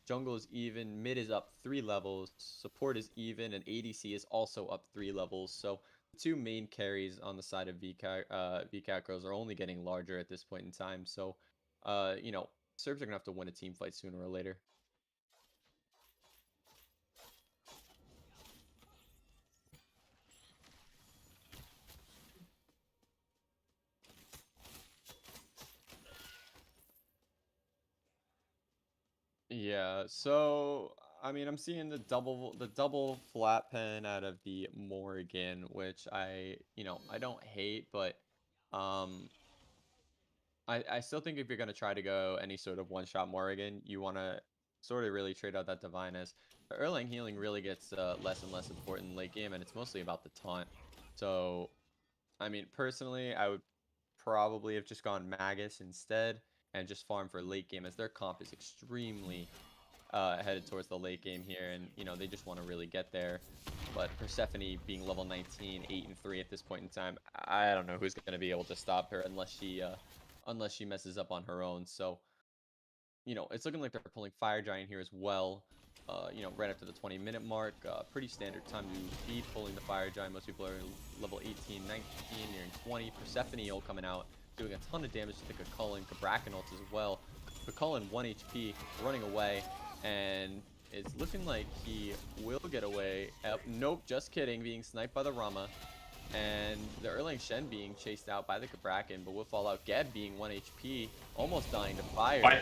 jungle is even, mid is up 3 levels, support is even, and ADC is also up 3 levels. So the 2 main carries on the side of V-Catgirls are only getting larger at this point in time. So, you know, Cerbs are gonna have to win a team fight sooner or later. Yeah, so I mean, I'm seeing the double flat pen out of the Morrigan, which you know, I don't hate, but um I still think if you're gonna try to go any sort of one-shot Morrigan, you want to sort of really trade out that Divinus. The Erlang healing really gets less and less important late game, and it's mostly about the taunt. So, I mean, personally, I would probably have just gone Magus instead and just farm for late game, as their comp is extremely headed towards the late game here, and you know they just want to really get there. But Persephone being level 19, 8 and 3 at this point in time, I don't know who's going to be able to stop her unless she messes up on her own. So, you know, it's looking like they're pulling Fire Giant here as well. You know, right after the 20-minute mark, pretty standard time to be pulling the Fire Giant. Most people are level 18, 19, nearing 20. Persephone ult coming out, doing a ton of damage to the Cucullin, Cabrakan ult as well. Cucullin 1 HP, running away, and it's looking like he will get away. Nope, just kidding, being sniped by the Rama. And the Erlang Shen being chased out by the Kabrakan, but will fall out. Geb being 1 HP, almost dying to fire. Why,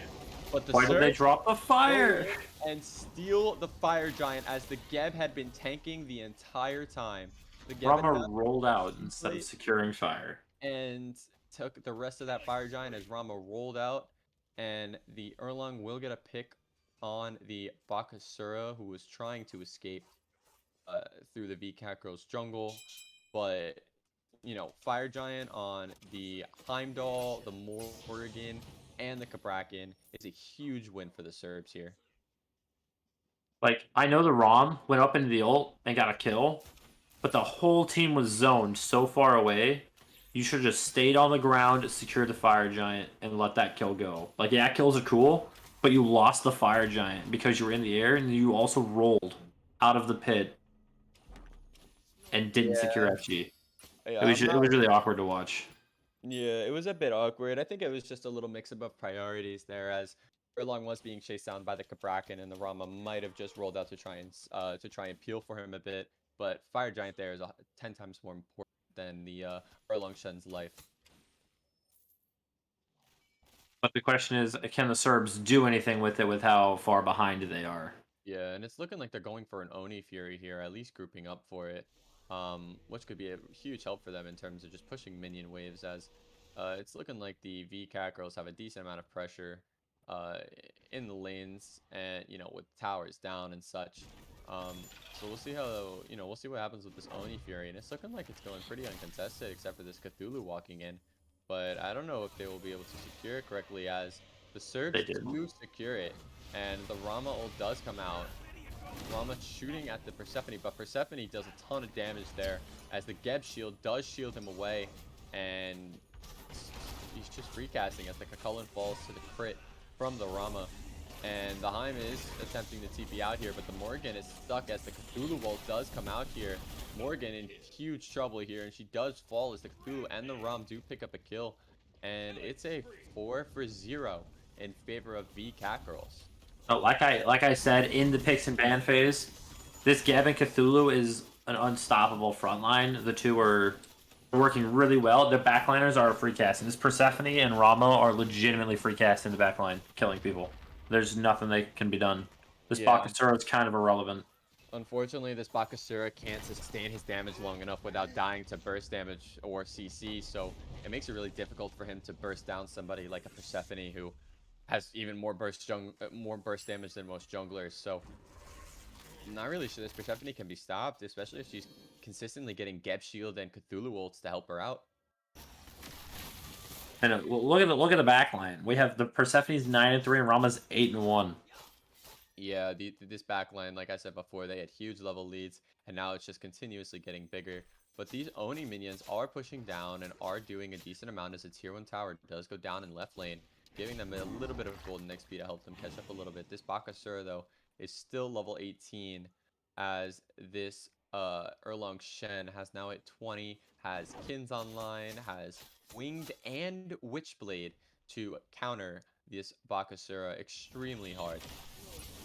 But the why did they Cerbs drop the fire? go in and steal the Fire Giant as the Geb had been tanking the entire time. The Geb had Rama found rolled out the instead of plate securing fire. and took the rest of that Fire Giant as Rama rolled out. And the Erlang will get a pick on the Bakasura, who was trying to escape through the V-Catgirls jungle. But, Fire Giant on the Heimdall, the Morrigan, and the Kabrakan is a huge win for the Cerbs here. Like, I know the Rom went up into the ult and got a kill, but the whole team was zoned so far away. You should have just stayed on the ground, secured the Fire Giant, and let that kill go. Like, yeah, kills are cool, but you lost the Fire Giant because you were in the air, and you also rolled out of the pit and didn't secure Yeah, FG. yeah, It was really awkward to watch. Yeah, it was a bit awkward. I think it was just a little mix-up of priorities there, as Erlang was being chased down by the Kabrakan, and the Rama might have just rolled out to try and peel for him a bit. But Fire Giant there is 10 times more important than the Erlang Shen's life. But the question is, can the Serbs do anything with it with how far behind they are? Yeah, and it's looking like they're going for an Oni Fury here, at least grouping up for it, which could be a huge help for them in terms of just pushing minion waves, as it's looking like the V-Catgirls have a decent amount of pressure uh, in the lanes and, with towers down and such. So we'll see we'll see what happens with this Oni Fury, and it's looking like it's going pretty uncontested except for this Cthulhu walking in. But I don't know if they will be able to secure it correctly, as the They Serbs did. do secure it. And the Rama ult does come out. Rama shooting at the Persephone, but Persephone does a ton of damage there, as the Geb shield does shield him away, and he's just recasting as the Kakullan falls to the crit from the Rama. And the Heim is attempting to TP out here, but the Morgan is stuck as the Cthulhu ult does come out here. Morgan in huge trouble here, and she does fall as the Cthulhu and the Ram do pick up a kill. And it's a 4-for-0 in favor of V-Catgirls. Like I said in the picks and ban phase, this Geb and Cthulhu is an unstoppable front line. The two are working really well. The backliners are free casting. This Persephone and Rama are legitimately free casting the backline, killing people. There's nothing that can be done. This Yeah. Bakasura is kind of irrelevant. Unfortunately, this Bakasura can't sustain his damage long enough without dying to burst damage or CC, so it makes it really difficult for him to burst down somebody like a Persephone, who has even more burst damage than most junglers. So I'm not really sure this Persephone can be stopped, especially if she's consistently getting Geb Shield and Cthulhu ults to help her out. And look at the backline. We have the Persephone's 9-3 and Rama's 8-1. Yeah, this backline, like I said before, they had huge level leads, and now it's just continuously getting bigger. But these Oni minions are pushing down and are doing a decent amount, as a tier 1 tower does go down in left lane, giving them a little bit of golden XP to help them catch up a little bit. This Bakasura, though, is still level 18, as this Erlang Shen has now at 20, has Kins online, has Winged and Witchblade to counter this Bakasura extremely hard.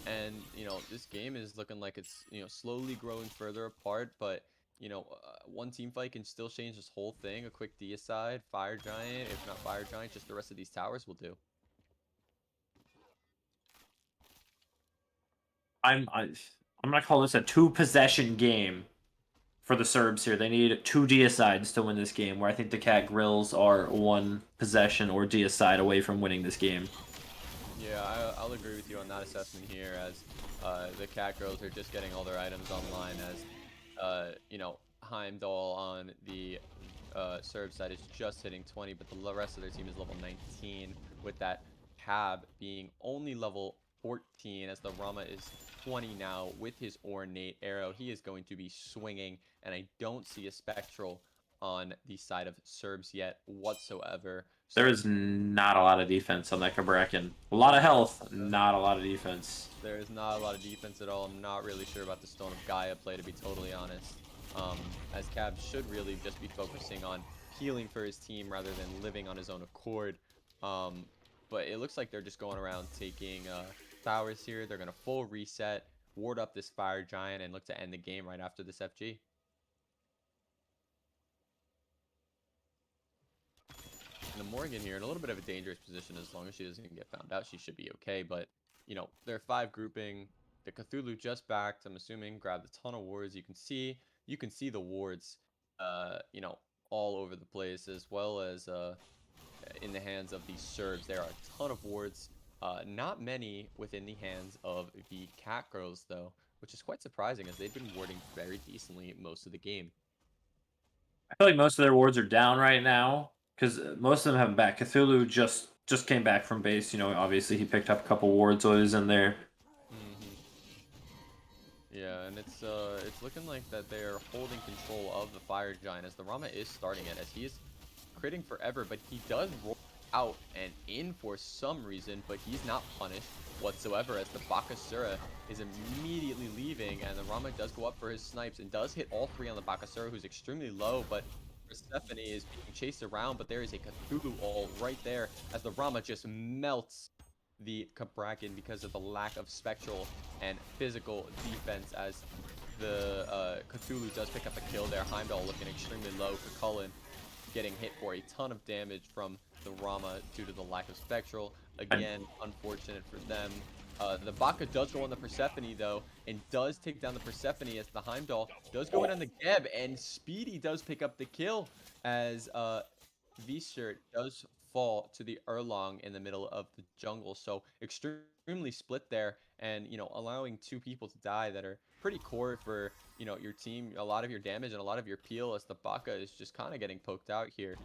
And, this game is looking like it's, slowly growing further apart, but, one team fight can still change this whole thing. A quick deicide, Fire Giant, if not Fire Giant, just the rest of these towers will do. I'm gonna call this a 2-possession game for the Serbs here. They need 2 deicides to win this game, where I think the Cat Grills are 1 possession or deicide away from winning this game. Yeah, I'll agree with you on that assessment here, as the Catgirls are just getting all their items online, as, Heimdall on the Serb side is just hitting 20, but the rest of their team is level 19, with that Cab being only level 14, as the Rama is 20 now with his ornate arrow. He is going to be swinging, and I don't see a spectral on the side of Serbs yet whatsoever. There is not a lot of defense on that Kabrakan. A lot of health, not a lot of defense. There is not a lot of defense at all. I'm not really sure about the Stone of Gaia play, to be totally honest. As Cab should really just be focusing on healing for his team rather than living on his own accord. But it looks like they're just going around taking towers here. They're going to full reset, ward up this Fire Giant, and look to end the game right after this FG. the Morgan here in a little bit of a dangerous position. As long as she doesn't get found out, she should be okay. But, they're 5 grouping. The Cthulhu just backed, I'm assuming, grabbed a ton of wards. You can see the wards, all over the place, as well as in the hands of these Cerbs. There are a ton of wards. Not many within the hands of the Catgirls, though, which is quite surprising as they've been warding very decently most of the game. I feel like most of their wards are down right now because most of them have them back. Cthulhu just came back from base. Obviously he picked up a couple wards while he was in there. Yeah, and it's looking like that they're holding control of the Fire Giant as the Rama is starting it, as he is critting forever, but he does roll out and in for some reason, but he's not punished whatsoever as the Bakasura is immediately leaving, and the Rama does go up for his snipes and does hit all 3 on the Bakasura, who's extremely low, but Persephone is being chased around, but there is a Cthulhu ult right there as the Rama just melts the Cabrakan because of the lack of spectral and physical defense, as the Cthulhu does pick up a kill there. Heimdall looking extremely low. Cullen getting hit for a ton of damage from the Rama due to the lack of spectral. Again, unfortunate for them. The Baka does go on the Persephone, though, and does take down the Persephone as the Heimdall does go in on the Geb, and Speedy does pick up the kill as V-Shirt does fall to the Erlong in the middle of the jungle. So extremely split there, and allowing 2 people to die that are pretty core for your team, a lot of your damage and a lot of your peel, as the Baka is just kind of getting poked out here.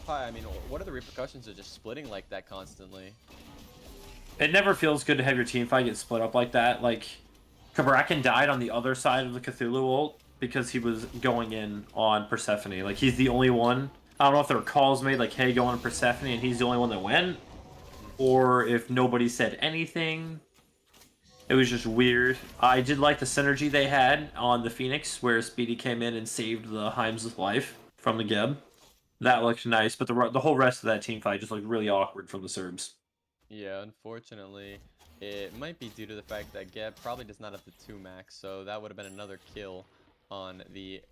Hi, I mean, what are the repercussions of just splitting like that constantly? It never feels good to have your team fight get split up like that. Like, Cabrakan died on the other side of the Cthulhu ult because he was going in on Persephone. Like, he's the only one. I don't know if there were calls made like, hey, go on Persephone, and he's the only one that went. Or if nobody said anything. It was just weird. I did like the synergy they had on the Phoenix, where Speedy came in and saved the Himes' life from the Geb. That looked nice, but the whole rest of that team fight just looked really awkward from the Cerbs. Yeah, unfortunately, it might be due to the fact that Geb probably does not have the 2 max, so that would have been another kill on the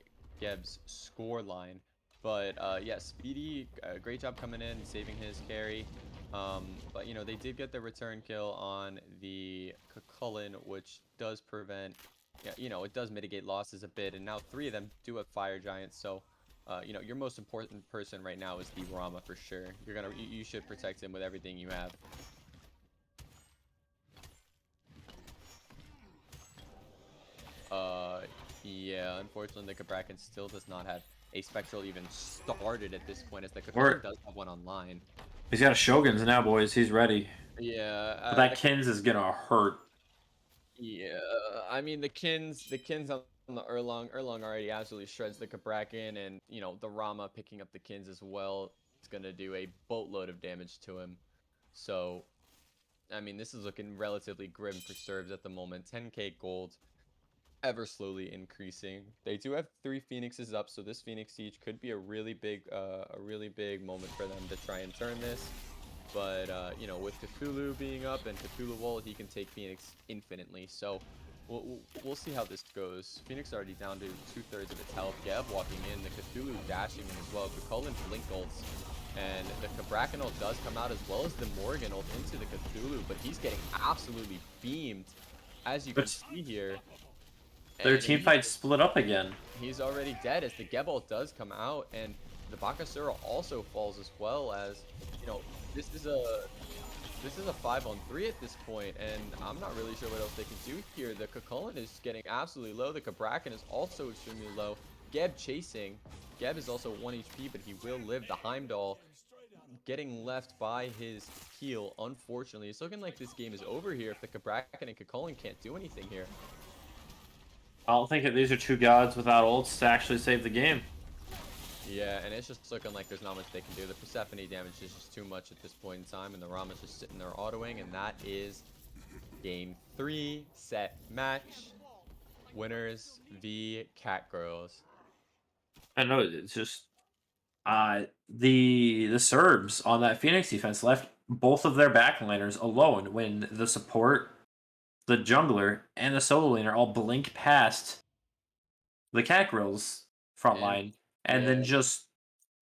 Geb's score line. But yeah, Speedy, great job coming in and saving his carry. But they did get the return kill on the Cucullin, which does prevent, it does mitigate losses a bit. And now 3 of them do have Fire Giants, so your most important person right now is the Rama for sure. You should protect him with everything you have. Yeah, unfortunately, the Cabrakan still does not have a Spectral even started at this point, as the Cabrakan does have one online. He's got a Shoguns now, boys. He's ready. Yeah. But that Kins is gonna hurt. Yeah, I mean, the Kins on the Erlong already absolutely shreds the Cabrakan, and, the Rama picking up the Kins as well. It's gonna do a boatload of damage to him. So, I mean, this is looking relatively grim for Cerbs at the moment. 10k gold, ever slowly increasing. They do have 3 Phoenixes up, so this Phoenix Siege could be a really big moment for them to try and turn this. But, with Cthulhu being up and Cthulhu ult, he can take Phoenix infinitely. So, we'll see how this goes. Phoenix already down to 2/3 of its health. Geb walking in, the Cthulhu dashing in as well. Cucullin blink ults. And the Cabrakan ult does come out, as well as the Morgan ult into the Cthulhu. But he's getting absolutely beamed, as you can see here. Their team fight split up again. He's already dead, as the Geb ult does come out. And the Bakasura also falls, as well as, this is a 5-on-3 at this point, and I'm not really sure what else they can do here. The Cucullin is getting absolutely low. The Cabrakan is also extremely low. Geb chasing. Geb is also 1 HP, but he will live. The Heimdall getting left by his heal, unfortunately. It's looking like this game is over here if the Cabrakan and Cucullin can't do anything here. I don't think that these are 2 gods without ults to actually save the game. Yeah, and it's just looking like there's not much they can do. The Persephone damage is just too much at this point in time, and the Rama's just sitting there autoing, and that is game 3, set match. Winners, V-Catgirls. I know, it's just the Cerbs on that Phoenix defense left both of their backliners alone when the support, the jungler, and the solo laner all blink past the Catgirls front line, and then just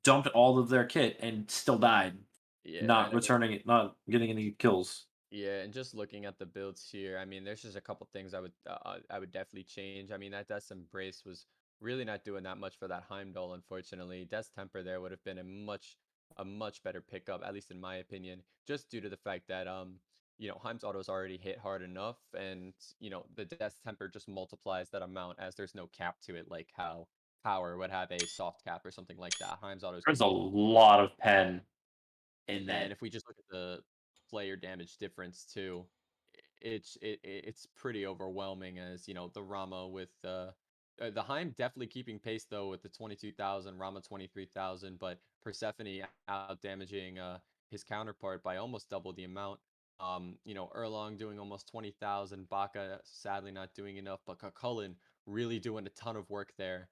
dumped all of their kit and still died, Yeah, not and I mean, returning it, not getting any kills. yeah, and just looking at the builds here, I mean, there's just a couple things I would definitely change. I mean, that Death's Embrace was really not doing that much for that Heimdall, unfortunately. Death's Temper there would have been a much better pickup, at least in my opinion, just due to the fact that Heim's autos already hit hard enough, and the Death's Temper just multiplies that amount as there's no cap to it, like how Power would have a soft cap or something like that. Heim's auto is There's a complete. lot of pen in And that. if we just look at the player damage difference too, it's pretty overwhelming as the Rama with the Heim definitely keeping pace though with the 22,000, Rama 23,000, but Persephone out damaging his counterpart by almost double the amount. Erlong doing almost 20,000, Baka sadly not doing enough, but Kakulin really doing a ton of work there.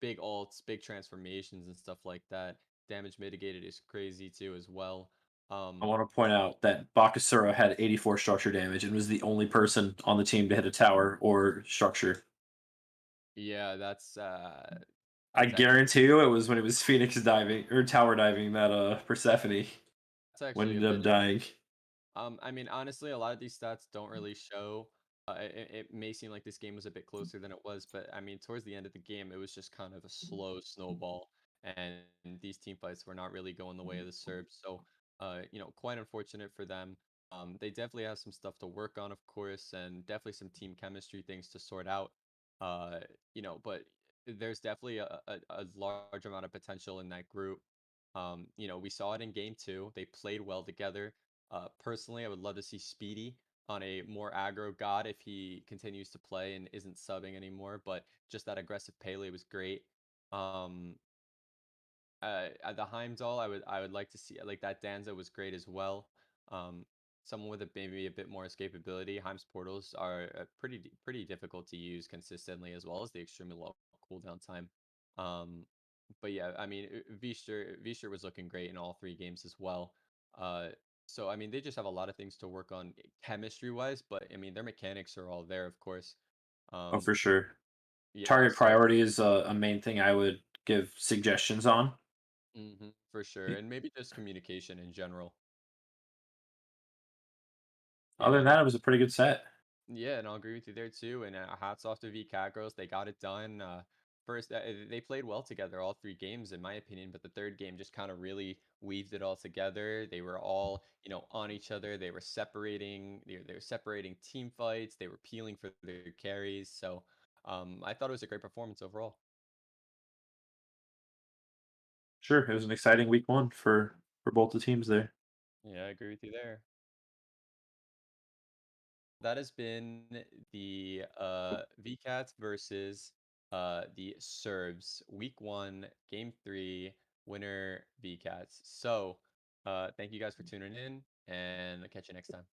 Big ults, big transformations and stuff like that. Damage mitigated is crazy too as well. I Um, want to point out that Bakasura had 84 structure damage and was the only person on the team to hit a tower or structure. yeah, I that's actually guarantee you it was when it was Phoenix diving or tower diving that Persephone that's actually a ended up bit. dying. I mean, honestly, a lot of these stats don't really show. It may seem like this game was a bit closer than it was, but I mean, towards the end of the game, it was just kind of a slow snowball, and these team fights were not really going the way of the Serbs. So, quite unfortunate for them. They definitely have some stuff to work on, of course, and definitely some team chemistry things to sort out. But there's definitely a large amount of potential in that group. We saw it in game two. They played well together. Personally, I would love to see Speedy on a more aggro god if he continues to play and isn't subbing anymore. But just that aggressive Pele was great. Um, the Heimdall, I would like to see like that. Danza was great as well. Um, Someone with maybe a bit more escapability. Heim's portals are pretty difficult to use consistently, as well as the extremely low cooldown time. Um, but yeah, I mean, Vischer was looking great in all three games as well. Uh, so I mean, they just have a lot of things to work on chemistry wise, but I mean, their mechanics are all there, of course. Oh, Um, for sure. yeah, Target so priority is a main thing I would give suggestions on. for sure, and maybe just communication in general. Other Yeah, than that, it was a pretty good set. yeah, and I'll agree with you there too. And hats off to V-Catgirls. They got it done. First, they played well together all three games, in my opinion. But the third game just kind of really weaved it all together. They were all, on each other. They were separating. They were separating team fights. They were peeling for their carries. So, I thought it was a great performance overall. Sure, it was an exciting week one for both the teams there. Yeah, I agree with you there. That has been the VCats versus the Serbs, week one, game three, winner VCats. So thank you guys for tuning in, and I'll catch you next time.